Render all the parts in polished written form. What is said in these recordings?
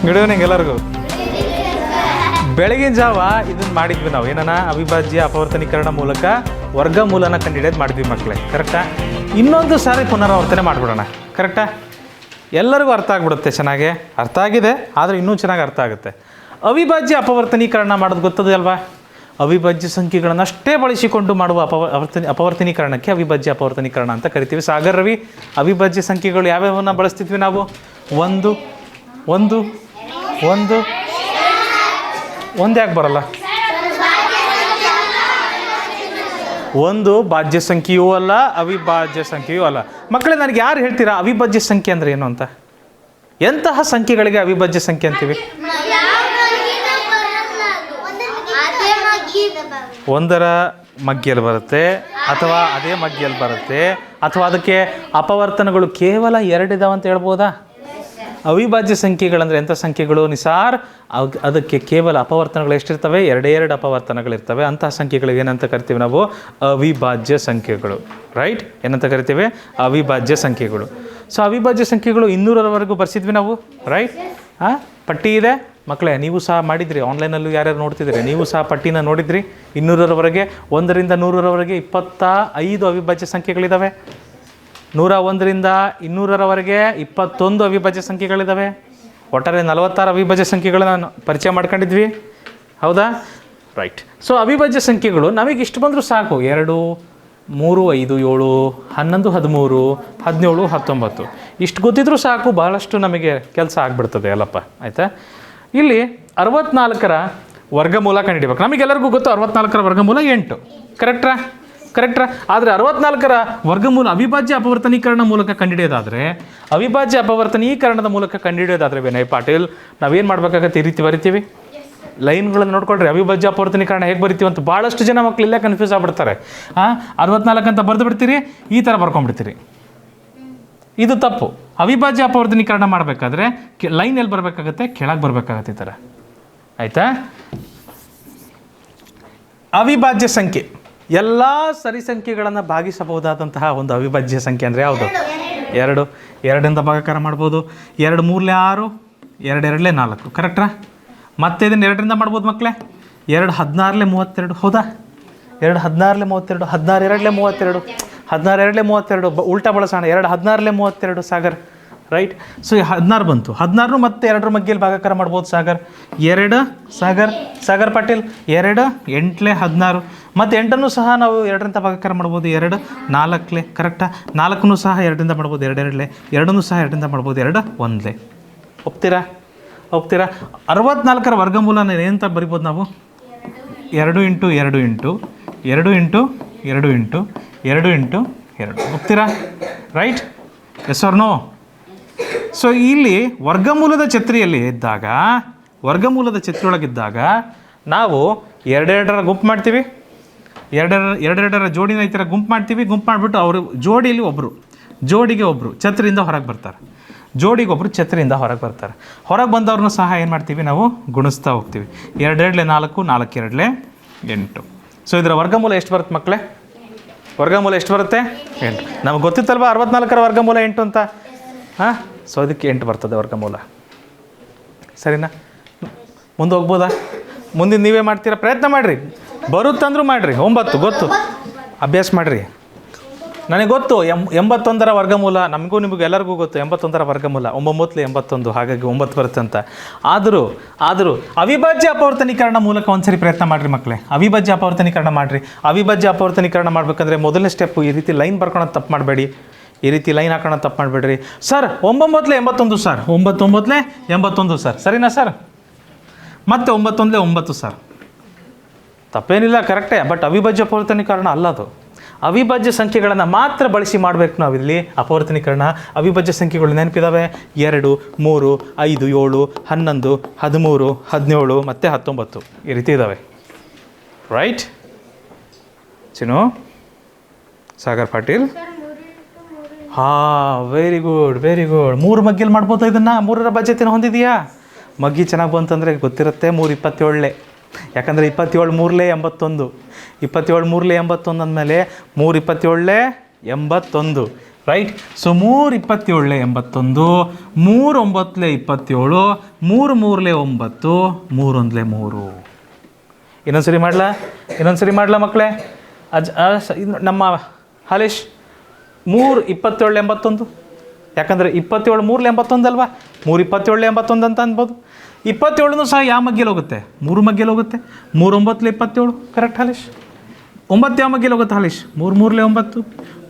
Good evening ಎಲ್ಲರಿಗೂ. ಬೆಳಗಿನ ಜಾವ ಇದನ್ನು ಮಾಡಿದ್ವಿ ನಾವು ಏನನ್ನ ಅವಿಭಾಜ್ಯ ಅಪವರ್ತನೀಕರಣ ಮೂಲಕ ವರ್ಗಮೂಲನ ಕಂಡುಹಿಡಿಯೋದು ಮಾಡಿದ್ವಿ ಮಕ್ಕಳೇ, ಕರೆಕ್ಟಾ? ಇನ್ನೊಂದು ಸಾರಿ ಪುನರಾವರ್ತನೆ ಮಾಡಿಬಿಡೋಣ, ಕರೆಕ್ಟಾ? ಎಲ್ಲರಿಗೂ ಅರ್ಥ ಆಗಿಬಿಡುತ್ತೆ, ಚೆನ್ನಾಗೆ ಅರ್ಥ ಆಗಿದೆ, ಆದರೆ ಇನ್ನೂ ಚೆನ್ನಾಗಿ ಅರ್ಥ ಆಗುತ್ತೆ. ಅವಿಭಾಜ್ಯ ಅಪವರ್ತನೀಕರಣ ಮಾಡೋದು ಗೊತ್ತದ ಅಲ್ವಾ? ಅವಿಭಾಜ್ಯ ಸಂಖ್ಯೆಗಳನ್ನು ಅಷ್ಟೇ ಬಳಸಿಕೊಂಡು ಮಾಡುವ ಅಪವರ್ತನೀಕರಣಕ್ಕೆ ಅವಿಭಾಜ್ಯ ಅಪವರ್ತನೀಕರಣ ಅಂತ ಕರಿತೀವಿ. ಸಾಗರ್ ರವಿ, ಅವಿಭಾಜ್ಯ ಸಂಖ್ಯೆಗಳು ಯಾವ್ಯಾವನ್ನ ಬಳಸ್ತಿದ್ವಿ ನಾವು? ಒಂದು ಒಂದು ಒಂದು ಒಂದು ಯಾಕೆ ಬರಲ್ಲ? ಒಂದು ಭಾಜ್ಯ ಸಂಖ್ಯೆಯೂ ಅಲ್ಲ, ಅವಿಭಾಜ್ಯ ಸಂಖ್ಯೆಯೂ ಅಲ್ಲ. ಮಕ್ಕಳೇ, ನನಗೆ ಯಾರು ಹೇಳ್ತೀರಾ ಅವಿಭಾಜ್ಯ ಸಂಖ್ಯೆ ಅಂದರೆ ಏನು ಅಂತ? ಎಂತಹ ಸಂಖ್ಯೆಗಳಿಗೆ ಅವಿಭಾಜ್ಯ ಸಂಖ್ಯೆ ಅಂತೀವಿ? ಒಂದರ ಮಗ್ಗಿಯಲ್ಲಿ ಬರುತ್ತೆ, ಅಥವಾ ಅದೇ ಮಗ್ಗಿಯಲ್ಲಿ ಬರುತ್ತೆ, ಅಥವಾ ಅದಕ್ಕೆ ಅಪವರ್ತನಗಳು ಕೇವಲ ಎರಡಿದಾವೆ ಅಂತ ಹೇಳ್ಬೋದಾ? ಅವಿಭಾಜ್ಯ ಸಂಖ್ಯೆಗಳಂದರೆ ಎಂಥ ಸಂಖ್ಯೆಗಳು ನಿಸಾರ್? ಅದಕ್ಕೆ ಕೇವಲ ಅಪವರ್ತನಗಳು ಎಷ್ಟಿರ್ತವೆ? ಎರಡೇ ಎರಡು ಅಪವರ್ತನಗಳಿರ್ತವೆ. ಅಂತಹ ಸಂಖ್ಯೆಗಳಿಗೆ ಏನಂತ ಕರಿತೀವಿ ನಾವು? ಅವಿಭಾಜ್ಯ ಸಂಖ್ಯೆಗಳು. ರೈಟ್? ಏನಂತ ಕರಿತೀವಿ? ಅವಿಭಾಜ್ಯ ಸಂಖ್ಯೆಗಳು. ಸೊ ಅವಿಭಾಜ್ಯ ಸಂಖ್ಯೆಗಳು 200ರವರೆಗೂ ಬರ್ಸಿದ್ವಿ ನಾವು, ರೈಟ್? ಪಟ್ಟಿ ಇದೆ ಮಕ್ಕಳೇ, ನೀವು ಸಹ ಮಾಡಿದ್ರಿ, ಆನ್ಲೈನಲ್ಲೂ ಯಾರ್ಯಾರು ನೋಡ್ತಿದ್ದೀರಿ, ನೀವು ಸಹ ಪಟ್ಟಿನ ನೋಡಿದ್ರಿ. 200ರವರೆಗೆ, 1ರಿಂದ 100ರವರೆಗೆ 25 ಅವಿಭಾಜ್ಯ ಸಂಖ್ಯೆಗಳಿದ್ದಾವೆ. 101ರಿಂದ 200ರವರೆಗೆ 21 ಅವಿಭಾಜ್ಯ ಸಂಖ್ಯೆಗಳಿದ್ದಾವೆ. ಒಟ್ಟಾರೆ 46 ಅವಿಭಾಜ್ಯ ಸಂಖ್ಯೆಗಳನ್ನ ಪರಿಚಯ ಮಾಡ್ಕೊಂಡಿದ್ವಿ, ಹೌದಾ? ರೈಟ್. ಸೊ ಅವಿಭಾಜ್ಯ ಸಂಖ್ಯೆಗಳು ನಮಗೆ ಇಷ್ಟು ಬಂದರೂ ಸಾಕು. 2, 3, 5, 7, 11, 13, 17, 19 ಇಷ್ಟು ಗೊತ್ತಿದ್ರೂ ಸಾಕು, ಬಹಳಷ್ಟು ನಮಗೆ ಕೆಲಸ ಆಗಿಬಿಡ್ತದೆ ಅಲ್ಲಪ್ಪ, ಆಯಿತಾ? ಇಲ್ಲಿ 64ರ ವರ್ಗಮೂಲ ಕಂಡುಹಿಡಿಬೇಕು. ನಮಗೆಲ್ಲರಿಗೂ ಗೊತ್ತು 64ರ ವರ್ಗಮೂಲ 8, ಕರೆಕ್ಟ್ರಾ? ಕರೆಕ್ಟ್ರಾ? ಆದರೆ 64ರ ವರ್ಗಮೂಲ ಅವಿಭಾಜ್ಯ ಅಪವರ್ತನೀಕರಣ ಮೂಲಕ ಕಂಡುಹಿಡಿಯೋದಾದರೆ, ಅವಿಭಾಜ್ಯ ಅಪವರ್ತನೀಕರಣದ ಮೂಲಕ ಕಂಡುಹಿಡಿಯೋದಾದರೆ ವಿನಯ್ ಪಾಟೀಲ್ ನಾವೇನು ಮಾಡಬೇಕಾಗತ್ತೆ? ಈ ರೀತಿ ಬರಿತೀವಿ, ಲೈನ್ಗಳನ್ನು ನೋಡ್ಕೊಳ್ರಿ. ಅವಿಭಾಜ್ಯ ಅಪವರ್ತನೀಕರಣ ಹೇಗೆ ಬರಿತೀವಿ ಅಂತ ಭಾಳಷ್ಟು ಜನ ಮಕ್ಕಳು ಇಲ್ಲೇ ಕನ್ಫ್ಯೂಸ್ ಆಗ್ಬಿಡ್ತಾರೆ. 64 ಅಂತ ಬರೆದು ಬಿಡ್ತೀರಿ, ಈ ಥರ ಬರ್ಕೊಂಡ್ಬಿಡ್ತೀರಿ. ಇದು ತಪ್ಪು. ಅವಿಭಾಜ್ಯ ಅಪವರ್ತನೀಕರಣ ಮಾಡಬೇಕಾದ್ರೆ ಲೈನ್ ಎಲ್ಲಿ ಬರಬೇಕಾಗತ್ತೆ? ಕೆಳಗೆ ಬರಬೇಕಾಗತ್ತೆ, ಈ ಥರ, ಆಯಿತಾ? ಅವಿಭಾಜ್ಯ ಸಂಖ್ಯೆ ಎಲ್ಲ ಸರಿ ಸಂಖ್ಯೆಗಳನ್ನು ಭಾಗಿಸಬಹುದಾದಂತಹ ಒಂದು ಅವಿಭಾಜ್ಯ ಸಂಖ್ಯೆ ಅಂದರೆ ಯಾವುದು? 2. 2ರಿಂದ ಭಾಗಾಕಾರ ಮಾಡ್ಬೋದು. 2 3 6, 2 2 4, ಕರೆಕ್ಟ್ರಾ? ಮತ್ತೆ ಇದನ್ನು 2ರಿಂದ ಮಾಡ್ಬೋದು ಮಕ್ಕಳೇ. 2 16 32, ಹೌದಾ? 2 16 32, 16 2 32, 16 2 32, ಉಲ್ಟಾ ಬಳಸೋಣ. 2 16 32 ಸಾಗರ್, ರೈಟ್? ಸೊ 16 ಬಂತು. 16 ಮತ್ತೆ 2ರ ಮಧ್ಯೆಯಲ್ಲಿ ಭಾಗಾಕಾರ ಮಾಡ್ಬೋದು ಸಾಗರ್. 2 ಸಾಗರ್ ಪಾಟೀಲ್ 2 8 16, ಮತ್ತು 8 ಸಹ ನಾವು 2ರಿಂದ ಭಾಗಾಕಾರ ಮಾಡ್ಬೋದು. 2 4, ಕರೆಕ್ಟಾ? 4 ಸಹ 2ರಿಂದ ಮಾಡ್ಬೋದು. 2 2, 2 ಸಹ 2ರಿಂದ ಮಾಡ್ಬೋದು. 2 1. ಒಪ್ತೀರಾ? 64ರ ವರ್ಗಮೂಲನ ಏನಂತ ಬರಿಬೋದು ನಾವು? 2 × 2 × 2 × 2 × 2 × 2. ಒಪ್ತೀರಾ? Right? Yes or no? So ಇಲ್ಲಿ ವರ್ಗಮೂಲದ ಛತ್ರಿಯಲ್ಲಿ ಇದ್ದಾಗ, ವರ್ಗಮೂಲದ ಛತ್ರಿಯೊಳಗಿದ್ದಾಗ ನಾವು 2 2ರ ಗುಂಪು ಮಾಡ್ತೀವಿ. 2 2ರ ಜೋಡಿನ ಈ ಥರ ಗುಂಪು ಮಾಡ್ತೀವಿ. ಗುಂಪು ಮಾಡಿಬಿಟ್ಟು ಅವರು ಜೋಡಿಯಲ್ಲಿ ಜೋಡಿಗೆ ಒಬ್ಬರು ಛತ್ರಿಯಿಂದ ಹೊರಗೆ ಬರ್ತಾರೆ. ಜೋಡಿಗೆ ಒಬ್ಬರು ಛತ್ರಿಯಿಂದ ಹೊರಗೆ ಬರ್ತಾರೆ. ಹೊರಗೆ ಬಂದವ್ರನ್ನೂ ಸಹ ಏನು ಮಾಡ್ತೀವಿ ನಾವು? ಗುಣಿಸ್ತಾ ಹೋಗ್ತೀವಿ. 2 2 4, 4 2 8. ಸೊ ಇದರ ವರ್ಗಮೂಲ ಎಷ್ಟು ಬರುತ್ತೆ ಮಕ್ಕಳೇ? ವರ್ಗಮೂಲ ಎಷ್ಟು ಬರುತ್ತೆ? 8. ನಮಗೆ ಗೊತ್ತಿತ್ತಲ್ವ 64ರ ವರ್ಗಮೂಲ 8 ಅಂತ? ಸೊ ಅದಕ್ಕೆ 8 ಬರ್ತದೆ ವರ್ಗಮೂಲ, ಸರಿನಾ? ಮುಂದೆ ಹೋಗ್ಬೋದಾ? ಮುಂದಿನ ನೀವೇ ಮಾಡ್ತೀರಾ? ಪ್ರಯತ್ನ ಮಾಡಿರಿ, ಬರುತ್ತಂದ್ರೂ ಮಾಡಿರಿ. 9 ಗೊತ್ತು, ಅಭ್ಯಾಸ ಮಾಡಿರಿ. ನನಗೆ ಗೊತ್ತು 81ರ ವರ್ಗಮೂಲ, ನಮಗೂ ನಿಮಗೂ ಎಲ್ಲರಿಗೂ ಗೊತ್ತು 81ರ ವರ್ಗಮೂಲ 9 81, ಹಾಗಾಗಿ 9 ಬರುತ್ತೆ ಅಂತ. ಆದರೂ ಅವಿಭಾಜ್ಯ ಅಪವರ್ತನೀಕರಣ ಮೂಲಕ ಒಂದ್ಸರಿ ಪ್ರಯತ್ನ ಮಾಡಿರಿ ಮಕ್ಕಳೇ. ಅವಿಭಾಜ್ಯ ಅಪವರ್ತನೀಕರಣ ಮಾಡಿರಿ. ಅವಿಭಾಜ್ಯ ಅಪವರ್ತನೀಕರಣ ಮಾಡಬೇಕಂದ್ರೆ ಮೊದಲನೇ ಸ್ಟೆಪ್ಪು ಈ ರೀತಿ ಲೈನ್ ಬರ್ಕೊಳೋದು ತಪ್ಪು ಮಾಡಬೇಡಿ. ಈ ರೀತಿ ಲೈನ್ ಹಾಕೋಣ ತಪ್ಪು ಮಾಡಬೇಡ್ರಿ. ಸರ್ 9 81 ಸರ್, 9 81 ಸರ್, ಸರಿನಾ ಸರ್? ಮತ್ತೆ 9 9 ಸರ್, ತಪ್ಪೇನಿಲ್ಲ, ಕರೆಕ್ಟೇ. ಬಟ್ ಅವಿಭಾಜ್ಯ ಅಪವರ್ತನೀಕರಣ ಅಲ್ಲ ಅದು. ಅವಿಭಾಜ್ಯ ಸಂಖ್ಯೆಗಳನ್ನು ಮಾತ್ರ ಬಳಸಿ ಮಾಡಬೇಕು ನಾವಿಲ್ಲಿ ಅಪವರ್ತನೀಕರಣ. ಅವಿಭಾಜ್ಯ ಸಂಖ್ಯೆಗಳು ನೆನಪಿದ್ದಾವೆ: 2 3 5 7 11 13 17 ಮತ್ತು 19 ಈ ರೀತಿ ಇದ್ದಾವೆ, ರೈಟ್? ಚಿನ್ನು, ಸಾಗರ್ ಪಾಟೀಲ್, ವೆರಿ ಗುಡ್ 3 ಮಗ್ಗಿಯಲ್ಲಿ ಮಾಡ್ಬೋದು ಇದನ್ನು. 3ರ ಬಾಧ್ಯತೆನ ಹೊಂದಿದೆಯಾ? ಮಗ್ಗಿ ಚೆನ್ನಾಗಿ ಬಂತಂದರೆ ಗೊತ್ತಿರುತ್ತೆ. 3 27, ಯಾಕಂದರೆ 27 3 81, 27 3 81 ಅಂದಮೇಲೆ 3 27 81, ರೈಟ್. ಸೊ 3 27 81, 3 9 27, 3 3 9, 3 1 3. ಇನ್ನೊಂದ್ಸರಿ ಮಾಡಲಾ ಮಕ್ಕಳೇ? ನಮ್ಮ ಹಾಲೇಶ್ 3 27 81, ಯಾಕಂದರೆ 27 3 81 ಅಲ್ವಾ, 3 27 81 ಅಂತ ಅನ್ಬೋದು. 27 ಸಹ ಯಾವ ಮಗ್ಗೆಲಿ ಹೋಗುತ್ತೆ? 3 ಮಗ್ಗೆಲಿ ಹೋಗುತ್ತೆ. 3 9 27, ಕರೆಕ್ಟ್ ಹಾಲೇಶ್? 9 ಯಾವ ಮಗ್ಗೆಲಿ ಹೋಗುತ್ತೆ ಹಾಲೇಶ್? 3 3 9.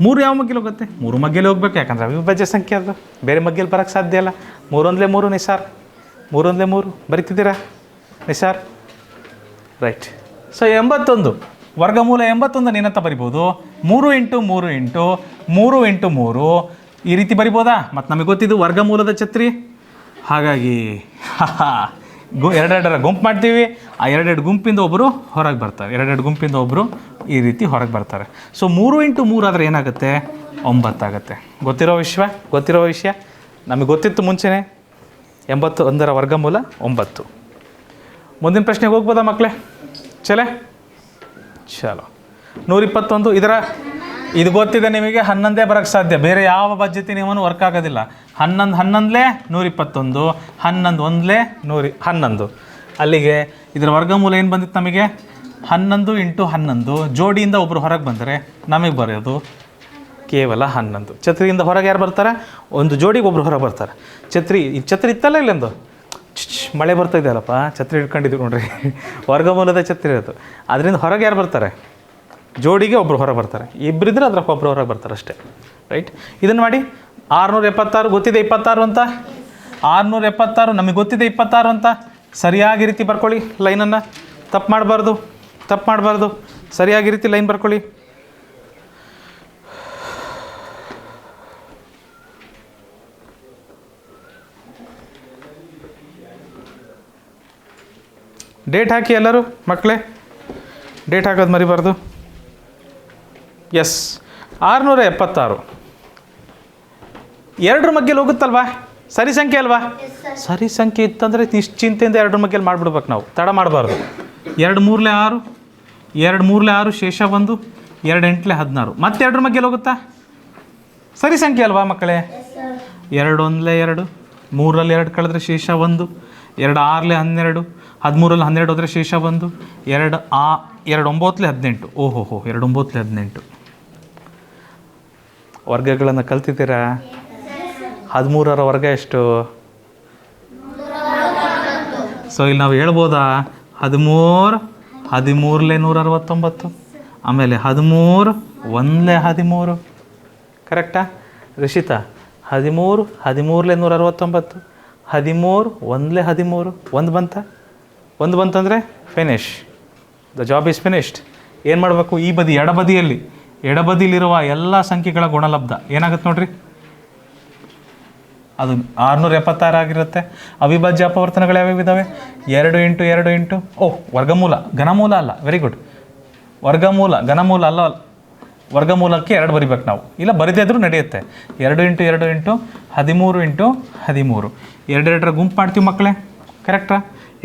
3 ಯಾವ ಮಗ್ಗೆಲಿ ಹೋಗುತ್ತೆ? 3 ಮಗ್ಗೆಲಿ ಹೋಗ್ಬೇಕು, ಯಾಕಂದರೆ ಅವಿಭಾಜ್ಯ ಸಂಖ್ಯೆ ಅದು, ಬೇರೆ ಮಗ್ಗೆಲಿ ಬರೋಕ್ಕೆ ಸಾಧ್ಯ ಇಲ್ಲ. 3 1 3 ನಿಸಾರ್, 3 1 3 ಬರಿತಿದ್ದೀರಾ ನಿಸಾರ್? ರೈಟ್. ಸೊ 81 ವರ್ಗಮೂಲ 81 ಏನಂತ ಬರಿಬೋದು? 3 × 3 × 3 × 3 ಈ ರೀತಿ ಬರಿಬೋದಾ? ಮತ್ತು ನಮಗೆ ಗೊತ್ತಿದ್ದು ವರ್ಗಮೂಲದ ಛತ್ರಿ, ಹಾಗಾಗಿ ಎರಡೆರಡರ ಗುಂಪು ಮಾಡ್ತೀವಿ. ಆ ಎರಡೆರಡು ಗುಂಪಿಂದ ಒಬ್ಬರು ಹೊರಗೆ ಬರ್ತಾರೆ, ಎರಡೆರಡು ಗುಂಪಿಂದ ಒಬ್ಬರು ಈ ರೀತಿ ಹೊರಗೆ ಬರ್ತಾರೆ. ಸೊ 3 × 3 ಆದರೆ ಏನಾಗುತ್ತೆ? 9 ಆಗುತ್ತೆ. ಗೊತ್ತಿರೋ ವಿಷಯ ನಮಗೆ ಗೊತ್ತಿತ್ತು ಮುಂಚೆನೇ. 81ರ ವರ್ಗಮೂಲ 9. ಮುಂದಿನ ಪ್ರಶ್ನೆಗೆ ಹೋಗ್ಬೋದಾ ಮಕ್ಕಳೇ? ಚಲೋ 121. ಇದು ಗೊತ್ತಿದೆ ನಿಮಗೆ, 11 ಬರೋಕ್ಕೆ ಸಾಧ್ಯ, ಬೇರೆ ಯಾವ ಬದ್ಧತೆ ನಿಯಮನೂ ವರ್ಕ್ ಆಗೋದಿಲ್ಲ. 11 11 121, 11 1 111. ಅಲ್ಲಿಗೆ ಇದರ ವರ್ಗಮೂಲ ಏನು ಬಂದಿತ್ತು ನಮಗೆ? 11 × 11. ಜೋಡಿಯಿಂದ ಒಬ್ಬರು ಹೊರಗೆ ಬಂದರೆ ನಮಗೆ ಬರೆಯೋದು ಕೇವಲ 11. ಛತ್ರಿಯಿಂದ ಹೊರಗೆ ಯಾರು ಬರ್ತಾರೆ? ಒಂದು ಜೋಡಿಗೆ ಒಬ್ಬರು ಹೊರಗೆ ಬರ್ತಾರೆ. ಛತ್ರಿ ಇತ್ತಲ್ಲ ಇಲ್ಲೊಂದು ಮಳೆ ಬರ್ತಾ ಇದೆಯಲ್ಲಪ್ಪ, ಛತ್ರಿ ಹಿಡ್ಕೊಂಡಿದ್ದೀವಿ ನೋಡ್ರಿ, ವರ್ಗಮೂಲದ ಛತ್ರಿ ಇರೋದು. ಅದರಿಂದ ಹೊರಗೆ ಯಾರು ಬರ್ತಾರೆ? ಜೋಡಿಗೆ ಒಬ್ಬರು ಹೊರಗೆ ಬರ್ತಾರೆ. ಇಬ್ಬರಿದ್ರೆ ಅದ್ರ ಒಬ್ಬರು ಹೊರಗೆ ಬರ್ತಾರೆ ಅಷ್ಟೇ. ರೈಟ್. ಇದನ್ನು ಮಾಡಿ. 676 ಗೊತ್ತಿದೆ 26 ಅಂತ. 676 ನಮಗೆ ಗೊತ್ತಿದೆ 26 ಅಂತ. ಸರಿಯಾಗಿ ರೀತಿ ಬರ್ಕೊಳ್ಳಿ ಲೈನನ್ನು, ತಪ್ಪು ಮಾಡಬಾರ್ದು. ಸರಿಯಾಗಿ ರೀತಿ ಲೈನ್ ಬರ್ಕೊಳ್ಳಿ. ಡೇಟ್ ಹಾಕಿ ಎಲ್ಲರೂ ಮಕ್ಕಳೇ, ಡೇಟ್ ಹಾಕೋದು ಮರಿಬಾರ್ದು. ಎಸ್, 676 2 ಮಗ್ಗೆಲಿ ಹೋಗುತ್ತಲ್ವಾ? ಸರಿ ಸಂಖ್ಯೆ ಅಲ್ವಾ? ಸರಿ ಸಂಖ್ಯೆ ಇತ್ತಂದರೆ ನಿಶ್ಚಿಂತೆಯಿಂದ 2 ಮಗ್ಗೆಲಿ ಮಾಡಿಬಿಡ್ಬೇಕು ನಾವು, ತಡ ಮಾಡಬಾರ್ದು. 2 3 6, 2 3 6 ಶೇಷ 1, 2 8 16. ಮತ್ತೆ 2 ಮಗ್ಗೆಲಿ ಹೋಗುತ್ತಾ? ಸರಿ ಸಂಖ್ಯೆ ಅಲ್ವಾ ಮಕ್ಕಳೇ? 2 1 2, 3ರಲ್ಲಿ 2 ಕಳೆದ್ರೆ ಶೇಷ 1, 2 6 12, 13ರಲ್ಲಿ 12 ಹೋದರೆ ಶೇಷ 1, 2 9 18. ಓಹೋ 2 9 18. ವರ್ಗಗಳನ್ನು ಕಲ್ತಿದ್ದೀರಾ? 13ರ ವರ್ಗ ಎಷ್ಟು? ಸೊ ಇಲ್ಲಿ ನಾವು ಹೇಳ್ಬೋದಾ? 13 13 169, ಆಮೇಲೆ 13 1 13. ಕರೆಕ್ಟಾ ರಿಷಿತಾ? 13 13 169, 13 1 13. ಒಂದು ಬಂತಂದರೆ finish, the job is finished. ಏನು ಮಾಡಬೇಕು? ಈ ಬದಿ ಎಡಬದಿಲಿರುವ ಎಲ್ಲ ಸಂಖ್ಯೆಗಳ ಗುಣಲಬ್ಧ ಏನಾಗುತ್ತೆ ನೋಡ್ರಿ, ಅದು 676 ಆಗಿರುತ್ತೆ. ಅವಿಭಾಜ್ಯ ಅಪವರ್ತನಗಳು ಯಾವ್ಯಾವ ಇದ್ದಾವೆ? 2 × 2 × ವರ್ಗಮೂಲ, ಘನಮೂಲ ಅಲ್ಲ. Very good. ವರ್ಗಮೂಲ ಘನಮೂಲ ಅಲ್ಲ, ವರ್ಗಮೂಲಕ್ಕೆ 2 ಬರಿಬೇಕು ನಾವು, ಇಲ್ಲ ಬರಿದೇ ಇದ್ರೂ ನಡೆಯುತ್ತೆ. 2 × 2 × 13 × 13. 2 ಗುಂಪು ಮಾಡ್ತೀವಿ ಮಕ್ಕಳೇ, ಕರೆಕ್ಟಾ?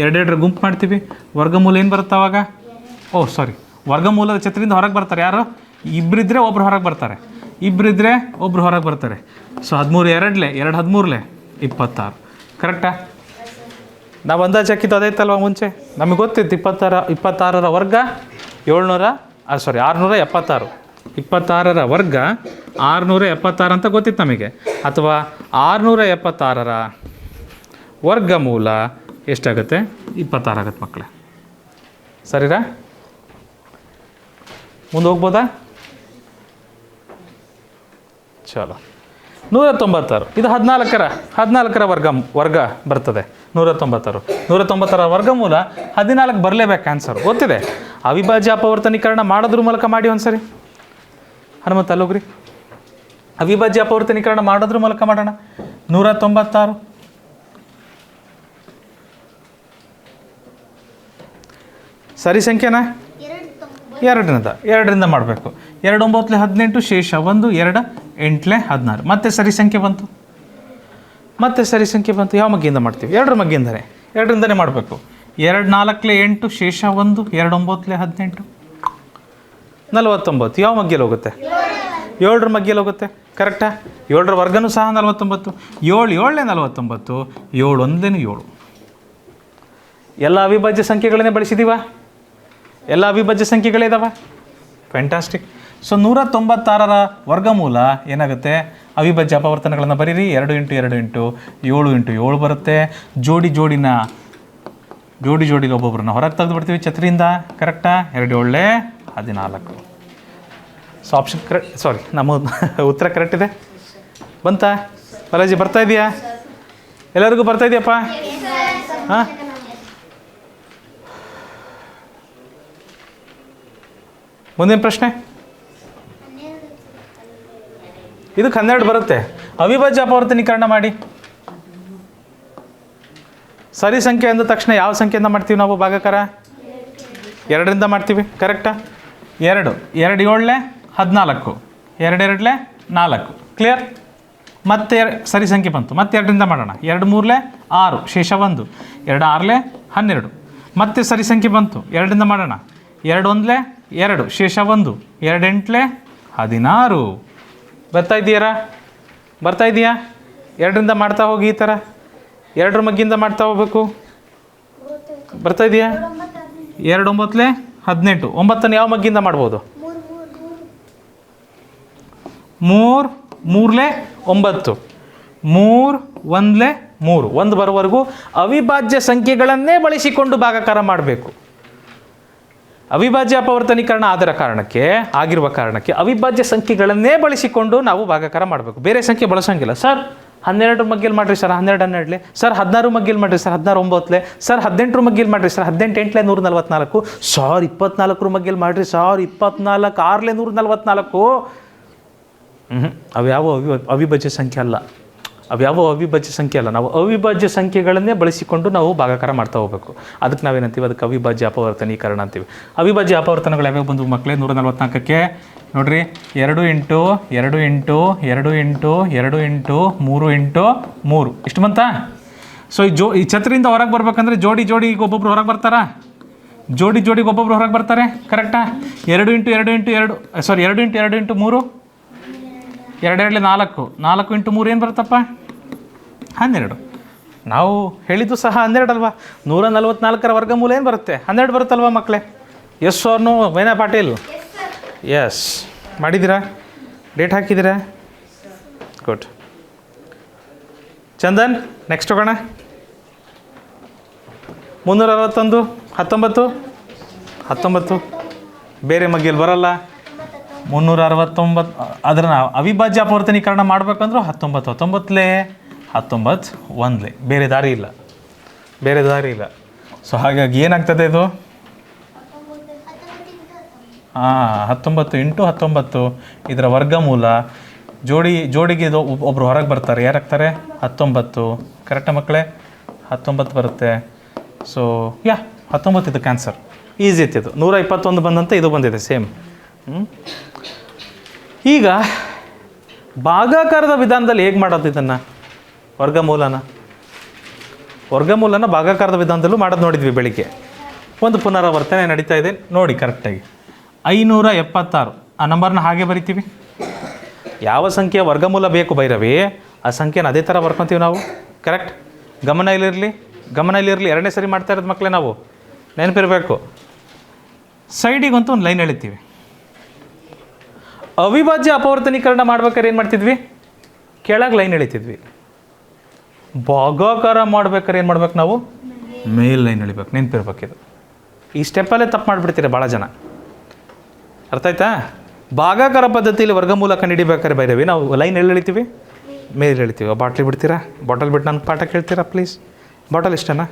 2 ಗುಂಪು ಮಾಡ್ತೀವಿ. ವರ್ಗಮೂಲ ಏನು ಬರುತ್ತೆ ಅವಾಗ? ವರ್ಗಮೂಲದ ಛತ್ರಿಯಿಂದ ಹೊರಗೆ ಬರ್ತಾರೆ ಯಾರು? ಇಬ್ಬರಿದ್ದರೆ ಒಬ್ರು ಹೊರಗೆ ಬರ್ತಾರೆ, ಸೊ 13 2 13 26. ಕರೆಕ್ಟಾ? ನಾವು ಅಂದಾಜು ಹಾಕಿದ್ದು ಅದೈತಲ್ವ ಮುಂಚೆ, ನಮಗೆ ಗೊತ್ತಿತ್ತು 26ರ ವರ್ಗ 676. 26ರ ವರ್ಗ 676 ಅಂತ ಗೊತ್ತಿತ್ತು ನಮಗೆ. ಅಥವಾ 676ರ ವರ್ಗಮೂಲ ಎಷ್ಟಾಗುತ್ತೆ? 26 ಆಗುತ್ತೆ ಮಕ್ಕಳೇ. ಸರಿನಾ? ಮುಂದೆ ಹೋಗ್ಬೋದಾ? ಚಲೋ. 196 ಇದು 14ರ ವರ್ಗ ಬರ್ತದೆ. 196ರ ವರ್ಗಮೂಲ 14 ಬರಲೇಬೇಕು ಆನ್ಸರ್. ಗೊತ್ತಿದೆ. ಅವಿಭಾಜ್ಯ ಅಪವರ್ತನೀಕರಣ ಮಾಡೋದ್ರ ಮೂಲಕ ಮಾಡಿ ಒಂದ್ಸರಿ. ಹನುಮಂತ ಅಲ್ಲೋಗ್ರಿ, ಅವಿಭಾಜ್ಯ ಅಪವರ್ತನೀಕರಣ ಮಾಡೋದ್ರ ಮೂಲಕ ಮಾಡೋಣ. 196 ಸರಿ ಸಂಖ್ಯೆನಾ? 2ರಿಂದ ಮಾಡಬೇಕು. 2 9 18 ಶೇಷ 1, 2 8 16. ಮತ್ತೆ ಸರಿ ಸಂಖ್ಯೆ ಬಂತು. ಯಾವ ಮಗ್ಗಿಯಿಂದ ಮಾಡ್ತೀವಿ? 2ರ ಮಗ್ಗಿಂದನೇ, 2ರಿಂದನೇ ಮಾಡಬೇಕು. 2 4 8 ಶೇಷ 1, 2 9 18 49. ಯಾವ ಮಗ್ಗಿಯಲ್ಲಿ ಹೋಗುತ್ತೆ? 7ರ ಮಗ್ಗಿಯಲ್ಲಿ ಹೋಗುತ್ತೆ. ಕರೆಕ್ಟಾ? 7ರ ವರ್ಗನೂ ಸಹ 49. 7 7ನೇ 49, 7 1 7. ಎಲ್ಲ ಅವಿಭಾಜ್ಯ ಸಂಖ್ಯೆಗಳನ್ನೇ ಬಳಸಿದ್ದೀವ? ಎಲ್ಲ ಅವಿಭಾಜ್ಯ ಸಂಖ್ಯೆಗಳಿದಾವೆ. ಫ್ಯಾಂಟಾಸ್ಟಿಕ್. ಸೊ 196ರ ವರ್ಗಮೂಲ ಏನಾಗುತ್ತೆ? ಅವಿಭಾಜ್ಯ ಅಪವರ್ತನಗಳನ್ನು ಬರೀರಿ. 2 × 2 × 7 × 7 ಬರುತ್ತೆ. ಜೋಡಿ ಜೋಡಿಲಿ ಒಬ್ಬೊಬ್ಬರನ್ನ ಹೊರಗೆ ತೆಗೆದು ಬಿಡ್ತೀವಿ ಛತ್ರಿಯಿಂದ. ಕರೆಕ್ಟಾ? 2 7 14. ಸೊ ಆಪ್ಷನ್ ಕರೆಕ್ಟ್, ಸಾರಿ ನಮ್ಮ ಉತ್ತರ ಕರೆಕ್ಟ್ ಇದೆ. ಬಂತಾ ಬಾಲಾಜಿ? ಬರ್ತಾ ಇದೆಯಾ? ಎಲ್ಲರಿಗೂ ಬರ್ತಾ ಇದೆಯಪ್ಪ? ಹಾಂ, ಮುಂದಿನ ಪ್ರಶ್ನೆ. ಇದಕ್ಕೆ 12 ಬರುತ್ತೆ. ಅವಿಭಾಜ್ಯ ಅಪವರ್ತನೀಕರಣ ಮಾಡಿ. ಸರಿ ಸಂಖ್ಯೆ ಅಂದ ತಕ್ಷಣ ಯಾವ ಸಂಖ್ಯೆಯಿಂದ ಮಾಡ್ತೀವಿ ನಾವು ಭಾಗಾಕಾರ? 2ರಿಂದ ಮಾಡ್ತೀವಿ. ಕರೆಕ್ಟಾ? 2 2 7 14, 2 2 4. ಕ್ಲಿಯರ್? ಮತ್ತೆ ಸರಿ ಸಂಖ್ಯೆ ಬಂತು. ಮತ್ತೆ 2ರಿಂದ ಮಾಡೋಣ. 2 3 6, ಶೇಷ 1. 2 6 12. ಮತ್ತೆ ಸರಿ ಸಂಖ್ಯೆ ಬಂತು. 2ರಿಂದ ಮಾಡೋಣ. 2 1 2, ಶೇಷ 1. 2 8 16. ಬರ್ತಾ ಇದೆಯಾ? 2ರಿಂದ ಮಾಡ್ತಾ ಹೋಗಿ. ಈ ಥರ 2ರ ಮಗ್ಗಿಂದ ಮಾಡ್ತಾ ಹೋಗ್ಬೇಕು. ಬರ್ತಾ ಇದೆಯಾ? 2 9 18. 9ನ್ನು ಯಾವ ಮಗ್ಗಿಂದ ಮಾಡ್ಬೋದು? 3 3 9. 3 1 3. 1 ಬರೋವರೆಗೂ ಅವಿಭಾಜ್ಯ ಸಂಖ್ಯೆಗಳನ್ನೇ ಬಳಸಿಕೊಂಡು ಭಾಗಾಕಾರ ಮಾಡಬೇಕು. ಅವಿಭಾಜ್ಯ ಅಪವರ್ತನೀಕರಣ ಆಗಿರುವ ಕಾರಣಕ್ಕೆ ಅವಿಭಾಜ್ಯ ಸಂಖ್ಯೆಗಳನ್ನೇ ಬಳಸಿಕೊಂಡು ನಾವು ಭಾಗಾಕಾರ ಮಾಡಬೇಕು. ಬೇರೆ ಸಂಖ್ಯೆ ಬಳಸೋಂಗಿಲ್ಲ. ಸರ್ 12 ಮಗ್ಗಿಯಲ್ಲಿ ಮಾಡಿರಿ ಸರ್, 12 12. ಸರ್ 16 ಮಗ್ಗಿಯಲ್ಲಿ ಮಾಡಿರಿ ಸರ್, 16 9. ಸರ್ 18 ಮಗ್ಗಿಯಲ್ಲಿ ಮಾಡಿರಿ ಸರ್, 18 8 144. ಸರ್ 24 ಮಗ್ಗಿಯಲ್ಲಿ ಮಾಡಿರಿ ಸರ್, 24 6 144. ಅವ್ಯಾವ ಅವಿಭಾಜ್ಯ ಸಂಖ್ಯೆ ಅಲ್ಲ. ನಾವು ಅವಿಭಾಜ್ಯ ಸಂಖ್ಯೆಗಳನ್ನೇ ಬಳಸಿಕೊಂಡು ನಾವು ಭಾಗಾಕಾರ ಮಾಡ್ತಾ ಹೋಗಬೇಕು. ಅದಕ್ಕೆ ನಾವೇನಂತೀವಿ? ಅದಕ್ಕೆ ಅವಿಭಾಜ್ಯ ಅಪವರ್ತನೀಕರಣ ಅಂತೀವಿ. ಅವಿಭಾಜ್ಯ ಅಪವರ್ತನಗಳು ಯಾವ್ಯಾವ ಬಂದು ಮಕ್ಕಳೇ? 144ಕ್ಕೆ ನೋಡಿರಿ, 2 × 2 × 2 × 2 × 3 × 3. ಇಷ್ಟು ಬಂತಾ? ಸೊ ಈ ಛತ್ರಿಯಿಂದ ಹೊರಗೆ ಬರ್ಬೇಕಂದ್ರೆ ಜೋಡಿಗೆ ಒಬ್ಬೊಬ್ರು ಹೊರಗೆ ಬರ್ತಾರಾ? ಜೋಡಿಗೆ ಒಬ್ಬೊಬ್ರು ಹೊರಗೆ ಬರ್ತಾರೆ. ಕರೆಕ್ಟಾ? 2 × 2 × 2, ಸಾರಿ 2 × 2 × 3. 2 2 4, 4 × 3 ಏನು ಬರುತ್ತಪ್ಪ? 12. ನಾವು ಹೇಳಿದ್ದು ಸಹ 12 ಅಲ್ವಾ? 144ರ ವರ್ಗಮೂಲ ಏನು ಬರುತ್ತೆ? 12 ಬರುತ್ತಲ್ವಾ ಮಕ್ಕಳೇ? S or no Myna Patil? S. ಮಾಡಿದ್ದೀರಾ? ಡೇಟ್ ಹಾಕಿದ್ದೀರಾ? ಗುಡ್. ಚಂದನ್, ನೆಕ್ಸ್ಟ್ ಹೋಗೋಣ. 361 19 ಬೇರೆ ಮಗ್ಗಿಯಲ್ಲಿ ಬರಲ್ಲ. 369 ಅದರ ಅವಿಭಾಜ್ಯ ಅಪವರ್ತನೀಕರಣ ಮಾಡಬೇಕಂದ್ರೂ 19 19 1. ಬೇರೆ ದಾರಿ ಇಲ್ಲ. ಸೊ ಹಾಗಾಗಿ ಏನಾಗ್ತದೆ ಇದು? 19 × 19. ಇದರ ವರ್ಗಮೂಲ ಜೋಡಿಗೆ ಇದು ಒಬ್ಬರು ಹೊರಗೆ ಬರ್ತಾರೆ. ಯಾರಾಗ್ತಾರೆ? 19. ಕರೆಕ್ಟಾ ಮಕ್ಕಳೇ? 19 ಬರುತ್ತೆ. ಸೊ 19 ಇದು ಕ್ಯಾನ್ಸರ್. ಈಸಿ ಇತ್ತು ಇದು. 121 ಬಂದಂತೆ ಇದು ಬಂದಿದೆ ಸೇಮ್. ಈಗ ಭಾಗಾಕಾರದ ವಿಧಾನದಲ್ಲಿ ಹೇಗೆ ಮಾಡೋದು ಇದನ್ನು? ವರ್ಗಮೂಲನ ಭಾಗಾಕಾರದ ವಿಧಾನದಲ್ಲೂ ಮಾಡೋದು ನೋಡಿದ್ವಿ ಬೆಳಿಗ್ಗೆ. ಒಂದು ಪುನರಾವರ್ತನೆ ನಡೀತಾ ಇದೆ ನೋಡಿ ಕರೆಕ್ಟಾಗಿ. 576 ಆ ನಂಬರ್ನ ಹಾಗೆ ಬರಿತೀವಿ. ಯಾವ ಸಂಖ್ಯೆಯ ವರ್ಗಮೂಲ ಬೇಕು ಭೈರವಿ, ಆ ಸಂಖ್ಯೆನ ಅದೇ ಥರ ಬರ್ಕೊತೀವಿ ನಾವು. ಕರೆಕ್ಟ್? ಗಮನ ಇಲ್ಲಿರಲಿ. 2ನೇ ಸರಿ ಮಾಡ್ತಾ ಇರೋದು ಮಕ್ಕಳೇ. ನಾವು ನೆನಪಿರಬೇಕು. ಸೈಡಿಗಂತೂ ಒಂದು ಲೈನ್ ಎಳಿತೀವಿ. ಅವಿಭಾಜ್ಯ ಅಪವರ್ತನೀಕರಣ ಮಾಡ್ಬೇಕಾದ್ರೆ ಏನು ಮಾಡ್ತಿದ್ವಿ? ಕೆಳಗೆ ಲೈನ್ ಎಳಿತಿದ್ವಿ. ಭಾಗಾಕಾರ ಮಾಡ್ಬೇಕಾದ್ರೆ ಏನು ಮಾಡ್ಬೇಕು ನಾವು? ಮೇಲ್ ಲೈನ್ ಎಳಿಬೇಕು. ನೆನಪಿರ್ಬೇಕಿದು. ಈ ಸ್ಟೆಪ್ಪಲ್ಲೇ ತಪ್ಪು ಮಾಡಿಬಿಡ್ತೀರಿ ಭಾಳ ಜನ. ಅರ್ಥ ಆಯ್ತಾ? ಭಾಗಾಕಾರ ಪದ್ಧತಿಯಲ್ಲಿ ವರ್ಗಮೂಲ ಕಂಡುಹಿಡಿಬೇಕಾದ್ರೆ ಬೈರವಿ ನಾವು ಲೈನ್ ಎಲ್ಲಿ ಎಳಿತೀವಿ? ಮೇಲೆ ಎಳಿತೀವಿ. ಬಾಟ್ಲಿ ಬಿಡ್ತೀರಾ? ಬಾಟಲ್ ಬಿಟ್ಟು ನನಗೆ ಪಾಠ ಕೇಳ್ತೀರಾ ಪ್ಲೀಸ್? ಬಾಟಲ್ ಇಷ್ಟನಾ?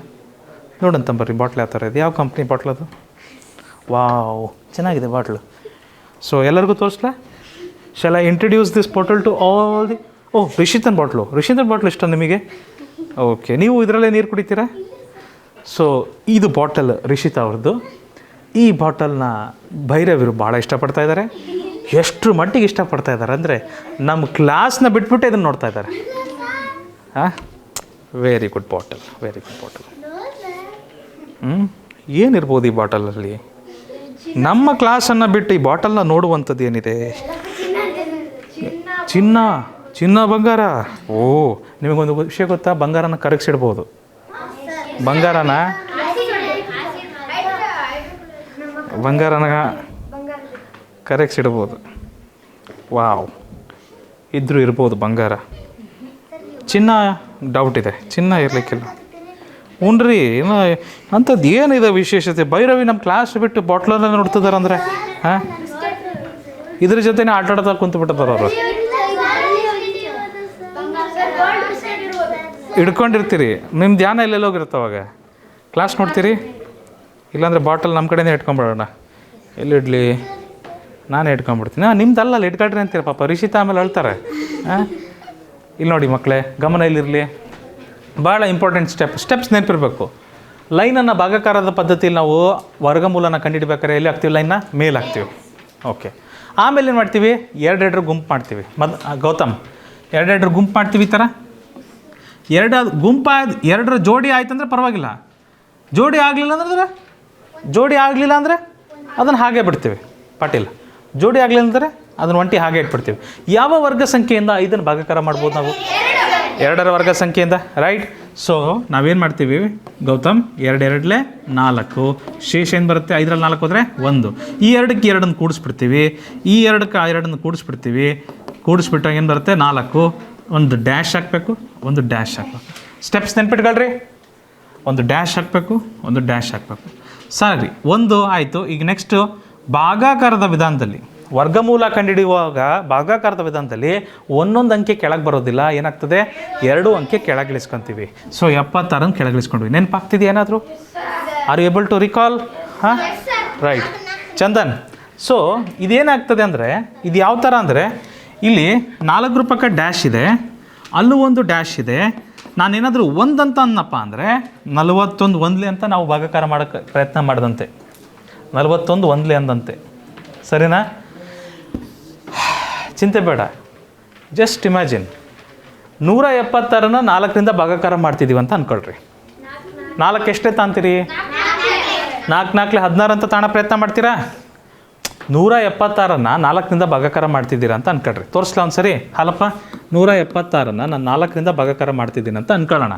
ನೋಡಂತ ಬರ್ರಿ ಬಾಟ್ಲ್ ಯಾವ ಥರ ಇದೆ. ಯಾವ ಕಂಪ್ನಿ ಬಾಟ್ಲ್ ಅದು? ವಾವ್, ಚೆನ್ನಾಗಿದೆ ಬಾಟ್ಲು. ಸೊ ಎಲ್ಲರಿಗೂ ತೋರಿಸ್ಲಾ? Shall I introduce this bottle to all the? ರಿಷಿತನ್ ಬಾಟ್ಲು ಇಷ್ಟ ನಿಮಗೆ? ಓಕೆ, ನೀವು ಇದರಲ್ಲೇ ನೀರು ಕುಡಿತೀರಾ? ಸೊ ಇದು ಬಾಟಲ್ ರಿಷಿತ್ ಅವ್ರದ್ದು. ಈ ಬಾಟಲ್ನ ಭೈರವಿರು ಭಾಳ ಇಷ್ಟಪಡ್ತಾ ಇದ್ದಾರೆ. ಎಷ್ಟು ಮಟ್ಟಿಗೆ ಇಷ್ಟಪಡ್ತಾ ಇದ್ದಾರೆ ಅಂದರೆ ನಮ್ಮ ಕ್ಲಾಸ್ನ ಬಿಟ್ಬಿಟ್ಟು ಇದನ್ನು ನೋಡ್ತಾ ಇದ್ದಾರೆ. Very good bottle. ಏನಿರ್ಬೋದು ಈ ಬಾಟಲಲ್ಲಿ? ನಮ್ಮ ಕ್ಲಾಸನ್ನು ಬಿಟ್ಟು ಈ ಬಾಟಲ್ನ ನೋಡುವಂಥದ್ದು ಏನಿದೆ? ಚಿನ್ನ ಚಿನ್ನ ಬಂಗಾರ. ಓ, ನಿಮಗೊಂದು ವಿಷಯ ಗೊತ್ತಾ? ಬಂಗಾರನ ಕರಗಿಸಿಡ್ಬೋದು. ಬಂಗಾರನ ಕರಗಿಸಿಡ್ಬೋದು. ವಾವ್, ಇದ್ರೂ ಇರ್ಬೋದು ಬಂಗಾರ. ಚಿನ್ನ ಡೌಟ್ ಇದೆ, ಚಿನ್ನ ಇರಲಿಕ್ಕಿಲ್ಲ. ಹ್ಞೂನ್ರಿ, ಏನೋ ಅಂಥದ್ದು ಏನಿದೆ ವಿಶೇಷತೆ? ಭೈರವಿ ನಮ್ಮ ಕ್ಲಾಸ್ ಬಿಟ್ಟು ಬಾಟ್ಲನ್ನ ನೋಡ್ತಿದ್ದಾರೆ ಅಂದರೆ ಹಾಂ, ಇದ್ರ ಜೊತೆನೇ ಆಟ ಆಡ್ತಾ ಕುಂತು ಬಿಟ್ಟಿದ್ದಾರೆ ಅವರು. ಹಿಡ್ಕೊಂಡಿರ್ತೀರಿ, ನಿಮ್ಮ ಧ್ಯಾನ ಎಲ್ಲೆಲ್ಲ ಹೋಗಿರುತ್ತೆ ಅವಾಗ. ಕ್ಲಾಸ್ ನೋಡ್ತೀರಿ, ಇಲ್ಲಾಂದರೆ ಬಾಟಲ್ ನಮ್ಮ ಕಡೆನೇ ಇಟ್ಕೊಂಬಿಡೋಣ. ಎಲ್ಲಿಡ್ಲಿ? ನಾನೇ ಇಟ್ಕೊಂಡ್ಬಿಡ್ತೀನಿ. ನಿಮ್ದಲ್ಲ, ಅಲ್ಲಿ ಇಟ್ಕೊಳ್ರಿ ಅಂತೀರ ಪಾಪ. ರಿಷಿತಾ ಆಮೇಲೆ ಹೇಳ್ತಾರೆ. ಹಾಂ, ಇಲ್ಲಿ ನೋಡಿ ಮಕ್ಕಳೇ, ಗಮನ ಇಲ್ಲಿರಲಿ. ಭಾಳ ಇಂಪಾರ್ಟೆಂಟ್ ಸ್ಟೆಪ್ಸ್ ನೆನಪಿರಬೇಕು. ಲೈನನ್ನು ಭಾಗಾಕಾರದ ಪದ್ಧತಿಯಲ್ಲಿ ನಾವು ವರ್ಗಮೂಲನ ಕಂಡುಹಿಡ್ಬೇಕಾದ್ರೆ ಎಲ್ಲಿ ಹಾಕ್ತೀವಿ? ಲೈನ್ನ ಮೇಲೆ ಹಾಕ್ತೀವಿ. ಓಕೆ, ಆಮೇಲೆ ಏನು ಮಾಡ್ತೀವಿ? ಎರಡೆರಡರ ಗುಂಪು ಮಾಡ್ತೀವಿ. ಗೌತಮ್, ಎರಡೆರಡರ ಗುಂಪು ಮಾಡ್ತೀವಿ. ಈ ಥರ ಎರಡರ ಜೋಡಿ ಆಯ್ತಂದ್ರೆ ಪರವಾಗಿಲ್ಲ. ಜೋಡಿ ಆಗಲಿಲ್ಲ ಅಂದರೆ ಅದನ್ನು ಹಾಗೆ ಬಿಡ್ತೀವಿ. ಪಾಟೀಲ್, ಜೋಡಿ ಆಗಲಿಲ್ಲ ಅಂದರೆ ಅದನ್ನು ಒಂಟಿ ಹಾಗೆ ಇಟ್ಬಿಡ್ತೀವಿ. ಯಾವ ವರ್ಗ ಸಂಖ್ಯೆಯಿಂದ 5 ಭಾಗಾಕಾರ ಮಾಡ್ಬೋದು ನಾವು? 2ರ ವರ್ಗ ಸಂಖ್ಯೆಯಿಂದ. ರೈಟ್. ಸೊ ನಾವೇನು ಮಾಡ್ತೀವಿ ಗೌತಮ್? 2 2 4. ಶೇಷ ಏನು ಬರುತ್ತೆ? 5ರಲ್ಲಿ 4 ಹೋದರೆ 1. ಈ 2ಕ್ಕೆ 2 ಕೂಡಿಸ್ಬಿಡ್ತೀವಿ. ಈ 2ಕ್ಕೆ 2 ಕೂಡಿಸ್ಬಿಡ್ತೀವಿ. ಕೂಡಿಸ್ಬಿಟ್ಟಾಗ ಏನು ಬರುತ್ತೆ? 4. ಒಂದು ಡ್ಯಾಶ್ ಹಾಕಬೇಕು, ಒಂದು ಡ್ಯಾಶ್ ಹಾಕಬೇಕು. ಸ್ಟೆಪ್ಸ್ ನೆನ್ಪಿಟ್ಕೊಳ್ರಿ. ಒಂದು ಡ್ಯಾಶ್ ಹಾಕಬೇಕು, ಒಂದು ಡ್ಯಾಶ್ ಹಾಕಬೇಕು. ಸರಿ, ಒಂದು ಆಯಿತು. ಈಗ ನೆಕ್ಸ್ಟು ಭಾಗಾಕಾರದ ವಿಧಾನದಲ್ಲಿ ವರ್ಗಮೂಲ ಕಂಡುಹಿಡಿಯುವಾಗ ಭಾಗಾಕಾರದ ವಿಧಾನದಲ್ಲಿ ಒಂದೊಂದು ಅಂಕೆ ಕೆಳಗೆ ಬರೋದಿಲ್ಲ. ಏನಾಗ್ತದೆ? 2 ಅಂಕೆ ಕೆಳಗಿಳಿಸ್ಕೊತೀವಿ. ಸೊ 76 ಕೆಳಗಿಳಿಸ್ಕೊಂಡ್ವಿ. ನೆನಪಾಗ್ತಿದೆ ಏನಾದರೂ? Are you able to recall? ಹಾಂ, ರೈಟ್. ಚಂದನ್, ಸೊ ಇದೇನಾಗ್ತದೆ ಅಂದರೆ, ಇದು ಯಾವ ಥರ ಅಂದರೆ, ಇಲ್ಲಿ 4 ಪಕ್ಕ ಡ್ಯಾಶ್ ಇದೆ, ಅಲ್ಲೂ ಒಂದು ಡ್ಯಾಶ್ ಇದೆ. ನಾನೇನಾದರೂ ಒಂದಂತ ಅನ್ನಪ್ಪ ಅಂದರೆ 41 ಒಂದ್ಲೆ ಅಂತ ನಾವು ಭಾಗಾಕಾರ ಮಾಡೋಕ್ಕೆ ಪ್ರಯತ್ನ ಮಾಡಿದಂತೆ. 41 ಒಂದ್ಲೆ ಅಂದಂತೆ. ಸರಿನಾ? ಚಿಂತೆ ಬೇಡ. ಜಸ್ಟ್ ಇಮ್ಯಾಜಿನ್, 176ನ 4ರಿಂದ ಭಾಗಾಕಾರ ಮಾಡ್ತಿದ್ದೀವಿ ಅಂತ ಅಂದ್ಕೊಳ್ರಿ. 4 ಎಷ್ಟೇ ತಾಂತೀರಿ? 4 4 16 ಅಂತ ತಾಣ ಪ್ರಯತ್ನ ಮಾಡ್ತೀರಾ? 176ನ 4ರಿಂದ ಭಾಗಾಕಾರ ಮಾಡ್ತಿದ್ದೀರಾ ಅಂತ ಅನ್ಕೊಳ್ರಿ. ತೋರಿಸ್ಲಾ ಒಂದು ಸರಿ? ಹಾಲಪ್ಪ, 176ನ ನಾನು 4ರಿಂದ ಭಾಗಾಕಾರ ಮಾಡ್ತಿದ್ದೀನಿ ಅಂತ ಅನ್ಕೊಳ್ಳೋಣ.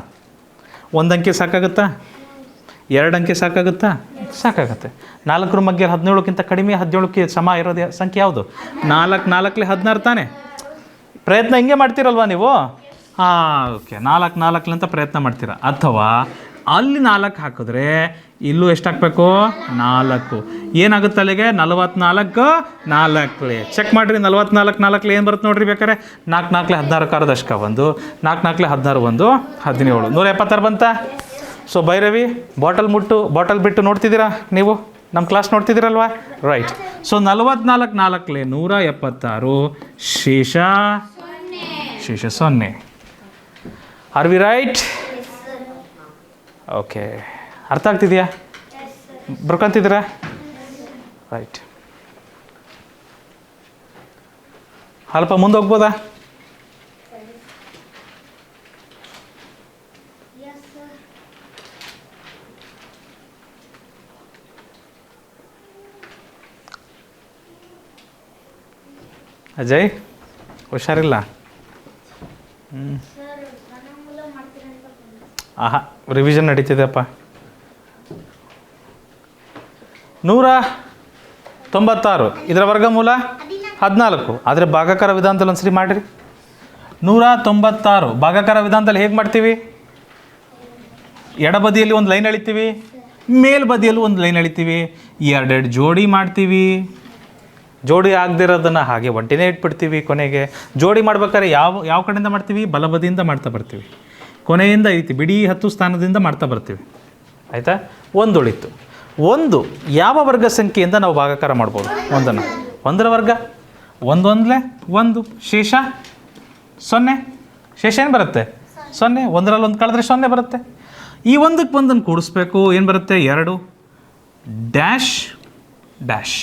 1 ಅಂಕೆ ಸಾಕಾಗುತ್ತಾ? 2 ಅಂಕೆ ಸಾಕಾಗುತ್ತಾ? ಸಾಕಾಗುತ್ತೆ. 4ರ ಮಧ್ಯೆ 17ಕ್ಕಿಂತ ಕಡಿಮೆ 17ಕ್ಕೆ ಸಮ ಇರೋದು ಸಂಖ್ಯೆ ಯಾವುದು? 4 4 16 ತಾನೆ. ಪ್ರಯತ್ನ ಹಿಂಗೆ ಮಾಡ್ತೀರಲ್ವ ನೀವು? ಹಾಂ, ಓಕೆ. 4 4 ಅಂತ ಪ್ರಯತ್ನ ಮಾಡ್ತೀರಾ. ಅಥವಾ ಅಲ್ಲಿ 4 ಹಾಕಿದ್ರೆ ಇಲ್ಲೂ ಎಷ್ಟು ಹಾಕಬೇಕು? 4. ಏನಾಗುತ್ತೆ ಅಲ್ಲಿಗೆ? 44 4. ಚೆಕ್ ಮಾಡಿರಿ. 44 4 ಏನು ಬರುತ್ತೆ ನೋಡ್ರಿ ಬೇಕಾರೆ. 4 4 16 ಕಾರ ದಶಕ 1, 4 4 16 1 17. 176 ಬಂತಾ? ಸೊ ಭೈರವಿ, ಬಾಟಲ್ ಬಿಟ್ಟು ನೋಡ್ತಿದ್ದೀರಾ ನೀವು? ನಮ್ಮ ಕ್ಲಾಸ್ ನೋಡ್ತಿದ್ದೀರಲ್ವಾ? ರೈಟ್. ಸೊ 44 4 176, ಶೇಷ 0. R V right? ಓಕೆ, ಅರ್ಥ ಆಗ್ತಿದೆಯಾ? ಬರ್ಕೊಂತಿದ್ದೀರಾ? ರೈಟ್. ಸ್ವಲ್ಪ ಮುಂದೆ ಹೋಗ್ಬೋದಾ? ಅಜಯ್, ಹುಷಾರಿಲ್ಲ? ಆಹಾ, ರಿವಿಷನ್ ನಡೀತಿದೆಯಪ್ಪ. 196 ಇದರ ವರ್ಗಮೂಲ 14. ಆದರೆ ಭಾಗಾಕಾರ ವಿಧಾನದಲ್ಲಿ ಒಂದ್ಸರಿ ಮಾಡಿರಿ. 196 ಭಾಗಾಕಾರ ವಿಧಾನದಲ್ಲಿ ಹೇಗೆ ಮಾಡ್ತೀವಿ? ಎಡಬದಿಯಲ್ಲಿ ಒಂದು ಲೈನ್ ಎಳಿತೀವಿ, ಮೇಲ್ಬದಿಯಲ್ಲೂ ಒಂದು ಲೈನ್ ಎಳಿತೀವಿ, 2 ಜೋಡಿ ಮಾಡ್ತೀವಿ. ಜೋಡಿ ಆಗದಿರೋದನ್ನು ಹಾಗೆ ಒಂಟಿನೇ ಇಟ್ಬಿಡ್ತೀವಿ. ಕೊನೆಗೆ ಜೋಡಿ ಮಾಡ್ಬೇಕಾದ್ರೆ ಯಾವ ಕಡೆಯಿಂದ ಮಾಡ್ತೀವಿ? ಬಲಬದಿಯಿಂದ ಮಾಡ್ತಾ ಬರ್ತೀವಿ. ಕೊನೆಯಿಂದ ಐತಿ ಬಿಡಿ 10 ಸ್ಥಾನದಿಂದ ಮಾಡ್ತಾ ಬರ್ತೀವಿ. ಆಯಿತಾ? 1 ಉಳಿತು. 1 ಯಾವ ವರ್ಗ ಸಂಖ್ಯೆಯಿಂದ ನಾವು ಭಾಗಾಕಾರ ಮಾಡ್ಬೋದು? 1ನ್ನು 1ರ ವರ್ಗ 1 1 1, ಶೇಷ 0. ಶೇಷ ಏನು ಬರುತ್ತೆ? 0. 1ರಲ್ಲಿ 1 ಕಳೆದ್ರೆ 0 ಬರುತ್ತೆ. ಈ 1ಕ್ಕೆ 1 ಕೂಡಿಸ್ಬೇಕು. ಏನು ಬರುತ್ತೆ? 2 ಡ್ಯಾಶ್ ಡ್ಯಾಶ್.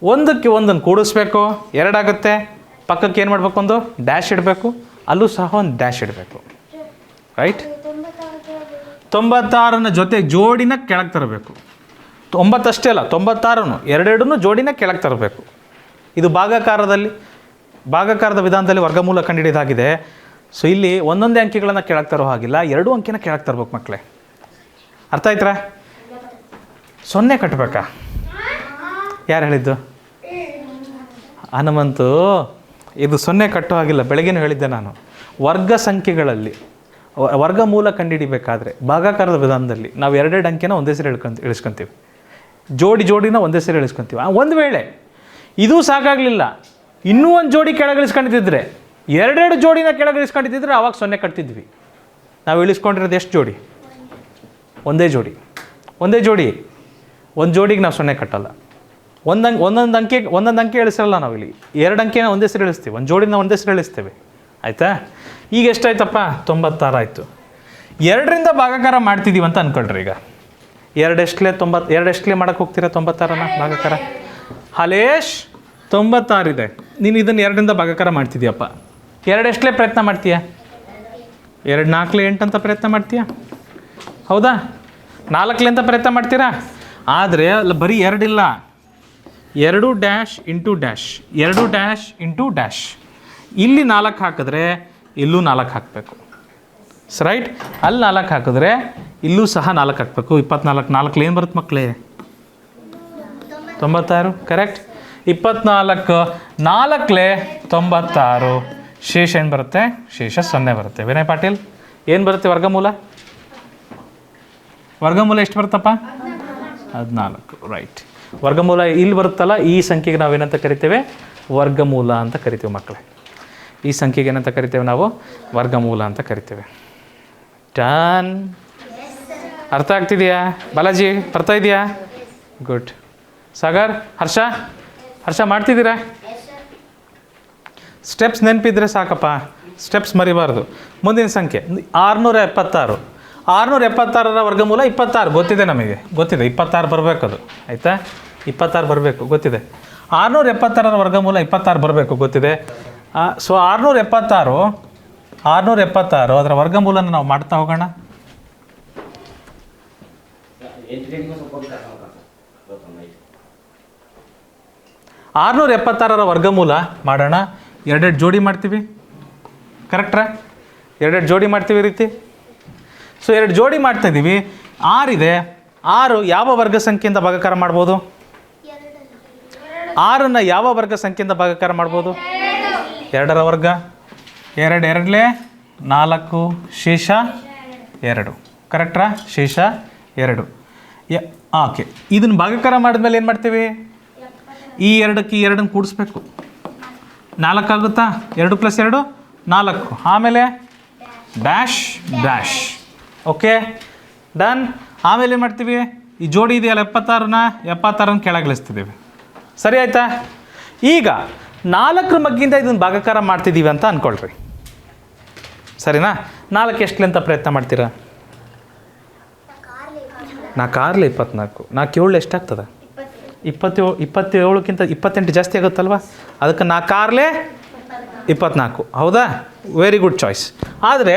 1ಕ್ಕೆ 1 ಕೂಡಿಸ್ಬೇಕು, 2 ಆಗುತ್ತೆ. ಪಕ್ಕಕ್ಕೆ ಏನು ಮಾಡಬೇಕು? ಒಂದು ಡ್ಯಾಶ್ ಇಡಬೇಕು. ಅಲ್ಲೂ ಸಹ ಒಂದು ಡ್ಯಾಶ್ ಇಡಬೇಕು. ರೈಟ್. 96ನ ಜೊತೆ ಜೋಡಿನ ಕೆಳಗೆ ತರಬೇಕು. 9 ಅಷ್ಟೇ ಅಲ್ಲ, 96 2 ಜೋಡಿನ ಕೆಳಗೆ ತರಬೇಕು. ಇದು ಭಾಗಾಕಾರದ ವಿಧಾನದಲ್ಲಿ ವರ್ಗಮೂಲ ಕಂಡುಹಿಡಿದಾಗಿದೆ. ಸೊ ಇಲ್ಲಿ ಒಂದೊಂದೇ ಅಂಕಿಗಳನ್ನು ಕೆಳಗೆ ತರೋ ಹಾಗಿಲ್ಲ, 2 ಅಂಕಿನ ಕೆಳಗೆ ತರ್ಬೇಕು ಮಕ್ಕಳೇ. ಅರ್ಥ ಆಯ್ತಾ? 0 ಕಟ್ಟಬೇಕಾ? ಯಾರು ಹೇಳಿದ್ದು? ಹನುಮಂತು. ಇದು 0 ಕಟ್ಟೋ ಹಾಗಿಲ್ಲ, ಬೆಳಗ್ಗೆನೂ ಹೇಳಿದ್ದೆ ನಾನು. ವರ್ಗ ಸಂಖ್ಯೆಗಳಲ್ಲಿ ವರ್ಗಮೂಲ ಕಂಡುಹಿಡಿಬೇಕಾದ್ರೆ ಭಾಗಾಕಾರದ ವಿಧಾನದಲ್ಲಿ ನಾವು 2 ಅಂಕಿನ ಒಂದೇ ಸೇರಿ ಇಳಿಸ್ಕೊತೀವಿ, ಜೋಡಿನ ಒಂದೇ ಸೇರಿ ಇಳಿಸ್ಕೊತೀವಿ. ಒಂದು ವೇಳೆ ಇದು ಸಾಕಾಗಲಿಲ್ಲ, ಇನ್ನೂ ಒಂದು ಜೋಡಿ ಕೆಳಗೆ ಇಳಿಸ್ಕೊಂಡಿದ್ದಿದ್ರೆ, 2 ಜೋಡಿನ ಕೆಳಗೆ ಇಳಿಸ್ಕೊಂಡಿದ್ದಿದ್ರೆ ಆವಾಗ 0 ಕಟ್ತಿದ್ವಿ. ನಾವು ಇಳಿಸ್ಕೊಂಡಿರೋದು ಎಷ್ಟು ಜೋಡಿ? ಒಂದೇ ಜೋಡಿ. ಒಂದು ಜೋಡಿಗೆ ನಾವು 0 ಕಟ್ಟಲ್ಲ. ಒಂದೊಂದು ಅಂಕೆ ಇಳಿಸಲ್ಲ ನಾವು ಇಲ್ಲಿ. 2 ಅಂಕೆನ ಒಂದೇ ಸೇರಿ ಇಳಿಸ್ತೀವಿ, ಒಂದು ಜೋಡಿನ ಒಂದೇ ಸೇರಿ ಇಳಿಸ್ತೇವೆ. ಆಯಿತಾ? ಈಗ ಎಷ್ಟಾಯ್ತಪ್ಪ? 96 ಆಯಿತು. 2ರಿಂದ ಭಾಗಾಕಾರ ಮಾಡ್ತಿದ್ದೀವಿ ಅಂತ ಅಂದ್ಕೊಳ್ರಿ. ಈಗ 2 ಎಷ್ಟಲೇ ಮಾಡೋಕ್ಕೆ ಹೋಗ್ತೀರಾ 96ನ ಭಾಗಾಕಾರ? ಹಾಲೇಶ್ 96 ಇದೆ, ನೀನು ಇದನ್ನು 2ರಿಂದ ಭಾಗಾಕಾರ ಮಾಡ್ತಿದ್ದೀಯಪ್ಪ. 2 ಎಷ್ಟಲೇ ಪ್ರಯತ್ನ ಮಾಡ್ತೀಯ? 2 4 8 ಅಂತ ಪ್ರಯತ್ನ ಮಾಡ್ತೀಯ, ಹೌದಾ? 4 ಅಂತ ಪ್ರಯತ್ನ ಮಾಡ್ತೀರಾ? ಆದರೆ ಅಲ್ಲಿ ಬರೀ 2 ಇಲ್ಲ, 2 dash into dash, 2 dash into dash. ಇಲ್ಲಿ 4 ಹಾಕಿದ್ರೆ ಇಲ್ಲೂ 4 ಹಾಕಬೇಕು, ರೈಟ್? ಅಲ್ಲಿ 4 ಹಾಕಿದ್ರೆ ಇಲ್ಲೂ ಸಹ 4 ಹಾಕಬೇಕು. 24 4 ಏನು ಬರುತ್ತೆ ಮಕ್ಕಳೇ? 96. ಕರೆಕ್ಟ್. 24 4 96. ಶೇಷ ಏನು ಬರುತ್ತೆ? ಶೇಷ 0 ಬರುತ್ತೆ. ವಿನಯ್ ಪಾಟೀಲ್, ಏನು ಬರುತ್ತೆ ವರ್ಗಮೂಲ? ಎಷ್ಟು ಬರುತ್ತಪ್ಪ? 14. ರೈಟ್. ವರ್ಗಮೂಲ ಇಲ್ಲಿ ಬರುತ್ತಲ್ಲ, ಈ ಸಂಖ್ಯೆಗೆ ನಾವೇನಂತ ಕರಿತೇವೆ? ವರ್ಗಮೂಲ ಅಂತ ಕರಿತೇವೆ ಮಕ್ಕಳೇ. ಈ ಸಂಖ್ಯೆಗೆ ಏನಂತ ಕರಿತೇವೆ ನಾವು? ವರ್ಗಮೂಲ ಅಂತ ಕರಿತೇವೆ. ಡನ್. ಅರ್ಥ ಆಗ್ತಿದೆಯಾ? ಬಾಲಾಜಿ ಬರ್ತಾ ಇದೆಯಾ? ಗುಡ್. ಸಾಗರ್, ಹರ್ಷ ಮಾಡ್ತಿದ್ದೀರಾ? ಸ್ಟೆಪ್ಸ್ ನೆನಪಿದ್ರೆ ಸಾಕಪ್ಪ, ಸ್ಟೆಪ್ಸ್ ಮರಿಬಾರ್ದು. ಮುಂದಿನ ಸಂಖ್ಯೆ 676. 676ರ ವರ್ಗಮೂಲ 26. ಗೊತ್ತಿದೆ ನಮಗೆ, ಗೊತ್ತಿದೆ. 26 ಬರಬೇಕು ಅದು, ಆಯಿತಾ? 26 ಬರಬೇಕು, ಗೊತ್ತಿದೆ. 676ರ ವರ್ಗಮೂಲ 26 ಬರಬೇಕು, ಗೊತ್ತಿದೆ. ಸೊ 676 ಅದರ ವರ್ಗಮೂಲನ ನಾವು ಮಾಡ್ತಾ ಹೋಗೋಣ. 676ರ ವರ್ಗಮೂಲ ಮಾಡೋಣ. 2 ಜೋಡಿ ಮಾಡ್ತೀವಿ, ಕರೆಕ್ಟ್ರಾ? 2 ಜೋಡಿ ಮಾಡ್ತೀವಿ ಈ ರೀತಿ. ಸೊ 2 ಜೋಡಿ ಮಾಡ್ತಾಯಿದ್ದೀವಿ. 6 ಇದೆ. 6 ಯಾವ ವರ್ಗ ಸಂಖ್ಯೆಯಿಂದ ಭಾಗಾಕಾರ ಮಾಡ್ಬೋದು? 6ನ್ನು ಯಾವ ವರ್ಗ ಸಂಖ್ಯೆಯಿಂದ ಭಾಗಾಕಾರ ಮಾಡ್ಬೋದು? 2ರ ವರ್ಗ. 2 2 4, ಶೇಷ 2. ಕರೆಕ್ಟ್ರಾ? ಶೇಷ 2. ಓಕೆ. ಇದನ್ನು ಭಾಗಾಕಾರ ಮಾಡಿದ್ಮೇಲೆ ಏನು ಮಾಡ್ತೀವಿ? ಈ 2ಕ್ಕೆ 2ನ್ನು ಕೂಡಿಸ್ಬೇಕು. 4 ಆಗುತ್ತಾ? 2 + 2 4. ಆಮೇಲೆ ಡ್ಯಾಶ್ ಡ್ಯಾಶ್. Okay, done. ಆಮೇಲೆ ಏನು ಮಾಡ್ತೀವಿ? ಈ ಜೋಡಿ ಇದೆಯಲ್ಲ 76ನ ಕೆಳಗೆ ಇಳಿಸ್ತಿದ್ದೀವಿ. ಸರಿ ಆಯಿತಾ? ಈಗ 4ರ ಮಗ್ಗಿಂದ ಇದನ್ನು ಭಾಗಾಕಾರ ಮಾಡ್ತಿದ್ದೀವಿ ಅಂತ ಅಂದ್ಕೊಳ್ರಿ, ಸರಿನಾ? 4 ಎಷ್ಟಲೆ ಅಂತ ಪ್ರಯತ್ನ ಮಾಡ್ತೀರಾ? 4 6 24. 4 7 ಎಷ್ಟಾಗ್ತದೆ? 27ಕ್ಕಿಂತ 28 ಜಾಸ್ತಿ ಆಗುತ್ತಲ್ವ? ಅದಕ್ಕೆ 4 6 24. ಹೌದಾ? Very good choice. ಆದರೆ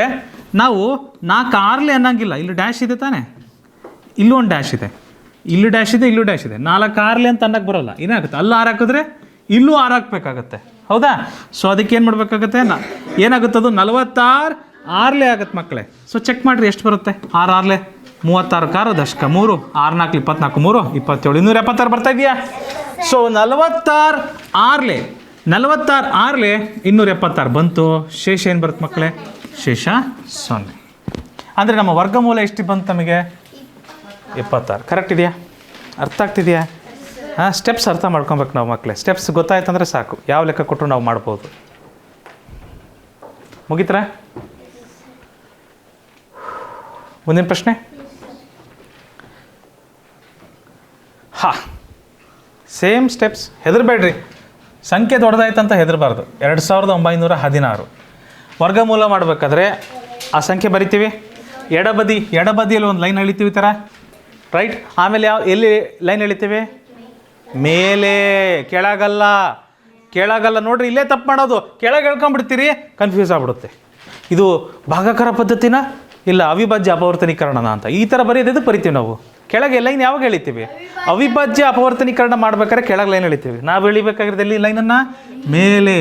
ನಾವು 4 6 ಅನ್ನೋಂಗಿಲ್ಲ. ಇಲ್ಲಿ ಡ್ಯಾಶ್ ಇದೆ ತಾನೇ, ಇಲ್ಲೂ ಒಂದು ಡ್ಯಾಶ್ ಇದೆ, ಇಲ್ಲೂ ಡ್ಯಾಶ್ ಇದೆ, ಇಲ್ಲೂ ಡ್ಯಾಶ್ ಇದೆ. 4 6 ಅಂತ ಅನ್ನೋಕ್ಕೆ ಬರೋಲ್ಲ. ಏನಾಗುತ್ತೆ? ಅಲ್ಲಿ 6 ಹಾಕಿದ್ರೆ ಇಲ್ಲೂ 6 ಹಾಕಬೇಕಾಗತ್ತೆ, ಹೌದಾ? ಸೊ ಅದಕ್ಕೆ ಏನು ಮಾಡಬೇಕಾಗತ್ತೆ? ಏನಾಗುತ್ತದು? 46 6 ಆಗುತ್ತೆ ಮಕ್ಕಳೇ. ಸೊ ಚೆಕ್ ಮಾಡಿರಿ ಎಷ್ಟು ಬರುತ್ತೆ. 6 6 36 ಕಾರು ದಶಕ 3, 6 4 24 3 27 276 ಬರ್ತಾ ಇದೆಯಾ? ಸೊ 46 6 276 ಬಂತು. ಶೇಷ ಏನು ಬರುತ್ತೆ ಮಕ್ಕಳೇ? ಶೇಷ 0. ಅಂದರೆ ನಮ್ಮ ವರ್ಗಮೂಲ ಎಷ್ಟು ಬಂತು ನಮಗೆ? 76. ಕರೆಕ್ಟ್ ಇದೆಯಾ? ಅರ್ಥ ಆಗ್ತಿದೆಯಾ? ಹಾಂ, ಸ್ಟೆಪ್ಸ್ ಅರ್ಥ ಮಾಡ್ಕೊಬೇಕು ನಾವು ಮಕ್ಕಳೇ. ಸ್ಟೆಪ್ಸ್ ಗೊತ್ತಾಯ್ತಂದರೆ ಸಾಕು, ಯಾವ ಲೆಕ್ಕ ಕೊಟ್ಟರು ನಾವು ಮಾಡ್ಬೋದು. ಮುಗಿತ್ರಾ? ಮುಂದಿನ ಪ್ರಶ್ನೆ. Same steps. ಹೆದರಬೇಡ್ರಿ, ಸಂಖ್ಯೆ ದೊಡ್ಡದಾಯ್ತಂತ ಹೆದರಬಾರ್ದು. 2916 ವರ್ಗಮೂಲ ಮಾಡಬೇಕಾದ್ರೆ ಆ ಸಂಖ್ಯೆ ಬರಿತೀವಿ. ಎಡಬದಿಯಲ್ಲಿ ಒಂದು ಲೈನ್ ಎಳಿತೀವಿ ಥರ, ರೈಟ್? ಆಮೇಲೆ ಎಲ್ಲಿ ಲೈನ್ ಎಳಿತೀವಿ? ಮೇಲೆ, ಕೆಳಗಲ್ಲ. ನೋಡ್ರಿ, ಇಲ್ಲೇ ತಪ್ಪು ಮಾಡೋದು. ಕೆಳಗೆ ಎಳ್ಕೊಂಡ್ಬಿಡ್ತೀರಿ, ಕನ್ಫ್ಯೂಸ್ ಆಗ್ಬಿಡುತ್ತೆ. ಇದು ಭಾಗಾಕಾರ ಪದ್ಧತಿನ ಇಲ್ಲ ಅವಿಭಾಜ್ಯ ಅಪವರ್ತನೀಕರಣನ ಅಂತ ಈ ಥರ ಬರೆಯೋದಕ್ಕೆ ಬರಿತೀವಿ ನಾವು. ಕೆಳಗೆ ಲೈನ್ ಯಾವಾಗ ಎಳಿತೀವಿ? ಅವಿಭಾಜ್ಯ ಅಪವರ್ತನೀಕರಣ ಮಾಡ್ಬೇಕಾದ್ರೆ ಕೆಳಗೆ ಲೈನ್ ಎಳಿತೀವಿ. ನಾವು ಎಳಿಬೇಕಾಗಿರೋದು ಎಲ್ಲಿ ಲೈನನ್ನು? ಮೇಲೆ.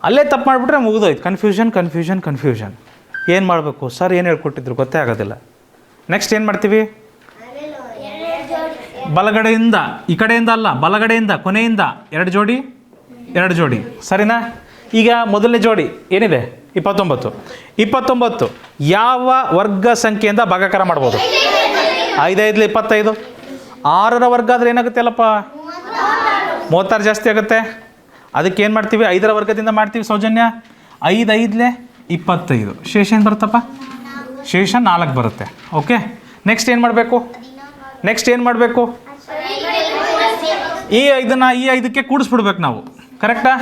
ಅಲ್ಲೇ ತಪ್ಪು ಮಾಡಿಬಿಟ್ರೆ ಮುಗಿದೋಯ್ತು. ಕನ್ಫ್ಯೂಷನ್. ಏನು ಮಾಡಬೇಕು ಸರ್, ಏನು ಹೇಳ್ಕೊಟ್ಟಿದ್ರು ಗೊತ್ತೇ ಆಗೋದಿಲ್ಲ. ನೆಕ್ಸ್ಟ್ ಏನು ಮಾಡ್ತೀವಿ? ಬಲಗಡೆಯಿಂದ, ಈ ಕಡೆಯಿಂದ ಅಲ್ಲ, ಬಲಗಡೆಯಿಂದ ಕೊನೆಯಿಂದ 2 ಜೋಡಿ ಸರಿನಾ? ಈಗ ಮೊದಲನೇ ಜೋಡಿ ಏನಿದೆ? 29 ಯಾವ ವರ್ಗ ಸಂಖ್ಯೆಯಿಂದ ಭಾಗಾಕಾರ ಮಾಡ್ಬೋದು? 5 5 25. 6ರ ವರ್ಗ ಆದರೆ ಏನಾಗುತ್ತೆ ಅಲ್ಲಪ್ಪ? 36 ಜಾಸ್ತಿ ಆಗುತ್ತೆ. ಅದಕ್ಕೆ ಏನು ಮಾಡ್ತೀವಿ? 5ರ ವರ್ಗದಿಂದ ಮಾಡ್ತೀವಿ ಸೌಜನ್ಯ. 5 5 25. ಶೇಷ ಏನು ಬರುತ್ತಪ್ಪ? ಶೇಷ 4 ಬರುತ್ತೆ. ಓಕೆ, ನೆಕ್ಸ್ಟ್ ಏನು ಮಾಡಬೇಕು? ಈ 5ನ್ನು ಈ 5ಕ್ಕೆ ಕೂಡಿಸ್ಬಿಡ್ಬೇಕು ನಾವು. ಕರೆಕ್ಟಾ?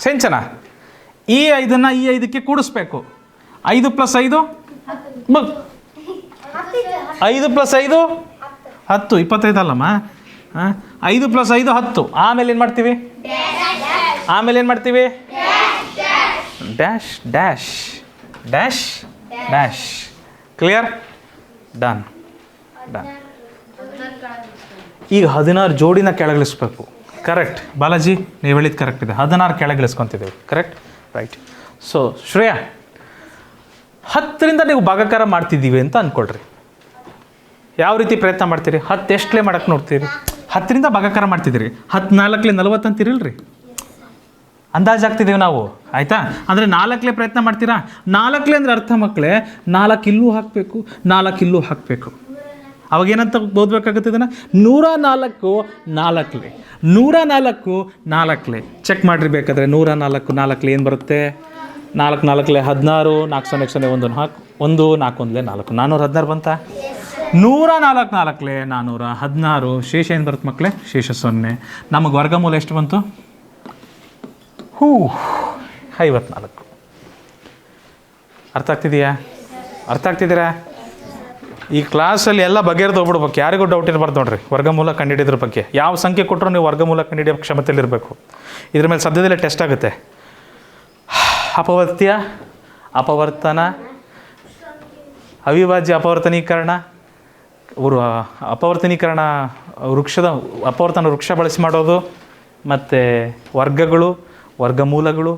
ಸೆಂಚನ ಈ 5ನ್ನು ಈ 5ಕ್ಕೆ ಕೂಡಿಸ್ಬೇಕು. 5 + 5 5 + 5 10. 25 ಅಲ್ಲಮ್ಮ. 5 + 5 10. ಆಮೇಲೆ ಏನು ಮಾಡ್ತೀವಿ? ಡ್ಯಾಶ್. ಕ್ಲಿಯರ್? ಡನ್. ಈಗ 16 ಜೋಡಿನ ಕೆಳಗಿಳಿಸ್ಬೇಕು. ಕರೆಕ್ಟ್ ಬಾಲಾಜಿ, ನೀವು ಹೇಳಿದ್ದು ಕರೆಕ್ಟ್ ಇದೆ. 16 ಕೆಳಗಿಳಿಸ್ಕೊತಿದ್ದೀವಿ. Correct, right. ಸೊ ಶ್ರೇಯಾ, 10ರಿಂದ ನೀವು ಭಾಗಾಕಾರ ಮಾಡ್ತಿದ್ದೀವಿ ಅಂತ ಅಂದ್ಕೊಳ್ರಿ. ಯಾವ ರೀತಿ ಪ್ರಯತ್ನ ಮಾಡ್ತೀರಿ? 10 ಎಷ್ಟಲೇ ಮಾಡೋಕ್ಕೆ ನೋಡ್ತೀರಿ? 10ರಿಂದ ಭಾಗಾಕಾರ ಮಾಡ್ತಿದ್ದೀರಿ. 10 4 40 ಅಂತಿರಲ್ರಿ, ಅಂದಾಜು ಆಗ್ತಿದ್ದೀವಿ ನಾವು. ಆಯಿತಾ? ಅಂದರೆ 4 ಪ್ರಯತ್ನ ಮಾಡ್ತೀರಾ? 4 ಅಂದರೆ ಅರ್ಥ ಮಕ್ಕಳೇ, 4 ಇಲ್ಲೂ ಹಾಕಬೇಕು, 4 ಇಲ್ಲೂ ಹಾಕಬೇಕು. ಅವಾಗೇನಂತ ಓದಬೇಕಾಗುತ್ತೆ ಇದನ್ನು? 104 4 104 ಚೆಕ್ ಮಾಡಿರಿ ಬೇಕಾದರೆ. 104 4 ಏನು ಬರುತ್ತೆ? 4 4 16, 4 0 0 1 1 4 1 4 416 ಬಂತಾ? 104 4 416. ಶೇಷ ಏನು ಬರುತ್ತೆ ಮಕ್ಕಳೇ? ಶೇಷ 0. ನಮಗೆ ವರ್ಗಮೂಲ ಎಷ್ಟು ಬಂತು? 54. ಅರ್ಥ ಆಗ್ತಿದ್ದೀರಾ? ಈ ಕ್ಲಾಸಲ್ಲಿ ಎಲ್ಲ ಬಗೆಹರಿದು ಹೋಗ್ಬಿಡ್ಬೇಕು. ಯಾರಿಗೂ ಡೌಟ್ ಇರಬಾರ್ದು ನೋಡ್ರಿ. ವರ್ಗಮೂಲ ಕಂಡುಹಿಡಿಯೋದ್ರ ಬಗ್ಗೆ ಯಾವ ಸಂಖ್ಯೆ ಕೊಟ್ಟರು ನೀವು ವರ್ಗಮೂಲ ಕಂಡುಹಿಡಿಯೋ ಕ್ಷಮತೆಯಲ್ಲಿರಬೇಕು. ಇದ್ರ ಮೇಲೆ ಸದ್ಯದಲ್ಲೇ ಟೆಸ್ಟ್ ಆಗುತ್ತೆ. ಅಪವರ್ತನ, ಅವಿಭಾಜ್ಯ ಅಪವರ್ತನೀಕರಣ, ಅಪವರ್ತನ ವೃಕ್ಷ ಬಳಸಿ ಮಾಡೋದು, ಮತ್ತು ವರ್ಗಗಳು, ವರ್ಗಮೂಲಗಳು,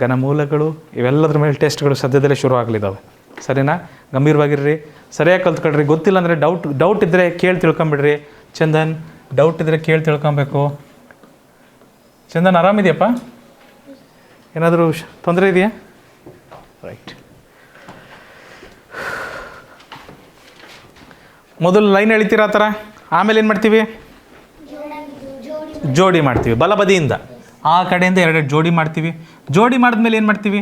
ಘನಮೂಲಗಳು, ಇವೆಲ್ಲದ್ರ ಮೇಲೆ ಟೆಸ್ಟ್ಗಳು ಸದ್ಯದಲ್ಲೇ ಶುರು ಆಗಲಿದ್ದಾವೆ. ಸರಿನಾ? ಗಂಭೀರವಾಗಿರ್ರಿ, ಸರಿಯಾಗಿ ಕಲ್ತ್ಕೊಳ್ರಿ. ಗೊತ್ತಿಲ್ಲ ಅಂದರೆ ಡೌಟ್ ಇದ್ದರೆ ಕೇಳಿ ತಿಳ್ಕೊಂಬಿಡ್ರಿ. ಚಂದನ್, ಡೌಟ್ ಇದ್ದರೆ ಕೇಳಿ ತಿಳ್ಕೊಬೇಕು. ಚಂದನ್ ಆರಾಮಿದೆಯಪ್ಪ? ಏನಾದರೂ ತೊಂದರೆ ಇದೆಯಾ? ರೈಟ್. ಮೊದಲು ಲೈನ್ ಎಳಿತೀರ ಆ ಥರ. ಆಮೇಲೆ ಏನು ಮಾಡ್ತೀವಿ? ಜೋಡಿ ಮಾಡ್ತೀವಿ. ಬಲಬದಿಯಿಂದ ಆ ಕಡೆಯಿಂದ 2 ಜೋಡಿ ಮಾಡ್ತೀವಿ. ಜೋಡಿ ಮಾಡಿದ್ಮೇಲೆ ಏನು ಮಾಡ್ತೀವಿ?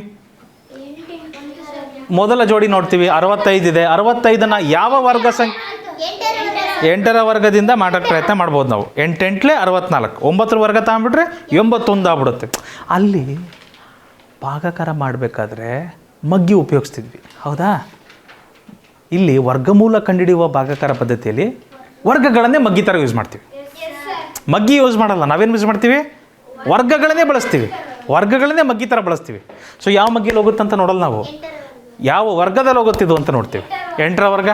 ಮೊದಲ ಜೋಡಿ ನೋಡ್ತೀವಿ. 65 ಇದೆ. 65ನ್ನು ಯಾವ ವರ್ಗ ಸಂಖ್ಯೆ? 8ರ ವರ್ಗದಿಂದ ಮಾಡೋಕ್ಕೆ ಪ್ರಯತ್ನ ಮಾಡ್ಬೋದು ನಾವು. 8 8 64. 9ರ ವರ್ಗ ತಗೊಂಡ್ಬಿಟ್ರೆ 81 ಆಗ್ಬಿಡುತ್ತೆ. ಅಲ್ಲಿ ಭಾಗಾಕಾರ ಮಾಡಬೇಕಾದ್ರೆ ಮಗ್ಗಿ ಉಪಯೋಗಿಸ್ತಿದ್ವಿ, ಹೌದಾ? ಇಲ್ಲಿ ವರ್ಗಮೂಲ ಕಂಡುಹಿಡಿಯುವ ಭಾಗಾಕಾರ ಪದ್ಧತಿಯಲ್ಲಿ ವರ್ಗಗಳನ್ನೇ ಮಗ್ಗಿ ಥರ ಯೂಸ್ ಮಾಡ್ತೀವಿ. ಮಗ್ಗಿ ಯೂಸ್ ಮಾಡಲ್ಲ. ನಾವೇನು ಯೂಸ್ ಮಾಡ್ತೀವಿ? ವರ್ಗಗಳನ್ನೇ ಬಳಸ್ತೀವಿ. ವರ್ಗಗಳನ್ನೇ ಮಗ್ಗಿ ಥರ ಬಳಸ್ತೀವಿ. ಸೊ ಯಾವ ಮಗ್ಗಿಯಲ್ಲಿ ಹೋಗುತ್ತಂತ ನೋಡಲ್ಲ ನಾವು, ಯಾವ ವರ್ಗದಲ್ಲಿ ಹೋಗುತ್ತಿದ್ದು ಅಂತ ನೋಡ್ತೀವಿ. 8ರ ವರ್ಗ,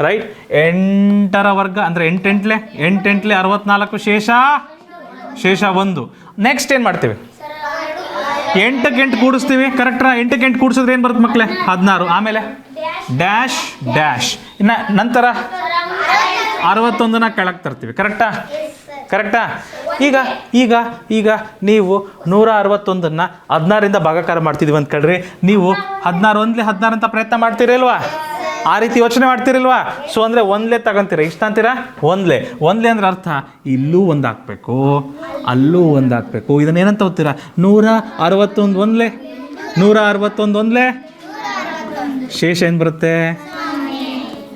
ರೈಟ್. 8ರ ವರ್ಗ ಅಂದರೆ 8 8 64. ಶೇಷ 1. ನೆಕ್ಸ್ಟ್ ಏನು ಮಾಡ್ತೀವಿ? 8ಕ್ಕೆ 8 ಕೂಡಿಸ್ತೀವಿ. ಕರೆಕ್ಟ್ರಾ? 8ಕ್ಕೆ 8 ಕೂಡಿಸಿದ್ರೆ ಏನು ಬರುತ್ತೆ ಮಕ್ಕಳೇ? 16. ಆಮೇಲೆ ಡ್ಯಾಶ್. ಇನ್ನು ನಂತರ 61ನ ಕೆಳಗೆ ತರ್ತೀವಿ. ಕರೆಕ್ಟಾ? ಈಗ ನೀವು 161ನ್ನು 16ರಿಂದ ಭಾಗಾಕಾರ ಮಾಡ್ತಿದ್ದೀವಿ ಅಂತ ಕೇಳ್ರಿ. ನೀವು 16 1 16 ಅಂತ ಪ್ರಯತ್ನ ಮಾಡ್ತೀರಿಲ್ವಾ? ಆ ರೀತಿ ಯೋಚನೆ ಮಾಡ್ತಿರಲ್ವಾ? ಸೊ ಅಂದರೆ 1 ತಗೊಂತೀರ. ಇಷ್ಟ ಅಂತೀರಾ? 1 ಅಂದರೆ ಅರ್ಥ ಇಲ್ಲೂ 1 ಹಾಕಬೇಕು, ಅಲ್ಲೂ 1 ಹಾಕಬೇಕು. ಇದನ್ನೇನಂತ ಓದ್ತೀರಾ? 161 161 ಶೇಷ ಏನು ಬರುತ್ತೆ?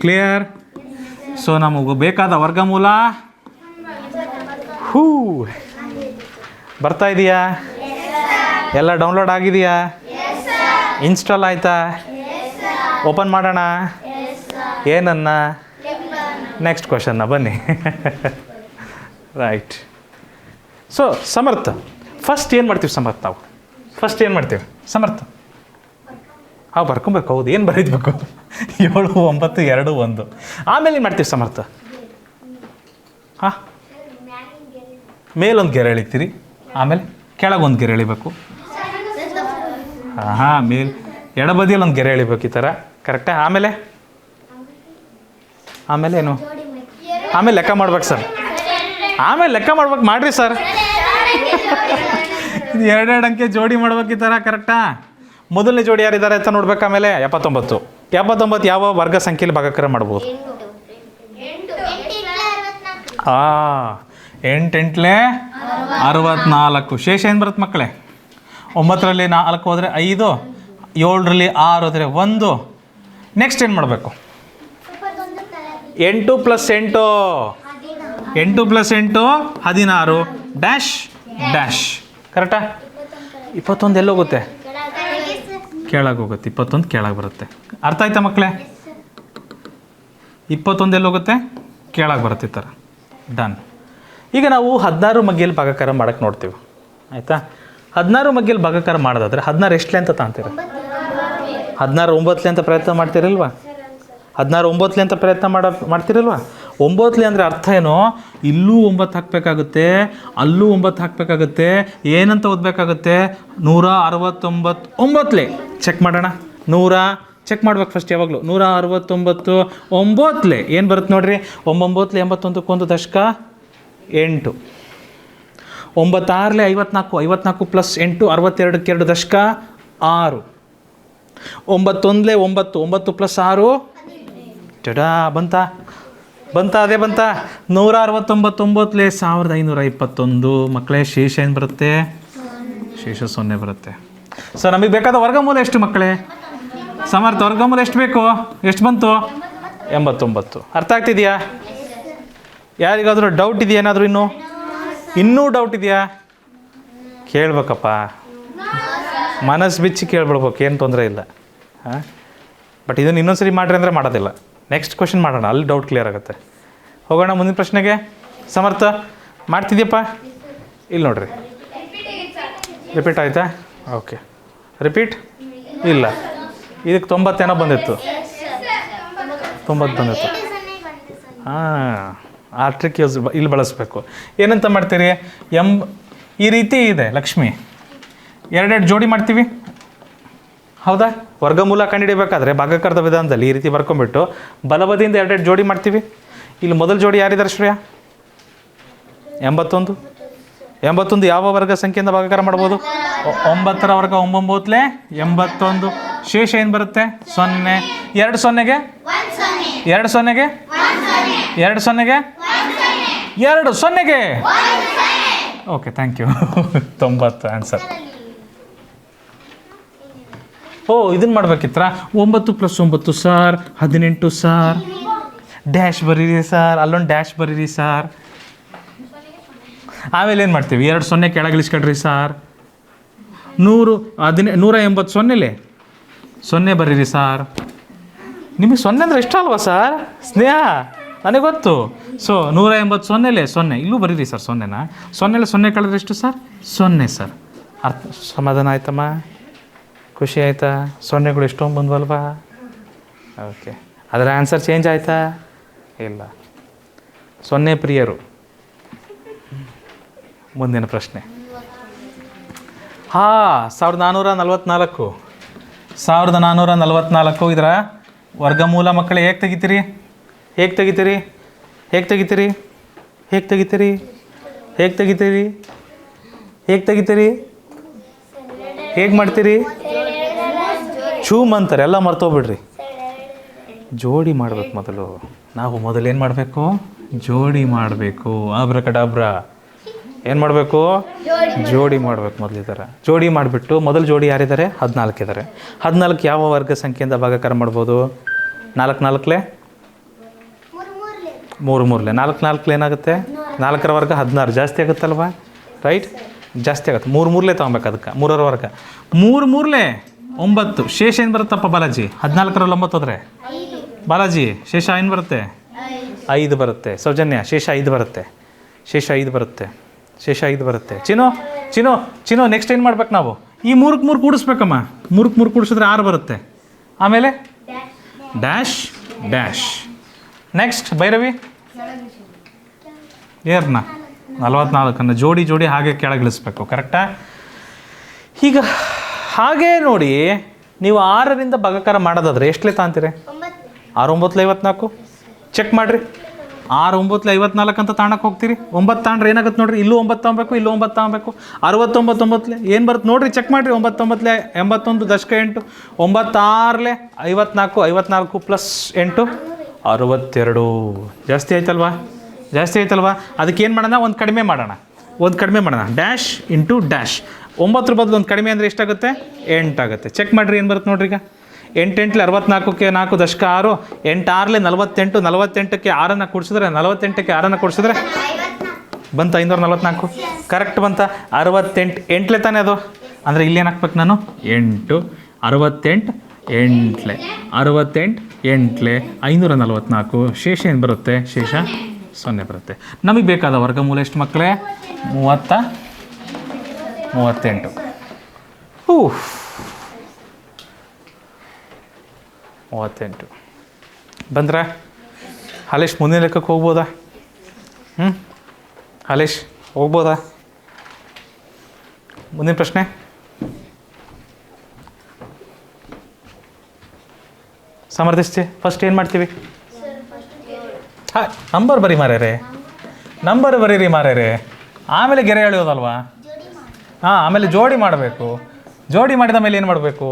ಕ್ಲಿಯರ್? ಸೊ ನಮಗೆ ಬೇಕಾದ ವರ್ಗಮೂಲ ಬರ್ತಾ ಇದೆಯಾ? ಎಲ್ಲ ಡೌನ್ಲೋಡ್ ಆಗಿದೆಯಾ? ಇನ್ಸ್ಟಾಲ್ ಆಯಿತಾ? ಓಪನ್ ಮಾಡೋಣ. ಏನನ್ನ? ನೆಕ್ಸ್ಟ್ ಕ್ವಶನ್ನ ಬನ್ನಿ. ರೈಟ್. ಸೊ ಸಮರ್ಥ ಫಸ್ಟ್ ಏನು ಮಾಡ್ತೀವಿ? ಸಮರ್ಥ ಸಮರ್ಥ ಬರ್ಕೊಬೇಕು. ಹೌದು, ಏನು ಬರೀಬೇಕು? 7 9 2 1. ಆಮೇಲೆ ಏನು ಮಾಡ್ತೀವಿ ಸಮರ್ಥ? ಹಾಂ, ಮೇಲೊಂದು ಗೆರೆ ಎಳಿತೀರಿ, ಆಮೇಲೆ ಕೆಳಗೊಂದು ಗೆರೆ ಎಳಿಬೇಕು. ಹಾಂ, ಎಡಬದಿಯಲ್ಲಿ ಒಂದು ಗೆರೆ ಎಳಿಬೇಕು ಈ ಥರ, ಕರೆಕ್ಟಾ? ಆಮೇಲೆ ಏನು? ಆಮೇಲೆ ಲೆಕ್ಕ ಮಾಡ್ಬೇಕು ಸರ್. ಆಮೇಲೆ ಲೆಕ್ಕ ಮಾಡ್ಬೇಕು, ಮಾಡಿರಿ ಸರ್. ಇದು 2 ಅಂಕೆ ಜೋಡಿ ಮಾಡ್ಬೇಕು ಈ ಥರ, ಕರೆಕ್ಟಾ? ಮೊದಲನೇ ಜೋಡಿ ಯಾರಿದ್ದಾರೆ ಅಂತ ನೋಡ್ಬೇಕು. ಆಮೇಲೆ 79 ಯಾವ ವರ್ಗ ಸಂಖ್ಯೆಯಲ್ಲಿ ಭಾಗಾಕಾರ ಮಾಡ್ಬೋದು? 8 8 64. ಶೇಷ ಏನು ಬರುತ್ತೆ ಮಕ್ಕಳೇ? 9ರಲ್ಲಿ 4 ಹೋದರೆ 5, 7ರಲ್ಲಿ 6 ಹೋದರೆ 1. ನೆಕ್ಸ್ಟ್ ಏನು ಮಾಡಬೇಕು? 8 + 8 8 + 8 16 ಡ್ಯಾಶ್, ಕರೆಕ್ಟಾ? 21 ಎಲ್ಲೋಗುತ್ತೆ? ಕೆಳಗೆ ಹೋಗುತ್ತೆ. 21 ಕೆಳಗೆ ಬರುತ್ತೆ. ಅರ್ಥ ಆಯ್ತಾ ಮಕ್ಕಳೇ? 21 ಎಲ್ಲೋಗುತ್ತೆ? ಕೆಳಗೆ ಬರುತ್ತೆ ಈ ಥರ. ಡನ್. ಈಗ ನಾವು 16 ಮಗ್ಗಿಯಲ್ಲಿ ಭಾಗಾಕಾರ ಮಾಡೋಕ್ಕೆ ನೋಡ್ತೀವಿ, ಆಯಿತಾ? 16 ಮಗ್ಗಿಯಲ್ಲಿ ಭಾಗಾಕಾರ ಮಾಡೋದಾದರೆ 16 ಎಷ್ಟಲೆ ಅಂತ ತಾಂತೀರ? 16 9ಲೆ ಅಂತ ಪ್ರಯತ್ನ ಮಾಡ್ತೀರಲ್ವಾ? 16 9ಲೆ ಅಂತ ಪ್ರಯತ್ನ ಮಾಡ್ತಿರಲ್ವಾ? 9ಲೆ ಅಂದರೆ ಅರ್ಥ ಏನೋ, ಇಲ್ಲೂ 9 ಹಾಕಬೇಕಾಗುತ್ತೆ, ಅಲ್ಲೂ 9 ಹಾಕಬೇಕಾಗುತ್ತೆ. ಏನಂತ ಓದಬೇಕಾಗುತ್ತೆ? 169 9ಲೆ. ಚೆಕ್ ಮಾಡೋಣ. ಚೆಕ್ ಮಾಡ್ಬೇಕು ಫಸ್ಟ್ ಯಾವಾಗಲೂ. 169 9ಲೆ ಏನು ಬರುತ್ತೆ ನೋಡಿರಿ? 9 81 1 ದಶಕ 8. 9 6 54 54 + 8 62 2 ದಶಕ 6. 9 1 9 9 + 6 ಟಡಾ ಬಂತಾ? ಅದೇ ಬಂತಾ? 169 9ಲೆ 1521. ಮಕ್ಕಳೇ ಶೇಷ ಏನು ಬರುತ್ತೆ? ಶೇಷ 0 ಬರುತ್ತೆ. ಸೊ ನಮಗೆ ಬೇಕಾದ ವರ್ಗಮೂಲ ಎಷ್ಟು ಮಕ್ಕಳೇ? ಸಮರ್ಥ ವರ್ಗಮೂಲ ಎಷ್ಟು ಬೇಕು? ಎಷ್ಟು ಬಂತು? 89. ಅರ್ಥ ಆಗ್ತಿದೆಯಾ? ಯಾರಿಗಾದರೂ ಡೌಟ್ ಇದೆಯಾ? ಏನಾದರೂ ಇನ್ನೂ ಡೌಟ್ ಇದೆಯಾ? ಕೇಳ್ಬೇಕಪ್ಪ, ಮನಸ್ಸು ಬಿಚ್ಚಿ ಕೇಳ್ಬಿಡ್ಬೇಕು, ಏನು ತೊಂದರೆ ಇಲ್ಲ. ಹಾಂ, ಬಟ್ ಇದನ್ನು ಇನ್ನೊಂದ್ಸರಿ ಮಾಡಿರಿ ಅಂದರೆ ಮಾಡೋದಿಲ್ಲ. ನೆಕ್ಸ್ಟ್ ಕ್ವಶನ್ ಮಾಡೋಣ, ಅಲ್ಲಿ ಡೌಟ್ ಕ್ಲಿಯರ್ ಆಗುತ್ತೆ. ಹೋಗೋಣ ಮುಂದಿನ ಪ್ರಶ್ನೆಗೆ. ಸಮರ್ಥ ಮಾಡ್ತಿದ್ಯಪ್ಪ? ಇಲ್ಲಿ ನೋಡ್ರಿ, ರಿಪೀಟ್ ಆಯಿತಾ? ಓಕೆ, ರಿಪೀಟ್ ಇಲ್ಲ. ಇದಕ್ಕೆ 90 ಏನೋ ಬಂದಿತ್ತು, 90 ಬಂದಿತ್ತು. ಹಾಂ, ಆ ಟ್ರಿಕ್ ಇಲ್ಲಿ ಬಳಸಬೇಕು. ಏನಂತ ಮಾಡ್ತೀರಿ? ಈ ರೀತಿ ಇದೆ ಲಕ್ಷ್ಮಿ, 2 ಜೋಡಿ ಮಾಡ್ತೀವಿ, ಹೌದಾ? ವರ್ಗಮೂಲ ಕಂಡುಹಿಡಿಬೇಕಾದ್ರೆ ಭಾಗಾಕಾರದ ವಿಧಾನದಲ್ಲಿ ಈ ರೀತಿ ಬರ್ಕೊಂಡ್ಬಿಟ್ಟು ಬಲಬದಿಯಿಂದ 2 ಜೋಡಿ ಮಾಡ್ತೀವಿ. ಇಲ್ಲಿ ಮೊದಲ ಜೋಡಿ ಯಾರಿದ್ದಾರೆ ಶ್ರೇಯ? 81 ಯಾವ ವರ್ಗ ಸಂಖ್ಯೆಯಿಂದ ಭಾಗಾಕಾರ ಮಾಡ್ಬೋದು? 9ರ ವರ್ಗ 9 81. ಶೇಷ ಏನು ಬರುತ್ತೆ? 0. 2 0ಗೆ 2 0ಗೆ 2 0ಗೆ 2 0ಗೆ. Okay, thank you. 90 ಆನ್ಸರ್. ಇದನ್ನು ಮಾಡ್ಬೇಕಿತ್ರ? 9 + 9 ಸರ್ 18 ಸರ್. ಡ್ಯಾಶ್ ಬರೀರಿ ಸರ್, ಅಲ್ಲೊಂದು ಡ್ಯಾಶ್ ಬರೀರಿ ಸರ್. ಆಮೇಲೆ ಏನು ಮಾಡ್ತೀವಿ? 2 0 ಕೆಳಗೆ ಇಳಿಸ್ಕೊಳ್ರಿ ಸರ್. 180 0ಲೆ 0 ಬರೀರಿ ಸರ್. ನಿಮಗೆ 0 ಅಂದರೆ ಇಷ್ಟ ಅಲ್ವಾ ಸರ್? ಸ್ನೇಹ, ನನಗೆ ಗೊತ್ತು. ಸೊ 180 0ಲೆ 0, ಇಲ್ಲೂ ಬರೀರಿ ಸರ್ 0ನ. 0ಲೆ 0 ಕಳೆದ್ರೆ ಎಷ್ಟು ಸರ್? 0 ಸರ್. ಅರ್ಥ, ಸಮಾಧಾನ ಆಯ್ತಮ್ಮ? ಖುಷಿ ಆಯಿತಾ? 0ಗಳು ಎಷ್ಟೊಂದು ಬಂದ್ವಲ್ವಾ? ಓಕೆ, ಅದರ ಆನ್ಸರ್ ಚೇಂಜ್ ಆಯಿತಾ? ಇಲ್ಲ. 0 ಪ್ರಿಯರು. ಮುಂದಿನ ಪ್ರಶ್ನೆ. 1444. 1444 ಇದರ ವರ್ಗಮೂಲ ಮಕ್ಕಳೇ ಹೇಗೆ ತೆಗಿತೀರಿ? ಹೇಗೆ ಮಾಡ್ತೀರಿ? ಚೂಮ್ ಅಂತಾರೆ, ಎಲ್ಲ ಮರ್ತೋಗ್ಬಿಡ್ರಿ. ಜೋಡಿ ಮಾಡ್ಬೇಕು ಮೊದಲು. ನಾವು ಮೊದಲು ಏನು ಮಾಡಬೇಕು? ಜೋಡಿ ಮಾಡಬೇಕು. ಆಬ್ರಕಡಾಬ್ರ ಏನು ಮಾಡಬೇಕು? ಜೋಡಿ ಮಾಡಬೇಕು. ಮೊದಲು ಈ ಥರ ಜೋಡಿ ಮಾಡಿಬಿಟ್ಟು, ಮೊದಲು ಜೋಡಿ ಯಾರಿದ್ದಾರೆ? 14 ಇದ್ದಾರೆ. 14 ಯಾವ ವರ್ಗ ಸಂಖ್ಯೆಯಿಂದ ಭಾಗಾಕಾರ ಮಾಡ್ಬೋದು? 4 4ಲೆ 3 3ಲೆ 4 4ಲೆ ಏನಾಗುತ್ತೆ? 4ರ ವರ್ಗ 16 ಜಾಸ್ತಿ ಆಗುತ್ತಲ್ವಾ? ರೈಟ್, ಜಾಸ್ತಿ ಆಗುತ್ತೆ. 3 3ಲೆ ತೊಗೊಬೇಕು. ಅದಕ್ಕೆ 3ರ ವರ್ಗ 3 3ಲೆ 9. ಶೇಷ ಏನು ಬರುತ್ತಪ್ಪ ಬಾಲಾಜಿ? 14ರಲ್ಲಿ 9 ಹೋದರೆ ಬಾಲಾಜಿ ಶೇಷ ಏನು ಬರುತ್ತೆ? 5 ಬರುತ್ತೆ. ಸೌಜನ್ಯ ಶೇಷ 5 ಬರುತ್ತೆ. ಚಿನ್ನು ನೆಕ್ಸ್ಟ್ ಏನು ಮಾಡ್ಬೇಕು ನಾವು? ಈ 3ಕ್ಕೆ 3 ಕೂಡಿಸ್ಬೇಕಮ್ಮ. 3ಕ್ಕೆ 3 ಕೂಡಿಸಿದ್ರೆ 6 ಬರುತ್ತೆ. ಆಮೇಲೆ ಡ್ಯಾಶ್ ಡ್ಯಾಶ್. ನೆಕ್ಸ್ಟ್ ಭೈರವಿ ಏರ್ನ 44 ಜೋಡಿ ಜೋಡಿ ಹಾಗೆ ಕೆಳಗಿಳಿಸ್ಬೇಕು. ಕರೆಕ್ಟಾ? ಈಗ ಹಾಗೇ ನೋಡಿ, ನೀವು 6ರಿಂದ ಭಾಗಾಕಾರ ಮಾಡೋದಾದ್ರೆ ಎಷ್ಟಲೇ ತಾಂತೀರಿ? 6 9 54. ಚೆಕ್ ಮಾಡಿರಿ. 6 9 54 ಅಂತ ತಾಣಕ್ಕೆ ಹೋಗ್ತೀರಿ. 9 ತಾಂಡ್ರೆ ಏನಾಗುತ್ತೆ ನೋಡಿರಿ, ಇಲ್ಲೂ 9 ತಗೊಬೇಕು, ಇಲ್ಲೂ 9 ತಗೊಬೇಕು. 69 9 ಏನು ಬರುತ್ತೆ ನೋಡಿರಿ, ಚೆಕ್ ಮಾಡಿರಿ. 9 9 81 ದಶಕ 8, 9 6 54, 54 ಪ್ಲಸ್ 8 62. ಜಾಸ್ತಿ ಆಯ್ತಲ್ವಾ? ಜಾಸ್ತಿ ಆಯ್ತಲ್ವಾ? ಅದಕ್ಕೆ ಏನು ಮಾಡೋಣ, ಒಂದು ಕಡಿಮೆ ಮಾಡೋಣ. Dash into dash. 9 ಬದಲು ಒಂದು ಕಡಿಮೆ ಅಂದರೆ ಎಷ್ಟಾಗುತ್ತೆ? 8 ಆಗುತ್ತೆ. ಚೆಕ್ ಮಾಡಿರಿ, ಏನು ಬರುತ್ತೆ ನೋಡ್ರಿ. ಈಗ 8 8 64ಕ್ಕೆ 4 ದಶಕ 6, 8 6 48, 48ಕ್ಕೆ 6 ಕೂಡಿಸಿದ್ರೆ 48ಕ್ಕೆ 6 ಕೂಡಿಸಿದ್ರೆ ಬಂತ 544. ಕರೆಕ್ಟ್ ಬಂತ? 68 8 ತಾನೇ ಅದು. ಅಂದರೆ ಇಲ್ಲೇನು ಹಾಕ್ಬೇಕು ನಾನು? 8 68 8 68 8 544. ಶೇಷ ಏನು ಬರುತ್ತೆ? ಶೇಷ 0 ಬರುತ್ತೆ. ನಮಗೆ ಬೇಕಾದ ವರ್ಗಮೂಲ ಎಷ್ಟು ಮಕ್ಕಳೇ? 38. ಹೂ 38 ಬಂದ್ರ? ಹಾಲೇಶ್ ಮುಂದಿನ ಲೆಕ್ಕಕ್ಕೆ ಹೋಗ್ಬೋದಾ? ಹಾಲೇಶ್ ಹೋಗ್ಬೋದಾ? ಮುಂದಿನ ಪ್ರಶ್ನೆ. ಸಮರ್ಥಿಸ್ತಿ. ಫಸ್ಟ್ ಏನು ಮಾಡ್ತೀವಿ? ಹಾಂ, ನಂಬರ್ ಬರೀರಿ ಮಾರ್ಯಾರೆ. ಆಮೇಲೆ ಗೆರೆ ಎಳೆಯೋದಲ್ವಾ? ಹಾಂ, ಆಮೇಲೆ ಜೋಡಿ ಮಾಡಬೇಕು. ಜೋಡಿ ಮಾಡಿದ ಮೇಲೆ ಏನು ಮಾಡಬೇಕು?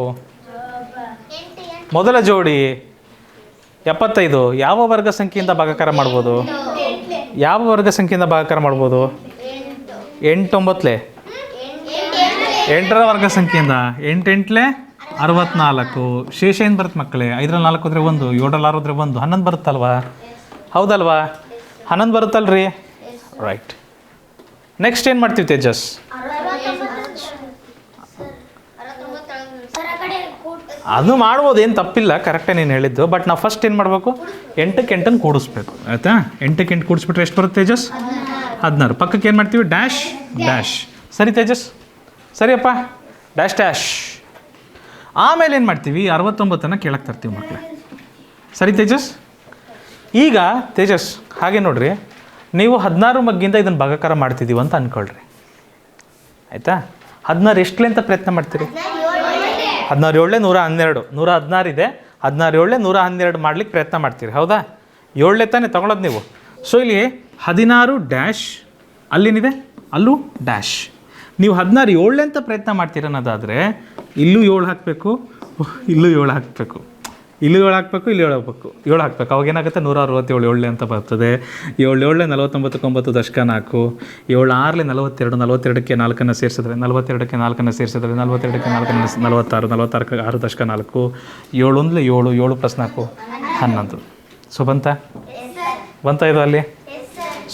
ಮೊದಲ ಜೋಡಿ 75 ಯಾವ ವರ್ಗ ಸಂಖ್ಯೆಯಿಂದ ಭಾಗಾಕಾರ ಮಾಡ್ಬೋದು? 8 ವರ್ಗ ಸಂಖ್ಯೆಯಿಂದ 8ರ ವರ್ಗ ಸಂಖ್ಯೆಯಿಂದ 8 8 64. ಶೇಷ ಏನು ಬರುತ್ತೆ ಮಕ್ಕಳೇ? 5ರಲ್ಲಿ 4 ಹೋದ್ರೆ 1, 7ರಲ್ಲಿ 6 ಹೋದ್ರೆ 1, 11 ಬರುತ್ತಲ್ವಾ? ಹೌದಲ್ವಾ? 11 ಬರುತ್ತಲ್ರಿ? ರೈಟ್. ನೆಕ್ಸ್ಟ್ ಏನು ಮಾಡ್ತೀವಿ ತೇಜಸ್? ಅದು ಮಾಡ್ಬೋದು, ಏನು ತಪ್ಪಿಲ್ಲ, ಕರೆಕ್ಟೇ ನೀನು ಹೇಳಿದ್ದು. ಬಟ್ ನಾವು ಫಸ್ಟ್ ಏನು ಮಾಡಬೇಕು? 8ಕ್ಕೆ 8 ಕೂಡಿಸ್ಬೇಕು. ಆಯಿತಾ? 8ಕ್ಕೆ 8 ಕೂಡಿಸ್ಬಿಟ್ರೆ ಎಷ್ಟು ಬರುತ್ತೆ ತೇಜಸ್? 16. ಪಕ್ಕಕ್ಕೆ ಏನು ಮಾಡ್ತೀವಿ? Dash dash. ಸರಿ ತೇಜಸ್? ಸರಿಯಪ್ಪ, ಡ್ಯಾಶ್ ಡ್ಯಾಶ್. ಆಮೇಲೆ ಏನು ಮಾಡ್ತೀವಿ? 69 ಕೆಳಗೆ ತರ್ತೀವಿ ಮಕ್ಕಳೇ. ಸರಿ ತೇಜಸ್? ಈಗ ತೇಜಸ್ ಹಾಗೆ ನೋಡ್ರಿ, ನೀವು 16 ಮಗ್ಗಿಂದ ಇದನ್ನು ಭಾಗಾಕಾರ ಮಾಡ್ತಿದ್ದೀವಿ ಅಂತ ಅಂದ್ಕೊಳ್ರಿ. ಆಯಿತಾ? 16 ಎಷ್ಟಲೆ ಅಂತ ಪ್ರಯತ್ನ ಮಾಡ್ತೀರಿ? 16 7 112, 116 ಇದೆ. 16 7 112 ಮಾಡ್ಲಿಕ್ಕೆ ಪ್ರಯತ್ನ ಮಾಡ್ತೀರಿ. ಹೌದಾ? 7 ತಾನೇ ತೊಗೊಳೋದು ನೀವು. ಸೊ ಇಲ್ಲಿ 16 ಡ್ಯಾಶ್, ಅಲ್ಲೇನಿದೆ ಅಲ್ಲೂ ಡ್ಯಾಶ್. ನೀವು 16 7 ಅಂತ ಪ್ರಯತ್ನ ಮಾಡ್ತೀರ ಅನ್ನೋದಾದರೆ ಇಲ್ಲೂ 7 ಹಾಕಬೇಕು, ಇಲ್ಲೂ 7 ಹಾಕಬೇಕು, ಇಲ್ಲೂ 7 ಹಾಕಬೇಕು, ಇಲ್ಲಿ 7 ಹಾಕಬೇಕು, 7 ಹಾಕಬೇಕು. ಅವಾಗ ಏನಾಗುತ್ತೆ? 167 7 ಅಂತ ಬರ್ತದೆ. 7 7 49 9 ದಶಕ 4, 7 6 42, 42ಕ್ಕೆ 4 ಸೇರಿಸಿದ್ರೆ 42ಕ್ಕೆ 4 ಸೇರಿಸಿದ್ರೆ 42ಕ್ಕೆ 4 46, 46ಕ್ಕೆ 6 ದಶಕ 4, 7 1 7, 7 ಪ್ಲಸ್ 4 11. ಸೊ ಬಂತ ಇದು ಅಲ್ಲಿ?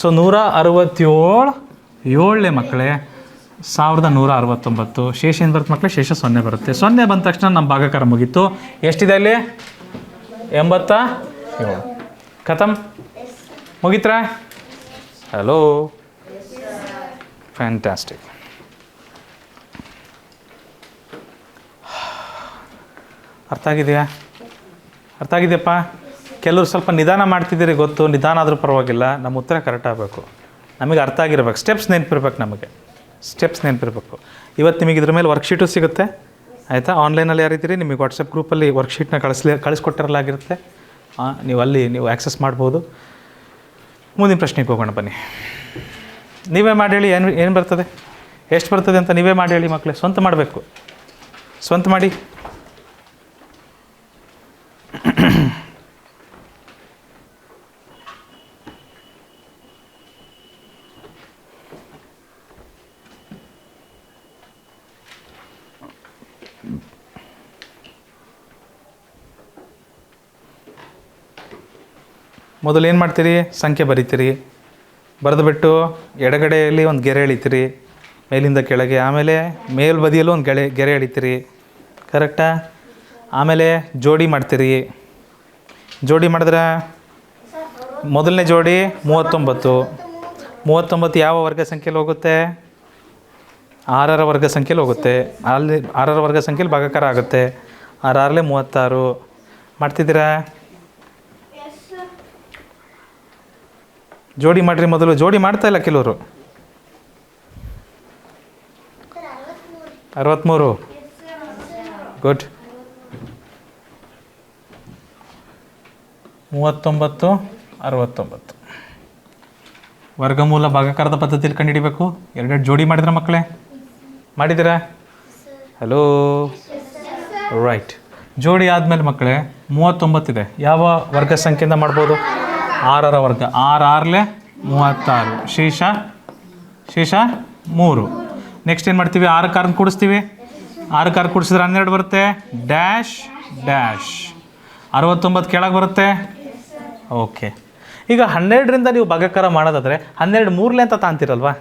ಸೊ 167 7 ಮಕ್ಕಳೇ 1169. ಶೇಷ ಏನು ಬರುತ್ತೆ ಮಕ್ಕಳೇ? ಶೇಷ 0 ಬರುತ್ತೆ. 0 ಬಂದ ತಕ್ಷಣ ನಮ್ಮ ಭಾಗಾಕಾರ ಮುಗೀತು. ಎಷ್ಟಿದೆ ಅಲ್ಲಿ? 87. ಖತಮ್. ಮುಗೀತ್ರಾ? Hello, fantastic. ಅರ್ಥ ಆಗಿದೆಯಪ್ಪ? ಕೆಲವರು ಸ್ವಲ್ಪ ನಿಧಾನ ಮಾಡ್ತಿದ್ದೀರಿ ಗೊತ್ತು, ನಿಧಾನ ಆದರೂ ಪರವಾಗಿಲ್ಲ, ನಮ್ಮ ಉತ್ತರ ಕರೆಕ್ಟ್ ಆಗಬೇಕು. ನಮಗೆ ಅರ್ಥ ಆಗಿರ್ಬೇಕು. ಸ್ಟೆಪ್ಸ್ ನೆನಪಿರ್ಬೇಕು. ಇವತ್ತು ನಿಮಗೆ ಇದ್ರ ಮೇಲೆ ವರ್ಕ್ಶೀಟು ಸಿಗುತ್ತೆ. ಆಯಿತಾ? ಆನ್ಲೈನಲ್ಲಿ ಯಾರಿದ್ದೀರಿ, ನಿಮಗೆ ವಾಟ್ಸಪ್ ಗ್ರೂಪಲ್ಲಿ ವರ್ಕ್ಶೀಟ್ನ ಕಳಿಸ್ಕೊಟ್ಟಿರಲಾಗಿರುತ್ತೆ. ನೀವು ಆ್ಯಕ್ಸಸ್ ಮಾಡ್ಬೋದು. ಮುಂದಿನ ಪ್ರಶ್ನೆಗೆ ಹೋಗೋಣ ಬನ್ನಿ. ನೀವೇ ಮಾಡಿ ಹೇಳಿ, ಏನು ಬರ್ತದೆ, ಎಷ್ಟು ಬರ್ತದೆ ಅಂತ ನೀವೇ ಮಾಡಿ ಹೇಳಿ ಮಕ್ಕಳೇ. ಸ್ವಂತ ಮಾಡಬೇಕು, ಸ್ವಂತ ಮಾಡಿ. ಮೊದಲು ಏನು ಮಾಡ್ತೀರಿ? ಸಂಖ್ಯೆ ಬರಿತೀರಿ. ಬರೆದುಬಿಟ್ಟು ಎಡಗಡೆಯಲ್ಲಿ ಒಂದು ಗೆರೆ ಎಳಿತೀರಿ ಮೇಲಿಂದ ಕೆಳಗೆ. ಆಮೇಲೆ ಮೇಲ್ಬದಿಯಲ್ಲೂ ಒಂದು ಗೆರೆ ಎಳಿತೀರಿ. ಕರೆಕ್ಟಾ? ಆಮೇಲೆ ಜೋಡಿ ಮಾಡ್ತೀರಿ. ಜೋಡಿ ಮಾಡಿದ್ರೆ ಮೊದಲನೇ ಜೋಡಿ 39. 39 ಯಾವ ವರ್ಗ ಸಂಖ್ಯೆಯಲ್ಲಿ ಹೋಗುತ್ತೆ? 6ರ ವರ್ಗ ಸಂಖ್ಯೆಯಲ್ಲಿ ಹೋಗುತ್ತೆ. ಅಲ್ಲಿ 6ರ ವರ್ಗ ಸಂಖ್ಯೆಯಲ್ಲಿ ಭಾಗಾಕಾರ ಆಗುತ್ತೆ. 6 6 36 ಮಾಡ್ತಿದ್ದೀರಾ? ಜೋಡಿ ಮಾಡಿರಿ ಮೊದಲು. ಜೋಡಿ ಮಾಡ್ತಾ ಇಲ್ಲ ಕೆಲವರು. 63. ಗುಡ್. 39, 69. ವರ್ಗಮೂಲ ಭಾಗಾಕಾರದ ಪದ್ಧತಿಯಲ್ಲಿ ಕಂಡುಹಿಡಿಬೇಕು. ಎರಡೆರಡು ಜೋಡಿ ಮಾಡಿದ್ರ ಮಕ್ಕಳೇ? ಮಾಡಿದ್ದೀರಾ? Hello, right. ಜೋಡಿ ಆದಮೇಲೆ ಮಕ್ಕಳೇ 39 ಇದೆ. ಯಾವ ವರ್ಗ ಸಂಖ್ಯೆಯಿಂದ ಮಾಡ್ಬೋದು? 6ರ ವರ್ಗ. 6 36. ಶೇಷ 3. ನೆಕ್ಸ್ಟ್ ಏನು ಮಾಡ್ತೀವಿ? 6 ಕಾರ್ನ ಕೂಡಿಸ್ತೀವಿ. 6 ಕಾರ್ ಕೂಡಿಸಿದ್ರೆ 12 ಬರುತ್ತೆ. ಡ್ಯಾಶ್ ಡ್ಯಾಶ್ 69 ಕೆಳಗೆ ಬರುತ್ತೆ. ಓಕೆ. ಈಗ 12ರಿಂದ ನೀವು ಭಾಗಾಕಾರ ಮಾಡೋದಾದರೆ 12 ಮೂರಲೆ ಅಂತ ತಾಂತೀರಲ್ವಾ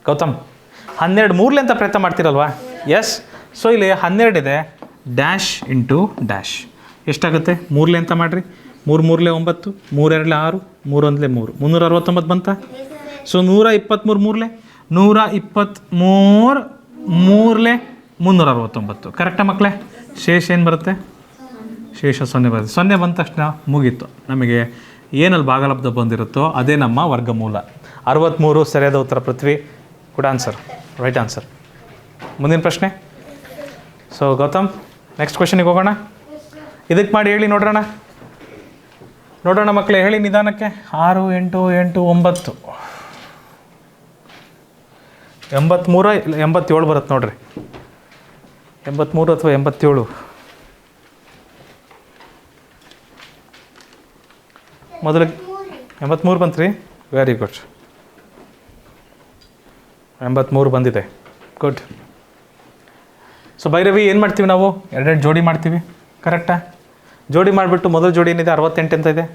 ಗೌತಮ್? 12 ಮೂರಲೆ ಅಂತ ಪ್ರಯತ್ನ ಮಾಡ್ತೀರಲ್ವಾ? ಎಸ್. ಸೊ ಇಲ್ಲಿ 12 ಇದೆ. ಡ್ಯಾಶ್ ಇಂಟು ಡ್ಯಾಶ್ ಎಷ್ಟಾಗುತ್ತೆ? ಮೂರಲೆ ಅಂತ ಮಾಡಿರಿ. 3 ಮೂರಲೆ 9, 3 2 6, 3 1 3. 369 ಬಂತ? ಸೊ 123 ಮೂರಲೆ 123 ಮೂರಲೆ 369. ಕರೆಕ್ಟಾ ಮಕ್ಕಳೇ? ಶೇಷ ಏನು ಬರುತ್ತೆ? ಶೇಷ 0 ಬರುತ್ತೆ. 0 ಬಂದ ತಕ್ಷಣ ಮುಗೀತು. ನಮಗೆ ಏನಲ್ಲಿ ಭಾಗಲಬ್ಧ ಬಂದಿರುತ್ತೋ ಅದೇ ನಮ್ಮ ವರ್ಗಮೂಲ. 63 ಸರಿಯಾದ ಉತ್ತರ Prithvi. Good answer, right answer. ಮುಂದಿನ ಪ್ರಶ್ನೆ. ಸೊ ಗೌತಮ್, ನೆಕ್ಸ್ಟ್ ಕ್ವೆಶನಿಗೆ ಹೋಗೋಣ. ಇದಕ್ಕೆ ಮಾಡಿ ಹೇಳಿ ನೋಡೋಣ. ಮಕ್ಕಳೇ, ಹೇಳಿ ನಿಧಾನಕ್ಕೆ. 6 8 8 9. 83 87 ಬರುತ್ತೆ ನೋಡ್ರಿ. 83 ಅಥವಾ 87. ಮೊದಲು 83 ಬಂತ್ರಿ. Very good. 83 ಬಂದಿದೆ. ಗುಡ್. ಸೊ ಭೈರವಿ ಏನು ಮಾಡ್ತೀವಿ ನಾವು? ಎರಡೆರಡು ಜೋಡಿ ಮಾಡ್ತೀವಿ. ಕರೆಕ್ಟಾ? ಜೋಡಿ ಮಾಡಿಬಿಟ್ಟು ಮೊದಲು ಜೋಡಿ ಏನಿದೆ? 68 ಅಂತ ಇದೆ.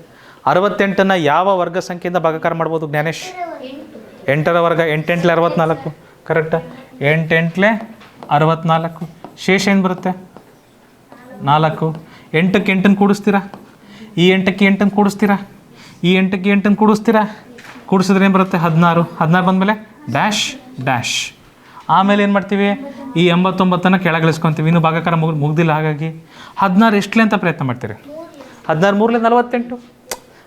68ನ್ನು ಯಾವ ವರ್ಗ ಸಂಖ್ಯೆಯಿಂದ ಭಾಗಾಕಾರ ಮಾಡ್ಬೋದು ಜ್ಞಾನೇಶ್? 8ರ ವರ್ಗ. 8 8 64. ಕರೆಕ್ಟಾ? 8 8 64. ಶೇಷ ಏನು ಬರುತ್ತೆ? 4. 8ಕ್ಕೆ 8ನ್ನು ಕೂಡಿಸ್ತೀರಾ? ಈ 8ಕ್ಕೆ 8ನ್ನು ಕೂಡಿಸ್ತೀರಾ? ಈ 8ಕ್ಕೆ 8ನ್ನು ಕೂಡಿಸ್ತೀರಾ? ಕೂಡಿಸಿದ್ರೆ ಏನು ಬರುತ್ತೆ? 16. 16 ಬಂದಮೇಲೆ ಡ್ಯಾಶ್ ಡ್ಯಾಶ್. ಆಮೇಲೆ ಏನು ಮಾಡ್ತೀವಿ? ಈ 89ನ್ನು ಕೆಳಗಿಳಿಸ್ಕೊತೀವಿ. ಇನ್ನೂ ಭಾಗಾಕಾರ ಮುಗ್ದಿಲ್ಲ. ಹಾಗಾಗಿ 16 ಎಷ್ಟಲೆ ಅಂತ ಪ್ರಯತ್ನ ಮಾಡ್ತೀರಿ? 16 ಮೂರಲೆ 48.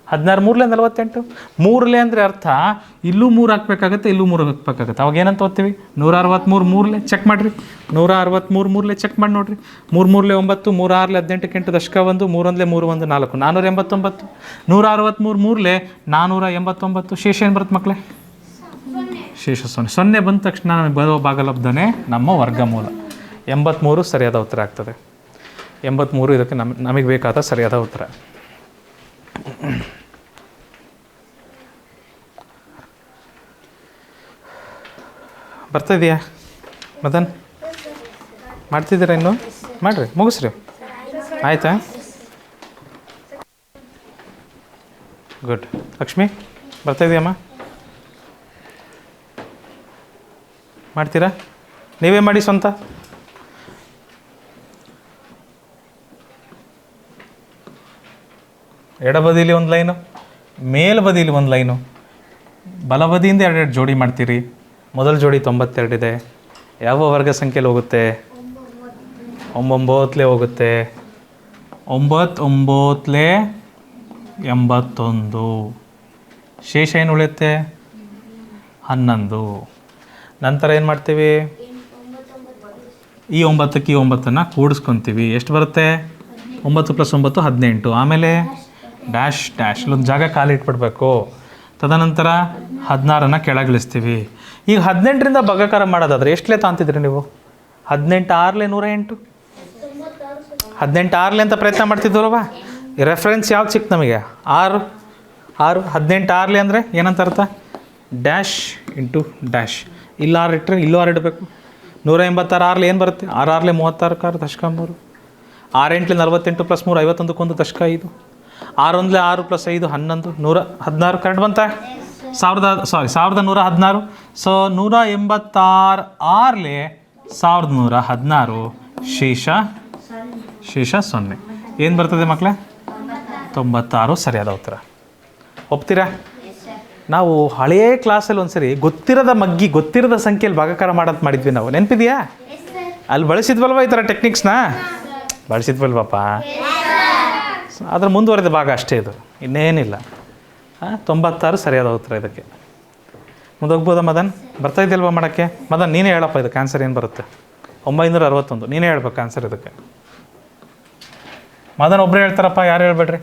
16 ಮೂರಲೆ 48. ಮೂರಲೆ ಅಂದರೆ ಅರ್ಥ ಇಲ್ಲೂ 3 ಹಾಕ್ಬೇಕಾಗತ್ತೆ, ಇಲ್ಲೂ 3 ಹಾಕ್ಬೇಕಾಗತ್ತೆ. ಅವಾಗ ಏನಂತ ಓದ್ತೀವಿ? 163 ಮೂರಲೆ ಚೆಕ್ ಮಾಡಿರಿ. 163 ಮೂರಲೆ ಚೆಕ್ ಮಾಡಿ ನೋಡಿರಿ. 3 ಮೂರಲೆ 9, 3 6 18 8 ದಶಕ 1, 3 1 3 1 4. 489. 163 ಮೂರಲೆ 489. ಶೇಷ ಏನು ಬರುತ್ತೆ ಮಕ್ಕಳೇ? ಶೇಷ 0. 0 ಬಂದ ತಕ್ಷಣ ನಮಗೆ ಬರೋ ಭಾಗಲಬ್ಧನೇ ನಮ್ಮ ವರ್ಗಮೂಲ. 83 ಸರಿಯಾದ ಉತ್ತರ ಆಗ್ತದೆ. 83 ಇದಕ್ಕೆ ನಮಗೆ ಬೇಕಾದ ಸರಿಯಾದ ಉತ್ತರ. ಬರ್ತಾ ಇದೆಯಾ ಮದನ್? ಮಾಡ್ತಿದ್ದೀರಾ ಇನ್ನು? ಮಾಡಿರಿ, ಮುಗಿಸ್ರಿ. ಆಯಿತಾ? ಗುಡ್. ಲಕ್ಷ್ಮಿ ಬರ್ತಾ ಇದೆಯಮ್ಮ? ಮಾಡ್ತೀರಾ? ನೀವೇ ಮಾಡಿ ಸ್ವಂತ. ಎಡಬದಿಲಿ ಒಂದು ಲೈನು, ಮೇಲ್ಬದಿಲಿ ಒಂದು ಲೈನು, ಬಲಬದಿಯಿಂದ 2 ಜೋಡಿ ಮಾಡ್ತೀರಿ. ಮೊದಲ ಜೋಡಿ 92 ಇದೆ. ಯಾವ ವರ್ಗ ಸಂಖ್ಯೆಯಲ್ಲಿ ಹೋಗುತ್ತೆ? 9 ಹೋಗುತ್ತೆ. 9 9 81. ಶೇಷ ಏನು ಉಳಿಯುತ್ತೆ? 11. ನಂತರ ಏನು ಮಾಡ್ತೀವಿ? ಈ 9ಕ್ಕೆ ಈ 9ನ್ನು ಕೂಡಿಸ್ಕೊತೀವಿ. ಎಷ್ಟು ಬರುತ್ತೆ? 9 + 9 18. ಆಮೇಲೆ ಡ್ಯಾಶ್ ಡ್ಯಾಶ್ ಇಲ್ಲೊಂದು ಜಾಗ ಖಾಲಿ ಇಟ್ಬಿಡ್ಬೇಕು. ತದನಂತರ 16ನ್ನು ಕೆಳಗಿಳಿಸ್ತೀವಿ. ಈಗ 18ರಿಂದ ಭಾಗಾಕಾರ ಮಾಡೋದಾದರೆ ಎಷ್ಟಲೇ ತಾಂತಿದ್ರಿ ನೀವು? 18 6 108. 18 6 ಅಂತ ಪ್ರಯತ್ನ ಮಾಡ್ತಿದ್ವಲ್ವ? ರೆಫರೆನ್ಸ್ ಯಾವ್ದು ಸಿಕ್ತು ನಮಗೆ? 6. 18 6 ಅಂದರೆ ಏನಂತ ಅರ್ಥ? Dash into dash. ಇಲ್ಲಿ 6 ಇಟ್ಟರೆ ಇಲ್ಲೂ 6 ಇಡಬೇಕು. 186 6 ಏನು ಬರುತ್ತೆ? 6 6 36 ಕಾರು ದಶಕ 3. 6 8 48 + 3 51 ದಶಕ 5. 6 1 6 + 5 11. 116 ಕರೆಕ್ಟ್ ಬಂತ? 1116. ಸೊ 186 6 1116. ಶೇಷ 0. ಏನು ಬರ್ತದೆ ಮಕ್ಕಳೇ? 96 ಸರಿಯಾದ ಉತ್ತರ. ಒಪ್ತೀರಾ? ನಾವು ಹಳೆಯ ಕ್ಲಾಸಲ್ಲಿ ಒಂದ್ಸರಿ ಗೊತ್ತಿರದ ಸಂಖ್ಯೆಯಲ್ಲಿ ಭಾಗಾಕಾರ ಮಾಡಿದ್ವಿ ನಾವು. ನೆನಪಿದೆಯಾ? ಅಲ್ಲಿ ಬಳಸಿದ್ವಲ್ವ ಈ ಥರ ಟೆಕ್ನಿಕ್ಸ್ನ? ಬಳಸಿದ್ವಲ್ವಪ್ಪ? ಅದ್ರ ಮುಂದುವರೆದ ಭಾಗ ಅಷ್ಟೇ ಇದು, ಇನ್ನೇನಿಲ್ಲ. 96 ಸರಿಯಾದ ಉತ್ತರ ಇದಕ್ಕೆ. ಮುಂದೋಗ್ಬೋದಾ ಮದನ್? ಬರ್ತಾ ಇದೆಯಲ್ವ ಮಾಡೋಕ್ಕೆ? ಮದನ್ ನೀನೇ ಹೇಳಪ್ಪ ಇದಕ್ಕೆ ಆನ್ಸರ್ ಏನು ಬರುತ್ತೆ? 961. ನೀನೇ ಹೇಳ್ಬೇಕು ಆನ್ಸರ್ ಇದಕ್ಕೆ. ಮದನ್ ಒಬ್ಬರೇ ಹೇಳ್ತಾರಪ್ಪ, ಯಾರು ಹೇಳ್ಬೇಡ್ರಿ.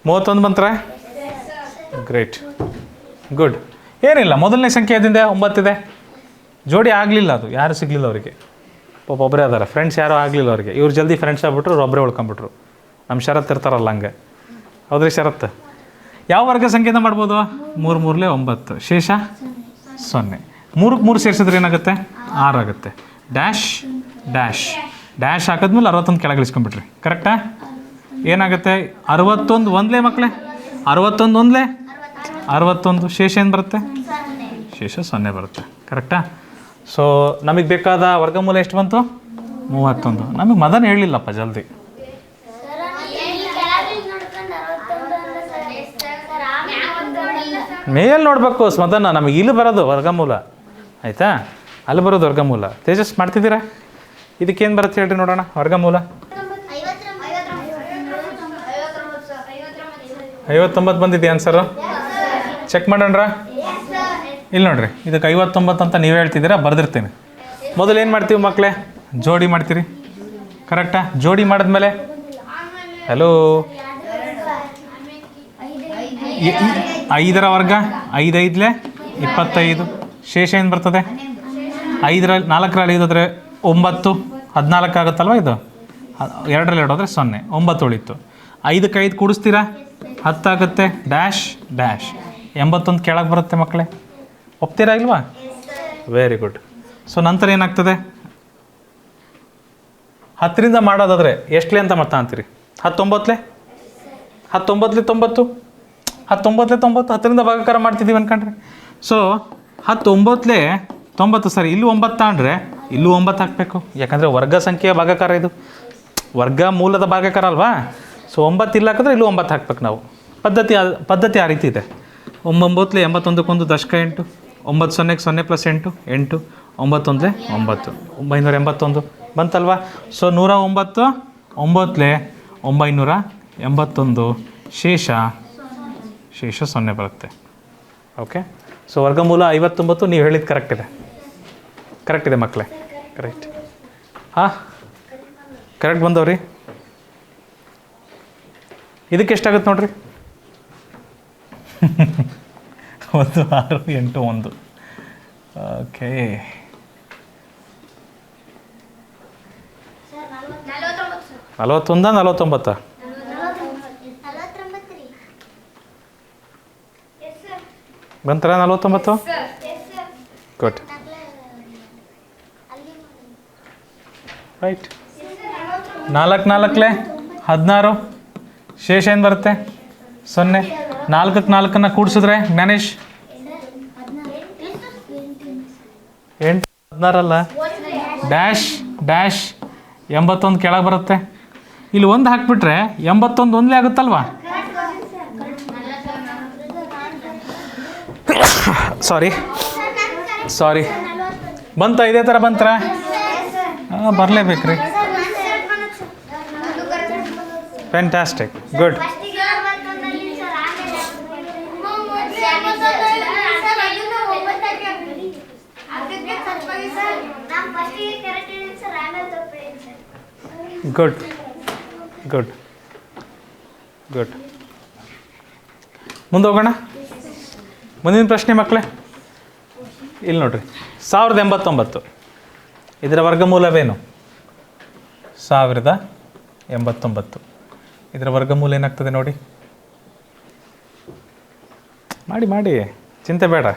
ಮೂವತ್ತೊಂದು ಬಂತ್ರಾ? Great, good. ಏನಿಲ್ಲ, ಮೊದಲನೇ ಸಂಖ್ಯೆ ಅದಿಂದ 9 ಇದೆ. ಜೋಡಿ ಆಗಲಿಲ್ಲ, ಅದು ಯಾರು ಸಿಗಲಿಲ್ಲ ಅವರಿಗೆ. ಪಾಪ ಒಬ್ಬರೇ ಅದಾರ, ಫ್ರೆಂಡ್ಸ್ ಯಾರೂ ಆಗಲಿಲ್ಲ ಅವ್ರಿಗೆ. ಇವ್ರು ಜಲ್ದಿ ಫ್ರೆಂಡ್ಸ್ ಆಗ್ಬಿಟ್ರು, ಒಬ್ಬರೇ ಉಳ್ಕೊಂಬಿಟ್ರು. ನಮ್ಮ ಷರತ್ತು ಇರ್ತಾರಲ್ಲ ಹಂಗೆ. ಹೌದ್ರಿ ಷರತ್ತು? ಯಾವ ವರ್ಗ ಸಂಖ್ಯೆಯಿಂದ ಮಾಡ್ಬೋದು? 3 3 9, ಶೇಷ 0. 3ಕ್ಕೆ 3 ಸೇರಿಸಿದ್ರೆ ಏನಾಗುತ್ತೆ? 6 ಆಗುತ್ತೆ. ಡ್ಯಾಶ್ ಡ್ಯಾಶ್ ಡ್ಯಾಶ್ ಹಾಕಿದ್ಮೇಲೆ 61 ಕೆಳಗೆ ಇಳಿಸ್ಕೊಂಡ್ಬಿಟ್ರಿ. ಕರೆಕ್ಟಾ? ಏನಾಗುತ್ತೆ? 61 ಒಂದಲೇ ಮಕ್ಕಳೇ, 61 ಒಂದಲೇ 61. ಶೇಷ ಏನು ಬರುತ್ತೆ? ಶೇಷ 0 ಬರುತ್ತೆ. ಕರೆಕ್ಟಾ? ಸೊ ನಮಗೆ ಬೇಕಾದ ವರ್ಗಮೂಲ ಎಷ್ಟು ಬಂತು? 31. ನಮಗೆ ಮದನ್ ಹೇಳಲಿಲ್ಲಪ್ಪ ಜಲ್ದಿ. ಮೇಲ್ ನೋಡಬೇಕು ಮದನ, ನಮಗೆ ಇಲ್ಲಿ ಬರೋದು ವರ್ಗಮೂಲ. ಆಯಿತಾ? ಅಲ್ಲಿ ಬರೋದು ವರ್ಗಮೂಲ. ತೇಜಸ್ ಮಾಡ್ತಿದ್ದೀರಾ? ಇದಕ್ಕೇನು ಬರುತ್ತೆ ಹೇಳ್ರಿ ನೋಡೋಣ ವರ್ಗಮೂಲ. 59 ಬಂದಿದೆ ಆನ್ಸರು. ಚೆಕ್ ಮಾಡೋಣ್ರ? ಇಲ್ಲಿ ನೋಡ್ರಿ, ಇದಕ್ಕೆ 59 ಅಂತ ನೀವು ಹೇಳ್ತಿದ್ದೀರಾ, ಬರೆದಿರ್ತೀನಿ. ಮೊದಲು ಏನು ಮಾಡ್ತೀವಿ ಮಕ್ಕಳೇ? ಜೋಡಿ ಮಾಡ್ತೀರಿ. ಕರೆಕ್ಟಾ? ಜೋಡಿ ಮಾಡಿದ್ಮೇಲೆ ಹಲೋ 5ರ ವರ್ಗ 5 5 25. ಶೇಷ ಏನು ಬರ್ತದೆ? 5ರಲ್ಲಿ 4ರಲ್ಲಿ 5 ಹೋದರೆ 9, 14 ಆಗುತ್ತಲ್ವ ಇದು. 2ರಲ್ಲಿ 2 ಹೋದರೆ 0, 9 ಉಳಿತು. 5ಕ್ಕೆ 5 ಕೂಡಿಸ್ತೀರಾ? 10 ಆಗುತ್ತೆ. ಡ್ಯಾಶ್ ಡ್ಯಾಶ್ 81 ಕೆಳಗೆ ಬರುತ್ತೆ ಮಕ್ಕಳೇ. ಒಪ್ತೀರಾ ಇಲ್ವಾ? Very good. ಸೊ ನಂತರ ಏನಾಗ್ತದೆ? 10ರಿಂದ ಮಾಡೋದಾದರೆ ಎಷ್ಟಲೇ ಅಂತ ಮತ್ತೆ ಅಂತೀರಿ? 19 19 90, 19 90, 10ರಿಂದ ಭಾಗಾಕಾರ ಮಾಡ್ತಿದ್ದೀವಿ ಅನ್ಕೊಂಡ್ರೆ. ಸೊ 19 90 ಸರಿ. ಇಲ್ಲೂ 9 ತಗೊಂಡ್ರೆ ಇಲ್ಲೂ 9 ಹಾಕಬೇಕು, ಯಾಕಂದರೆ ವರ್ಗ ಸಂಖ್ಯೆಯ ಭಾಗಾಕಾರ ಇದು, ವರ್ಗ ಮೂಲದ ಭಾಗಾಕಾರ ಅಲ್ವಾ. ಸೊ 9 ಇಲ್ಲ ಹಾಕಿದ್ರೆ ಇಲ್ಲೂ 9 ಹಾಕ್ಬೇಕು ನಾವು. ಪದ್ಧತಿ ಆ ರೀತಿ ಇದೆ. 9 81 ದಶಕ 8, 9 0 0 + 8 8, 9 1 9, 981 ಬಂತಲ್ವಾ. ಸೊ 109 9 981, ಶೇಷ 0 ಬರುತ್ತೆ. ಓಕೆ. ಸೊ ವರ್ಗಮೂಲ 59. ನೀವು ಹೇಳಿದ್ದು ಕರೆಕ್ಟ್ ಇದೆ ಮಕ್ಕಳೇ. ಕರೆಕ್ಟ್. ಹಾಂ, ಕರೆಕ್ಟ್ ಬಂದವ್ರಿ. ಇದಕ್ಕೆ ಎಷ್ಟಾಗುತ್ತೆ ನೋಡ್ರಿ? 1 6 8 1. ಓಕೆ. 41 49 ಬಂತರ? 49. Good, right. 4 4 16, ಶೇಷ ಏನು ಬರುತ್ತೆ? 0. 4ಕ್ಕೆ 4 ಕೂಡಿಸಿದ್ರೆ ಜ್ಞಾನೇಶ್ 8 16 ಅಲ್ಲ. ಡ್ಯಾಶ್ ಡ್ಯಾಶ್ 81 ಕೆಳಗೆ ಬರುತ್ತೆ. ಇಲ್ಲಿ 1 ಹಾಕ್ಬಿಟ್ರೆ 81 ಒಂದಲೇ ಆಗುತ್ತಲ್ವಾ? ಸಾರಿ ಬಂತ? ಇದೇ ಥರ ಬಂತರ? ಬರಲೇಬೇಕ್ರಿ. Fantastic, good. Good good good. ಮುಂದೆ ಹೋಗೋಣ. ಮುಂದಿನ ಪ್ರಶ್ನೆ ಮಕ್ಕಳೇ, ಇಲ್ಲಿ ನೋಡ್ರಿ. 1089 ಇದರ ವರ್ಗಮೂಲವೇನು? 1089 ಇದರ ವರ್ಗಮೂಲ ಏನಾಗ್ತದೆ ನೋಡಿ. ಮಾಡಿ ಮಾಡಿ, ಚಿಂತೆ ಬೇಡ.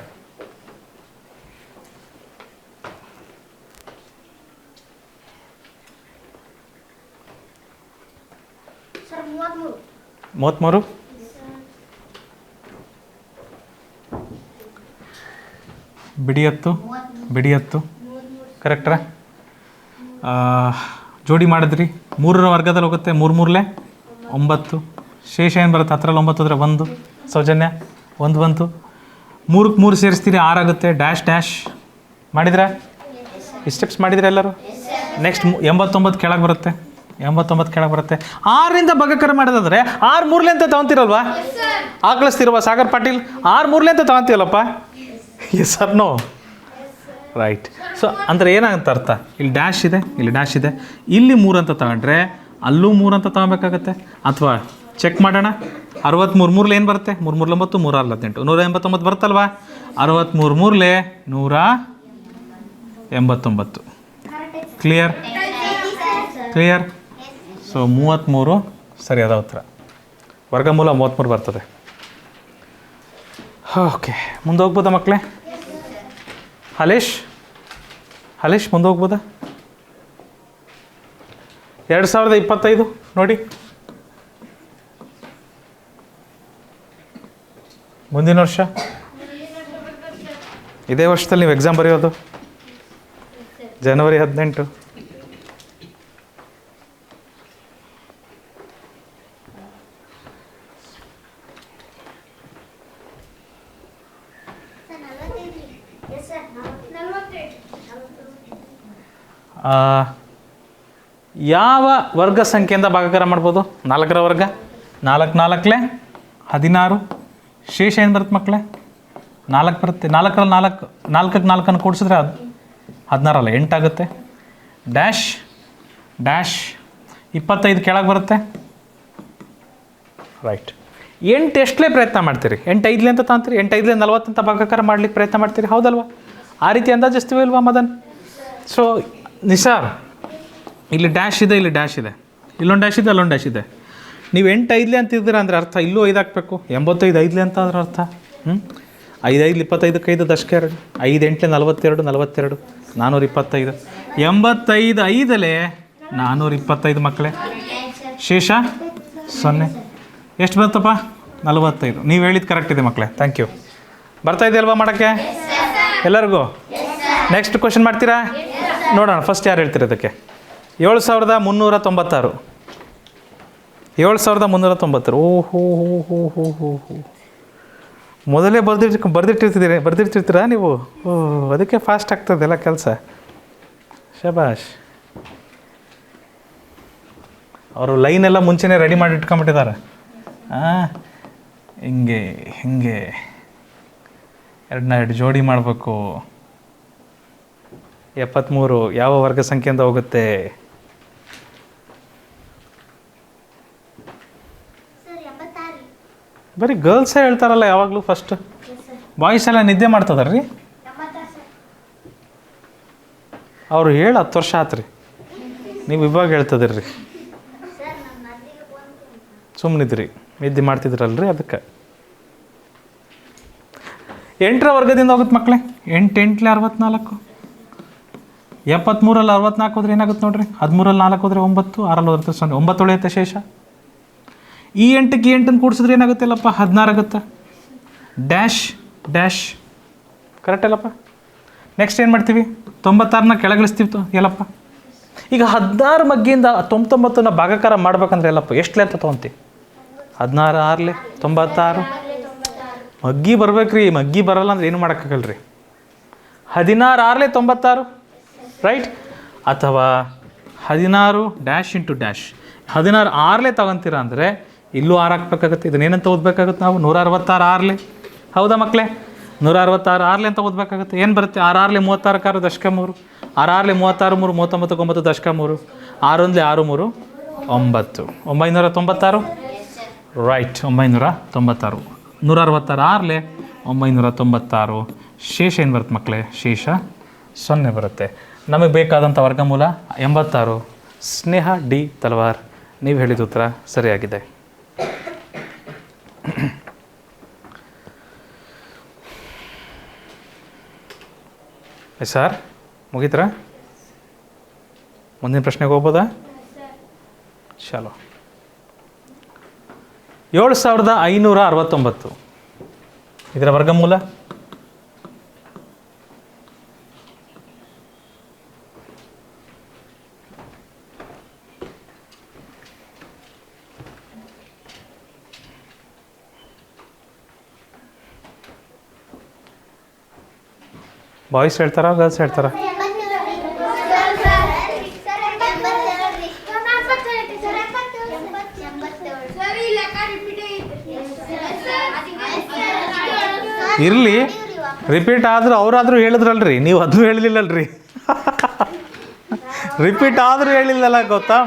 ಸರ್ 33. 33 ಬಿಡಿ 10 ಬಿಡಿ 10 ಕರೆಕ್ಟ್ರಾ? ಜೋಡಿ ಮಾಡಿದ್ರಿ, 3ರ ವರ್ಗದಲ್ಲಿ ಹೋಗುತ್ತೆ, 3 3 9. ಶೇಷ ಏನು ಬರುತ್ತೆ? 10ರಲ್ಲಿ 9 ಅಂದರೆ 1. ಸೌಜನ್ಯ 1 ಬಂತು. 3ಕ್ಕೆ 3 ಸೇರಿಸ್ತೀರಿ, 6 ಆಗುತ್ತೆ. ಡ್ಯಾಶ್ ಡ್ಯಾಶ್ ಮಾಡಿದ್ರಾ? ಈ ಸ್ಟೆಪ್ಸ್ ಮಾಡಿದ್ರೆ ಎಲ್ಲರೂ? ನೆಕ್ಸ್ಟ್ 89 ಕೆಳಗೆ ಬರುತ್ತೆ. 89 ಕೆಳಗೆ ಬರುತ್ತೆ. 6ರಿಂದ ಭಾಗಾಕಾರ ಮಾಡೋದಾದ್ರೆ 6 3 ಅಂತ ತಗೊತೀರಲ್ವಾ? ಆಗ್ಲಿಸ್ತಿರುವ ಸಾಗರ್ ಪಾಟೀಲ್ 6 3 ಅಂತ ತಗೊತೀವಲ್ಲಪ್ಪ? Yes sir no? Right. So ಅಂದರೆ ಏನಾಗುತ್ತೆ ಅರ್ಥ? ಇಲ್ಲಿ ಡ್ಯಾಶ್ ಇದೆ, ಇಲ್ಲಿ ಡ್ಯಾಶ್ ಇದೆ, ಇಲ್ಲಿ 3 ಅಂತ ತಗೊಂಡ್ರೆ ಅಲ್ಲೂ 3 ಅಂತ ತಗೊಬೇಕಾಗತ್ತೆ. ಅಥವಾ ಚೆಕ್ ಮಾಡೋಣ. 63 3 ಏನು ಬರುತ್ತೆ? 3 3 9 3 6 18 189 ಬರುತ್ತಲ್ವಾ? 63 3 189. ಕ್ಲಿಯರ್? ಕ್ಲಿಯರ್? ಸೊ 33 ಸರಿಯಾದ ಉತ್ತರ. ವರ್ಗಮೂಲ 33 ಬರ್ತದೆ. ಓಕೆ, ಮುಂದೆ ಹೋಗ್ಬೋದಾ ಮಕ್ಕಳೇ? ಹಲೇಶ್ ಮುಂದೆ ಹೋಗ್ಬೋದಾ? 2025 ನೋಡಿ, ಮುಂದಿನ ವರ್ಷ ಇದೇ ವರ್ಷದಲ್ಲಿ ನೀವು ಎಕ್ಸಾಮ್ ಬರೆಯೋದು, ಜನವರಿ 18. ಯಾವ ವರ್ಗ ಸಂಖ್ಯೆಯಿಂದ ಭಾಗಾಕಾರ ಮಾಡ್ಬೋದು? 4ರ ವರ್ಗ. 4 4 16. ಶೇಷ ಏನು ಬರುತ್ತೆ ಮಕ್ಕಳೇ? 4 ಬರುತ್ತೆ. 4ರಲ್ಲಿ 4ಕ್ಕೆ 4 ಕೂಡಿಸಿದ್ರೆ 16 8 ಆಗುತ್ತೆ. ಡ್ಯಾಶ್ ಡ್ಯಾಶ್ 25 ಕೆಳಗೆ ಬರುತ್ತೆ. ರೈಟ್. 8 ಎಷ್ಟಲೇ ಪ್ರಯತ್ನ ಮಾಡ್ತೀರಿ? 8 5 ಅಂತ ತಾಂತೀರಿ, 8 5 40 ಅಂತ ಭಾಗಾಕಾರ ಮಾಡ್ಲಿಕ್ಕೆ ಪ್ರಯತ್ನ ಮಾಡ್ತೀರಿ, ಹೌದಲ್ವಾ? ಆ ರೀತಿ ಅಂದಾಜಿಸ್ತೀವಿ ಇಲ್ವಾ ಮದನ್? ಸೊ ನಿಸಾರ್, ಇಲ್ಲಿ ಡ್ಯಾಶ್ ಇದೆ, ಇಲ್ಲಿ ಡ್ಯಾಶ್ ಇದೆ, ಇಲ್ಲೊಂದು ಡ್ಯಾಶ್ ಇದೆ, ಅಲ್ಲೊಂದು ಡ್ಯಾಶ್ ಇದೆ. ನೀವು 8 5 ಅಂತಿದ್ದೀರ ಅಂದರೆ ಅರ್ಥ ಇಲ್ಲೂ 5 ಹಾಕಬೇಕು. 85 5 ಅಂತ ಅದ್ರ ಅರ್ಥ. 5 5 25 5 ದಶಕ 2, 5 8 42 42 425. 85 5 425 ಮಕ್ಕಳೇ. ಶೇಷ 0. ಎಷ್ಟು ಬರುತ್ತಪ್ಪ? 45. ನೀವು ಹೇಳಿದ್ದು ಕರೆಕ್ಟ್ ಇದೆ ಮಕ್ಕಳೇ. Thank you. ಬರ್ತಾ ಇದೆಯಲ್ವಾ ಮಾಡೋಕ್ಕೆ ಎಲ್ಲರಿಗೂ? ನೆಕ್ಸ್ಟ್ ಕ್ವಶನ್ ಮಾಡ್ತೀರಾ? ನೋಡೋಣ. ಫಸ್ಟ್ ಯಾರು ಹೇಳ್ತೀರ ಅದಕ್ಕೆ? 7396. 7396. ಓಹೋ ಹೋ ಹೋ ಹೋ ಹೋ ಹೋ. ಮೊದಲೇ ಬರ್ದಿಟ್ಟಿರ್ತೀರಾ ನೀವು? ಅದಕ್ಕೆ ಫಾಸ್ಟ್ ಆಗ್ತದೆ ಎಲ್ಲ ಕೆಲಸ. ಶಬಾಷ್. ಅವರು ಲೈನೆಲ್ಲ ಮುಂಚೆನೇ ರೆಡಿ ಮಾಡಿ ಇಟ್ಕೊಂಬಿಟ್ಟಿದ್ದಾರೆ. ಹಿಂಗೆ 2 ಜೋಡಿ ಮಾಡಬೇಕು. 73 ಯಾವ ವರ್ಗ ಸಂಖ್ಯೆಯಿಂದ ಹೋಗುತ್ತೆ? ಬರೀ ಗರ್ಲ್ಸೇ ಹೇಳ್ತಾರಲ್ಲ ಯಾವಾಗಲೂ ಫಸ್ಟ್. ಬಾಯ್ಸ್ ಎಲ್ಲ ನಿದ್ದೆ ಮಾಡ್ತದಾರ್ರಿ. ಅವರು 10 ವರ್ಷ ಆತ್ರಿ, ನೀವು ಇವಾಗ ಹೇಳ್ತದಿರ್ರಿ. ಸುಮ್ಮನಿದ್ರಿ, ನಿದ್ದೆ ಮಾಡ್ತಿದ್ರಲ್ರಿ ಅದಕ್ಕೆ. 8ರ ವರ್ಗದಿಂದ ಹೋಗುತ್ತೆ ಮಕ್ಕಳೇ. 8 8 64. 73ರಲ್ಲಿ 64 ಹೋದ್ರೆ ಏನಾಗುತ್ತೆ ನೋಡ್ರಿ? 13ರಲ್ಲಿ 4 ಹೋದರೆ 9, 6ರಲ್ಲಿ ಹೋದ್ರೆ 0, 9 ಉಳಿಯುತ್ತೆ ಶೇಷ. ಈ 8ಕ್ಕೆ 8 ಕೂಡಿಸಿದ್ರೆ ಏನಾಗುತ್ತೆ ಅಲ್ಲಪ್ಪ? 16 ಆಗುತ್ತೆ. ಡ್ಯಾಶ್ ಡ್ಯಾಶ್ ಕರೆಕ್ಟ್ ಅಲ್ಲಪ್ಪ? ನೆಕ್ಸ್ಟ್ ಏನು ಮಾಡ್ತೀವಿ? 96ನ ಕೆಳಗಿಳಿಸ್ತೀವಿ ಎಲ್ಲಪ್ಪ. ಈಗ 16 ಮಗ್ಗಿಯಿಂದ 99ನ ಭಾಗಾಕಾರ ಮಾಡ್ಬೇಕಂದ್ರೆ ಎಲ್ಲಪ್ಪ ಎಷ್ಟು ಅಂತ ತೊಗೊಂತೀವಿ? 16 6 96. ಮಗ್ಗಿ ಬರ್ಬೇಕ್ರಿ. ಮಗ್ಗಿ ಬರಲ್ಲ ಅಂದ್ರೆ ಏನು ಮಾಡೋಕ್ಕಾಗಲ್ರಿ. 16 6 96 ರೈಟ್. ಅಥವಾ 16 ಡ್ಯಾಶ್ ಇಂಟು ಡ್ಯಾಶ್ 16 6 ತಗೊಂತೀರ ಅಂದರೆ ಇಲ್ಲೂ 6 ಹಾಕ್ಬೇಕಾಗತ್ತೆ. ಇದನ್ನೇನಂತ ಓದಬೇಕಾಗುತ್ತೆ ನಾವು? 166 6. ಹೌದಾ ಮಕ್ಕಳೇ? 166 6 ಅಂತ ಓದಬೇಕಾಗುತ್ತೆ. ಏನು ಬರುತ್ತೆ? 6 6 36 6 ದಶಕ 3, 6 6 36 3 39 9 ದಶಕ 3, 6 1 6 3 9. 996 ರೈಟ್. 996. 166 6 996. ಶೇಷ ಏನು ಬರುತ್ತೆ ಮಕ್ಕಳೇ? ಶೇಷ 0 ಬರುತ್ತೆ. ನಮಗೆ ಬೇಕಾದಂಥ ವರ್ಗಮೂಲ 86. ಸ್ನೇಹ ಡಿ ತಲವಾರ್, ನೀವು ಹೇಳಿದ ಉತ್ತರ ಸರಿಯಾಗಿದೆ. ಸರ್ ಮುಗೀತ್ರಾ? ಮುಂದಿನ ಪ್ರಶ್ನೆಗೆ ಹೋಗ್ಬೋದಾ? ಚಲೋ. 7569 ಇದರ ವರ್ಗಮೂಲ? ಬಾಯ್ಸ್ ಹೇಳ್ತಾರಾ ಗರ್ಲ್ಸ್ ಹೇಳ್ತಾರಾ? ಇರಲಿ, ರಿಪೀಟ್ ಆದರೂ ಅವರಾದರೂ ಹೇಳಿದ್ರಲ್ರಿ, ನೀವು ಅದನ್ನು ಹೇಳಿಲ್ಲಲ್ರಿ. ರಿಪೀಟ್ ಆದರೂ ಹೇಳಿಲ್ಲಲ್ಲ ಗೊತ್ತಾ?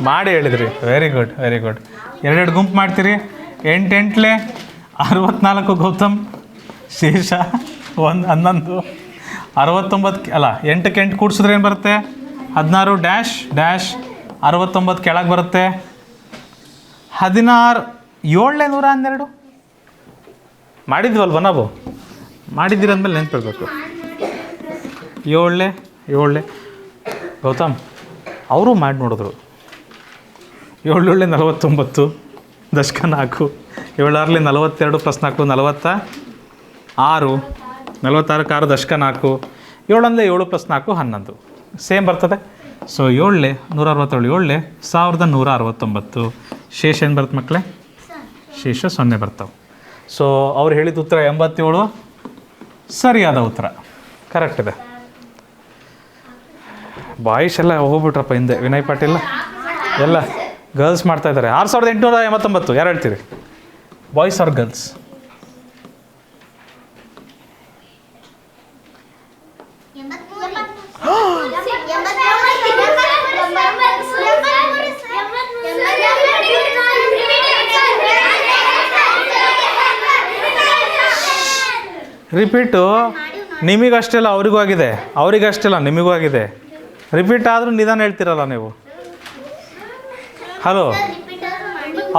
ಮಾಡಿ ಹೇಳಿದ್ರಿ. Very good, very good. 2 ಗುಂಪು ಮಾಡ್ತೀರಿ. 8 64 ಗೌತಮ್, ಶೇಷ 11 69 ಅಲ್ಲ 8ಕ್ಕೆ 8 ಕೂಡಿಸಿದ್ರೆ ಏನು ಬರುತ್ತೆ? 16 ಡ್ಯಾಶ್ ಡ್ಯಾಶ್ 69 ಕೆಳಗೆ ಬರುತ್ತೆ. 16 712 ಮಾಡಿದ್ವಲ್ವ ನಾವು? ಮಾಡಿದ್ದೀರ ಅಂದಮೇಲೆ ನೆನ್ಪಿಡ್ಬೇಕು. 7 ಗೌತಮ್ ಅವರು ಮಾಡಿ ನೋಡಿದ್ರು. 7 49 ದಶಕ 4 7 6 42 + 4 46 46ಕ್ಕೆ 6 ದಶಕ 4 7 7 + 4 11 ಸೇಮ್ ಬರ್ತದೆ. ಸೊ 7 167 7 1169 ಶೇಷ ಏನು ಬರುತ್ತೆ ಮಕ್ಕಳೇ? ಶೇಷ 0 ಬರ್ತಾವೆ. ಸೊ ಅವ್ರು ಹೇಳಿದ ಉತ್ತರ 87 ಸರಿಯಾದ ಉತ್ತರ, ಕರೆಕ್ಟ್ ಇದೆ. ಬಾಯ್ಸ್ ಎಲ್ಲ ಹೋಗ್ಬಿಟ್ರಪ್ಪ ಹಿಂದೆ. ವಿನಯ್ ಪಾಟೀಲ್ ಎಲ್ಲ ಗರ್ಲ್ಸ್ ಮಾಡ್ತಾ ಇದ್ದಾರೆ. 6889 ಯಾರು ಹೇಳ್ತೀರಿ? Boys are girls? ರಿಪೀಟು ನಿಮಗಷ್ಟೇ ಅಲ್ಲ ಅವರಿಗೂ ಆಗಿದೆ, ಅವರಿಗಷ್ಟೇ ಅಲ್ಲ ನಿಮಗೂ ಆಗಿದೆ. ರಿಪೀಟ್ ಆದರೂ ನಿಧಾನ ಹೇಳ್ತೀರಲ್ಲ ನೀವು. ಹಲೋ,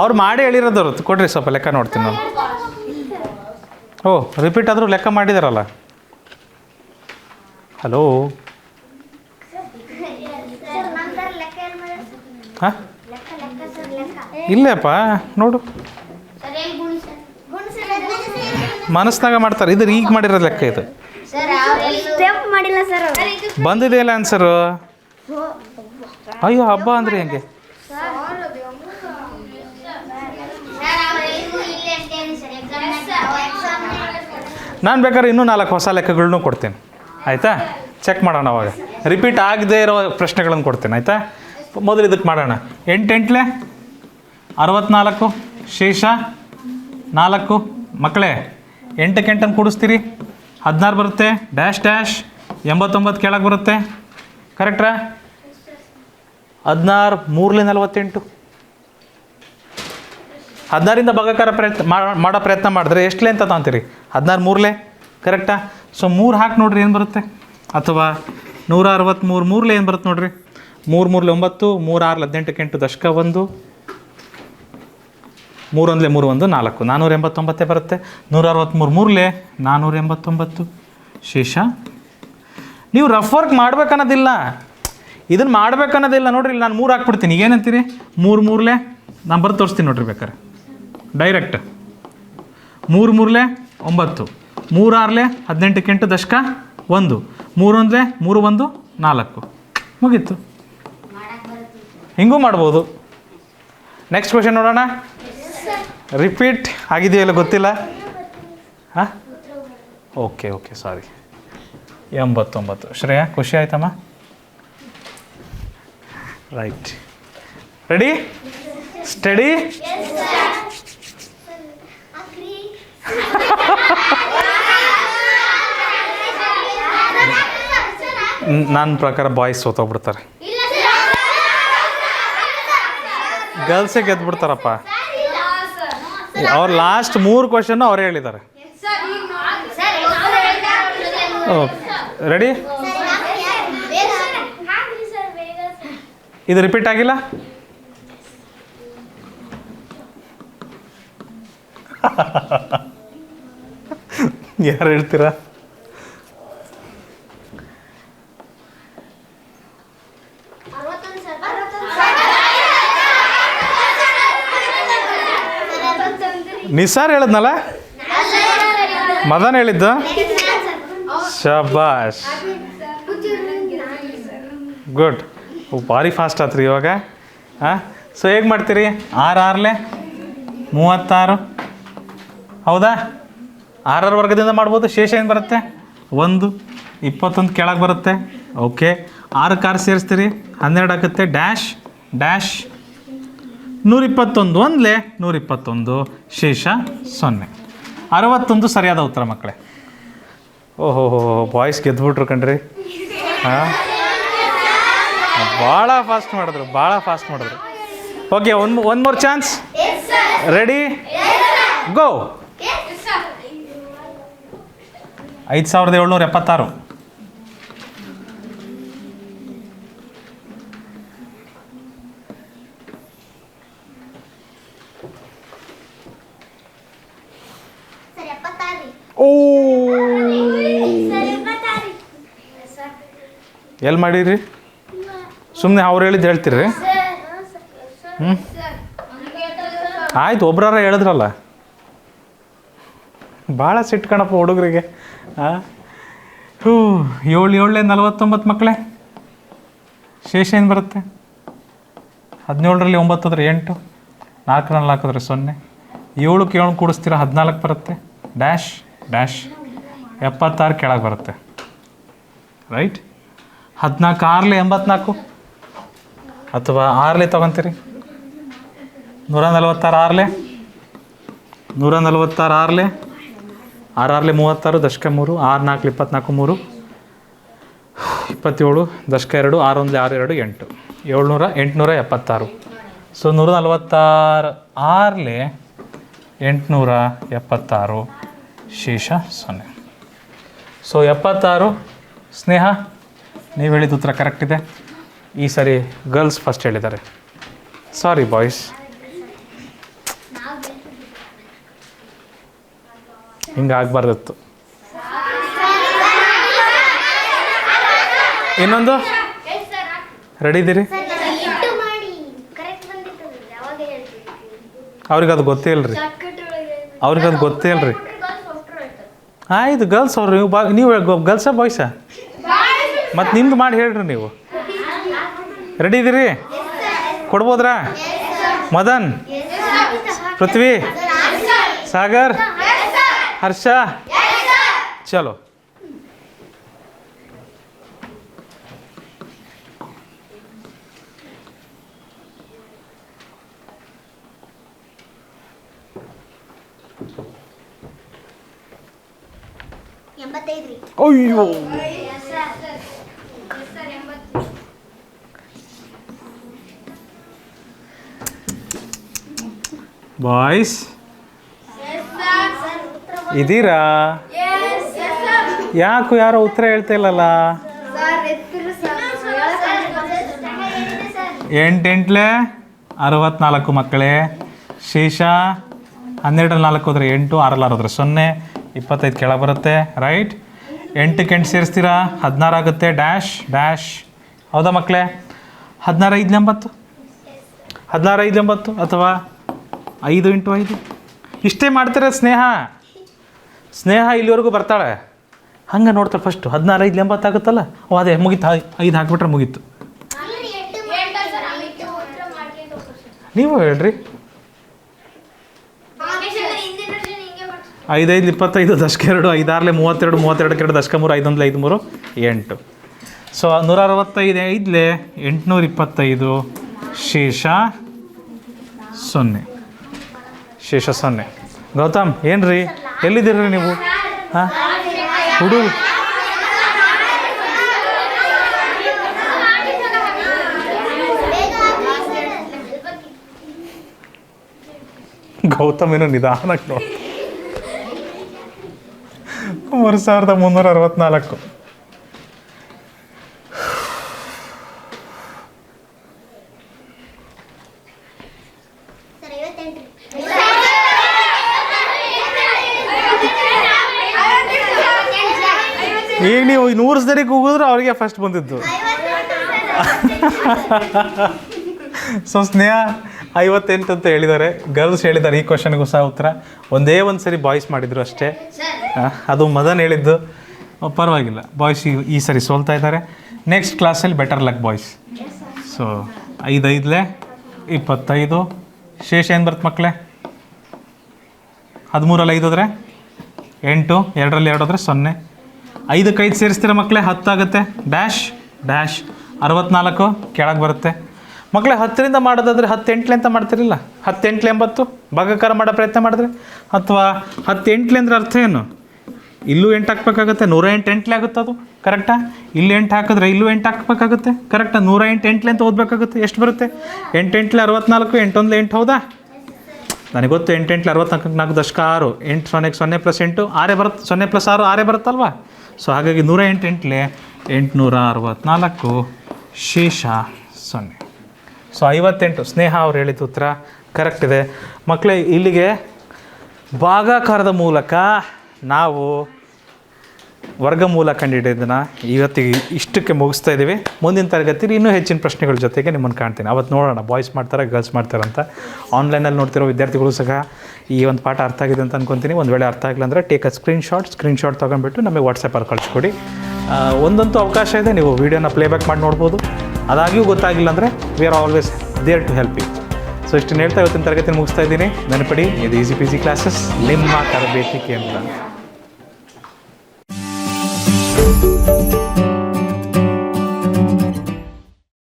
ಅವ್ರು ಮಾಡಿ ಹೇಳಿರೋದವ್ರು ಕೊಡ್ರಿ, ಸ್ವಲ್ಪ ಲೆಕ್ಕ ನೋಡ್ತೀನಿ ನಾನು. ಓ, ರಿಪೀಟ್ ಆದರೂ ಲೆಕ್ಕ ಮಾಡಿದಾರಲ್ಲ. ಹಲೋ, ಹಾಂ ಇಲ್ಲಪ್ಪ ನೋಡು, ಮನಸ್ನಾಗ ಮಾಡ್ತಾರೆ. ಇದು ಈಗ ಮಾಡಿರೋ ಲೆಕ್ಕ ಇದು. ಬಂದಿದೆಯಲ್ಲ ಆನ್ಸರು. ಅಯ್ಯೋ ಹಬ್ಬ ಅಂದರೆ ಹೆಂಗೆ? ನಾನು ಬೇಕಾದ್ರೆ ಇನ್ನೂ 4 ಹೊಸ ಲೆಕ್ಕಗಳನ್ನೂ ಕೊಡ್ತೀನಿ, ಆಯಿತಾ? ಚೆಕ್ ಮಾಡೋಣ ಅವಾಗ. ರಿಪೀಟ್ ಆಗದೇ ಇರೋ ಪ್ರಶ್ನೆಗಳನ್ನು ಕೊಡ್ತೀನಿ, ಆಯಿತಾ? ಮೊದಲು ಇದಕ್ಕೆ ಮಾಡೋಣ. 8 64 ಶೇಷ 4 ಮಕ್ಕಳೇ. 8ಕ್ಕೆ 8 ಕೂಡಿಸ್ತೀರಿ, 16 ಬರುತ್ತೆ. ಡ್ಯಾಶ್ ಡ್ಯಾಶ್ 89 ಕೆಳಗೆ ಬರುತ್ತೆ. ಕರೆಕ್ಟ್ರಾ? 16 3 48 16ರಿಂದ ಭಾಗಾಕಾರ ಮಾಡೋ ಪ್ರಯತ್ನ ಮಾಡಿದ್ರೆ ಎಷ್ಟು ಅಂತ ತಗೊಂತೀರಿ? 16 3 ಕರೆಕ್ಟಾ? ಸೊ 3 ಹಾಕಿ ನೋಡ್ರಿ ಏನು ಬರುತ್ತೆ. ಅಥವಾ 163 3 ಏನು ಬರುತ್ತೆ ನೋಡ್ರಿ. 3 3 9 3 6 18ಕ್ಕೆ 8 ದಶಕ 1 3 1 3 1 4 489 ಬರುತ್ತೆ. 163 3 489 ಶೇಷ. ನೀವು ರಫ್ ವರ್ಕ್ ಮಾಡ್ಬೇಕನ್ನೋದಿಲ್ಲ, ಇದನ್ನು ಮಾಡ್ಬೇಕನ್ನೋದಿಲ್ಲ. ನೋಡ್ರಿ ಇಲ್ಲಿ ನಾನು 3 ಹಾಕ್ಬಿಡ್ತೀನಿ. ಏನಂತೀರಿ? 3 3 ನಾನು ಬರ್ದು ತೋರಿಸ್ತೀನಿ ನೋಡ್ರಿ ಬೇಕಾರೆ ಡೈರೆಕ್ಟ್. 3 3 9 3 6 18ಕ್ಕೆ 8 ದಶಕ 1 3 1 3 1 4 ಮುಗೀತು. ಹಿಂಗೂ ಮಾಡ್ಬೋದು. ನೆಕ್ಸ್ಟ್ ಕ್ವೆಶನ್ ನೋಡೋಣ. ರಿಪೀಟ್ ಆಗಿದೆಯಲ್ಲ ಗೊತ್ತಿಲ್ಲ. ಹಾಂ ಓಕೆ ಓಕೆ ಸಾರಿ. 89 ಶ್ರೇಯಾ ಖುಷಿ ಆಯ್ತಮ್ಮ? Right, ready study. ನನ್ನ ಪ್ರಕಾರ ಬಾಯ್ಸ್ ಸೋತೋಗ್ಬಿಡ್ತಾರೆ, ಗರ್ಲ್ಸೇ ಗೆದ್ಬಿಡ್ತಾರಪ್ಪ. ಅವ್ರು ಲಾಸ್ಟ್ 3 ಕ್ವಶನ್ನು ಅವರೇ ಹೇಳಿದ್ದಾರೆ. Okay ready. ಇದು ರಿಪೀಟ್ ಆಗಿಲ್ಲ. ಯಾರು ಹೇಳ್ತೀರಾ? ನಿಸಾರ್ ಹೇಳಿದ್ನಲ್ಲ, ಮದನ್ ಹೇಳಿದ್ದು. ಶಬಾಷ್, ಗುಡ್. ಭಾರಿ ಫಾಸ್ಟ್ ಆತ್ರಿ ಇವಾಗ. ಹಾಂ, ಸೊ ಹೇಗೆ ಮಾಡ್ತೀರಿ? 6 6 36, ಹೌದಾ? 6 ವರ್ಗದಿಂದ ಮಾಡ್ಬೋದು. ಶೇಷ ಏನು ಬರುತ್ತೆ? 1, 21 ಕೆಳಗೆ ಬರುತ್ತೆ. ಓಕೆ, 6 6 ಸೇರಿಸ್ತೀರಿ, 12 ಆಗುತ್ತೆ. ಡ್ಯಾಶ್ ಡ್ಯಾಶ್ 121, 1 121, ಶೇಷ 0. 61 ಸರಿಯಾದ ಉತ್ತರ ಮಕ್ಕಳೇ. ಓಹೋ ಬಾಯ್ಸ್ ಗೆದ್ದುಬಿಟ್ರು ಕಣ್ರಿ. ಹಾಂ, ಭಾಳ ಫಾಸ್ಟ್ ಮಾಡಿದ್ರು, ಭಾಳ ಫಾಸ್ಟ್ ಮಾಡಿದ್ರು. Okay, one more chance. Ready, go. 5776. ಓ, ಎಲ್ಲಿ ಮಾಡಿರಿ? ಸುಮ್ಮನೆ ಅವ್ರು ಹೇಳಿದ್ದು ಹೇಳ್ತೀರಿ? ಹ್ಞೂ, ಆಯ್ತು, ಒಬ್ರಾರ ಹೇಳಿದ್ರಲ್ಲ. ಭಾಳ ಸಿಟ್ಟು ಕಣಪ್ಪ ಹುಡುಗರಿಗೆ. ಹಾಂ, 7 7 49 ಮಕ್ಕಳೇ. ಶೇಷ ಏನು ಬರುತ್ತೆ? 17ರಲ್ಲಿ 9 ಹೋದ್ರೆ 8, 4 4 ಹೋದ್ರೆ 0, 7ಕ್ಕೆ 7 ಕೂಡಿಸ್ತೀರ 14 ಬರುತ್ತೆ. ಡ್ಯಾಶ್ ಡ್ಯಾಶ್ 76 ಕೆಳಗೆ ಬರುತ್ತೆ. ರೈಟ್. 14 6 84, ಅಥವಾ 6 ತೊಗೊತೀರಿ. 146 146 6 6 36, ದಶಕ 3, 6 4 24, 3 27, ದಶಕ 2, 6 1 6 2 8, 700 876. ಸೊ 146 6 876, ಶೇಷ 0. ಸೊ 76. ಸ್ನೇಹ, ನೀವು ಹೇಳಿದ ಉತ್ತರ ಕರೆಕ್ಟ್ ಇದೆ. ಈ ಸರಿ ಗರ್ಲ್ಸ್ ಫಸ್ಟ್ ಹೇಳಿದ್ದಾರೆ. ಸಾರಿ ಬಾಯ್ಸ್, ಹಿಂಗೆ ಆಗಬಾರ್ದಿತ್ತು. ಇನ್ನೊಂದು ರೆಡಿ ಇದ್ದೀರಿ? ಅವ್ರಿಗೆ ಅದು ಗೊತ್ತೇ ಇಲ್ರಿ, ಅವ್ರಿಗೆ ಅದು ಗೊತ್ತೇ ಇಲ್ರಿ. ಆಯ್ತು, ಗರ್ಲ್ಸ್ ಅವ್ರು. ನೀವು ಗರ್ಲ್ಸಾ ಬಾಯ್ಸಾ? ಮತ್ತು ನಿಮ್ದು ಮಾಡಿ ಹೇಳ್ರಿ ನೀವು. ರೆಡಿ ಇದ್ದೀರಿ? ಕೊಡ್ಬೋದ್ರಾ? ಮದನ್, ಪೃಥ್ವಿ, ಸಾಗರ್, ಹರ್ಷ, ಚಲೋ. ಅಯ್ಯೋ, ಬಾಯ್ಸ್ ಇದ್ದೀರಾ? ಯಾಕೋ ಯಾರೋ ಉತ್ತರ ಹೇಳ್ತಾ ಇಲ್ಲಲ್ಲ? 8 8 64 ಮಕ್ಕಳೇ. ಶೇಷ 12 4 ಹೋದ್ರೆ 8, 6 6 ಹೋದ್ರೆ 0, 25 ಕೆಳಗೆ ಬರುತ್ತೆ. ರೈಟ್. 8ಕ್ಕೆ 8 ಸೇರಿಸ್ತೀರಾ, 16 ಆಗುತ್ತೆ. ಡ್ಯಾಶ್ ಡ್ಯಾಶ್, ಹೌದಾ ಮಕ್ಕಳೇ? 16 5 80, 16 5 80, ಅಥವಾ 5 × 5. ಇಷ್ಟೇ ಮಾಡ್ತಾರೆ ಸ್ನೇಹ. ಸ್ನೇಹ ಇಲ್ಲಿವರೆಗೂ ಬರ್ತಾಳೆ, ಹಂಗೆ ನೋಡ್ತಾಳೆ. ಫಸ್ಟು 16 5 80 ಆಗುತ್ತಲ್ಲ, ಅದೇ ಮುಗೀತು. 5 ಹಾಕ್ಬಿಟ್ರೆ ಮುಗೀತು. ನೀವು ಹೇಳ್ರಿ. 5 5 25, ದಶಕ 2, 5 6 32, 32 2, ದಶಕ 3, 5 1 5 3 8. ಸೊ 165 5 825, ಶೇಷ 0. ಶೇಷ 0. ಗೌತಮ್, ಏನು ರೀ, ಎಲ್ಲಿದ್ದೀರಿ ನೀವು? ಹಾಂ, ಹುಡುಗ ಗೌತಮ್ ಏನು ನಿಧಾನಕ್ಕೆ ನೋಡಿ. 3364. ಈಗ ನೀವು 100 ಸರಿಗೆ ಹೋಗಿದ್ರೆ ಅವ್ರಿಗೆ ಫಸ್ಟ್ ಬಂದಿದ್ದು. ಸೊ ಸ್ನೇಹ, 58 ಅಂತ ಹೇಳಿದ್ದಾರೆ. ಗರ್ಲ್ಸ್ ಹೇಳಿದ್ದಾರೆ ಈ ಕ್ವಶನ್ಗೂ ಸಹ ಉತ್ತರ. ಒಂದೇ ಒಂದು ಸರಿ ಬಾಯ್ಸ್ ಮಾಡಿದರು ಅಷ್ಟೇ. ಅದು ಮದನ್ ಹೇಳಿದ್ದು. ಪರವಾಗಿಲ್ಲ, ಬಾಯ್ಸ್ ಈ ಸರಿ ಸೋಲ್ತಾ ಇದ್ದಾರೆ. ನೆಕ್ಸ್ಟ್ ಕ್ಲಾಸಲ್ಲಿ ಬೆಟರ್ ಲಕ್ ಬಾಯ್ಸ್. ಸೊ 5 25 ಶೇಷ ಏನು ಬರುತ್ತೆ ಮಕ್ಕಳೇ? 13 5 ಹೋದರೆ 8, 2 2 ಹೋದರೆ 0. 5 5 ಸೇರಿಸ್ತೀರ ಮಕ್ಕಳೇ 10 ಆಗುತ್ತೆ. ಡ್ಯಾಶ್ ಡ್ಯಾಶ್ 64 ಕೆಳಗೆ ಬರುತ್ತೆ ಮಕ್ಕಳೇ. 10ರಿಂದ ಮಾಡೋದಾದರೆ 10 8 ಅಂತ ಮಾಡ್ತಿರಲಿಲ್ಲ. 10 8 80 ಭಾಗಾಕಾರ ಮಾಡೋ ಪ್ರಯತ್ನ ಮಾಡಿದ್ರೆ, ಅಥವಾ 10 8 ಅಂದರೆ ಅರ್ಥ ಏನು? ಇಲ್ಲೂ 8 ಹಾಕ್ಬೇಕಾಗುತ್ತೆ. 108 8 ಆಗುತ್ತೆ ಅದು ಕರೆಕ್ಟಾ? ಇಲ್ಲಿ 8 ಹಾಕಿದ್ರೆ ಇಲ್ಲೂ 8 ಹಾಕ್ಬೇಕಾಗುತ್ತೆ ಕರೆಕ್ಟಾ? 108 8 ಅಂತ ಓದಬೇಕಾಗುತ್ತೆ. ಎಷ್ಟು ಬರುತ್ತೆ? 8 8 64, 8 1 8 ಹೌದಾ? ನನಗೆ ಗೊತ್ತು 8 8 64 4 ದಶಕ 6, 8 0 0 + 8 6 ಬರುತ್ತೆ. 0 + 6 6 ಬರುತ್ತಲ್ವಾ? ಸೊ ಹಾಗಾಗಿ 108 8 864 ಶೇಷ 0. ಸೊ 58. ಸ್ನೇಹ ಅವ್ರು ಹೇಳಿದ ಉತ್ತರ ಕರೆಕ್ಟ್ ಇದೆ ಮಕ್ಕಳೇ. ಇಲ್ಲಿಗೆ ಭಾಗಾಕಾರದ ಮೂಲಕ ನಾವು ವರ್ಗಮೂಲ ಕಂಡುಹಿಡಿಯೋದನ್ನು ಇವತ್ತಿಗೆ ಇಷ್ಟಕ್ಕೆ ಮುಗಿಸ್ತಾ ಇದ್ದೀವಿ. ಮುಂದಿನ ತರಗತಿಲಿ ಇನ್ನೂ ಹೆಚ್ಚಿನ ಪ್ರಶ್ನೆಗಳ ಜೊತೆಗೆ ನಿಮ್ಮನ್ನು ಕಾಣ್ತೀನಿ. ಅವತ್ತು ನೋಡೋಣ ಬಾಯ್ಸ್ ಮಾಡ್ತಾರೆ ಗರ್ಲ್ಸ್ ಮಾಡ್ತಾರೆ ಅಂತ. ಆನ್ಲೈನಲ್ಲಿ ನೋಡ್ತಿರೋ ವಿದ್ಯಾರ್ಥಿಗಳು ಸಹ ಈ ಒಂದು ಪಾಠ ಅರ್ಥ ಆಗಿದೆ ಅಂತ ಅನ್ಕೊತೀನಿ. ಒಂದು ವೇಳೆ ಅರ್ಥ ಆಗಿಲ್ಲ ಅಂದರೆ ಟೇಕ್ ಅ ಸ್ಕ್ರೀನ್ಶಾಟ್ ತೊಗೊಂಡ್ಬಿಟ್ಟು ನಮಗೆ ವಾಟ್ಸಪ್ಪಲ್ಲಿ ಕಳಿಸ್ಕೊಡಿ. ಒಂದಂತೂ ಅವಕಾಶ ಇದೆ, ನೀವು ವೀಡಿಯೋನ ಪ್ಲೇಬ್ಯಾಕ್ ಮಾಡಿ ನೋಡ್ಬೋದು. ಅದಾಗಿಯೂ ಗೊತ್ತಾಗಿಲ್ಲ ಅಂದರೆ we are always there to help you. So ಇಷ್ಟನ್ನು ಹೇಳ್ತಾ ಇವತ್ತಿನ ತರಗತಿ ಮುಗಿಸ್ತಾ ಇದ್ದೀನಿ. ನೆನಪಡಿ, ಇದು ಈಸಿ ಪಿ ಜಿ ಕ್ಲಾಸಸ್, ನಿಮ್ಮ ತರಬೇತಿ ಕೇಂದ್ರ.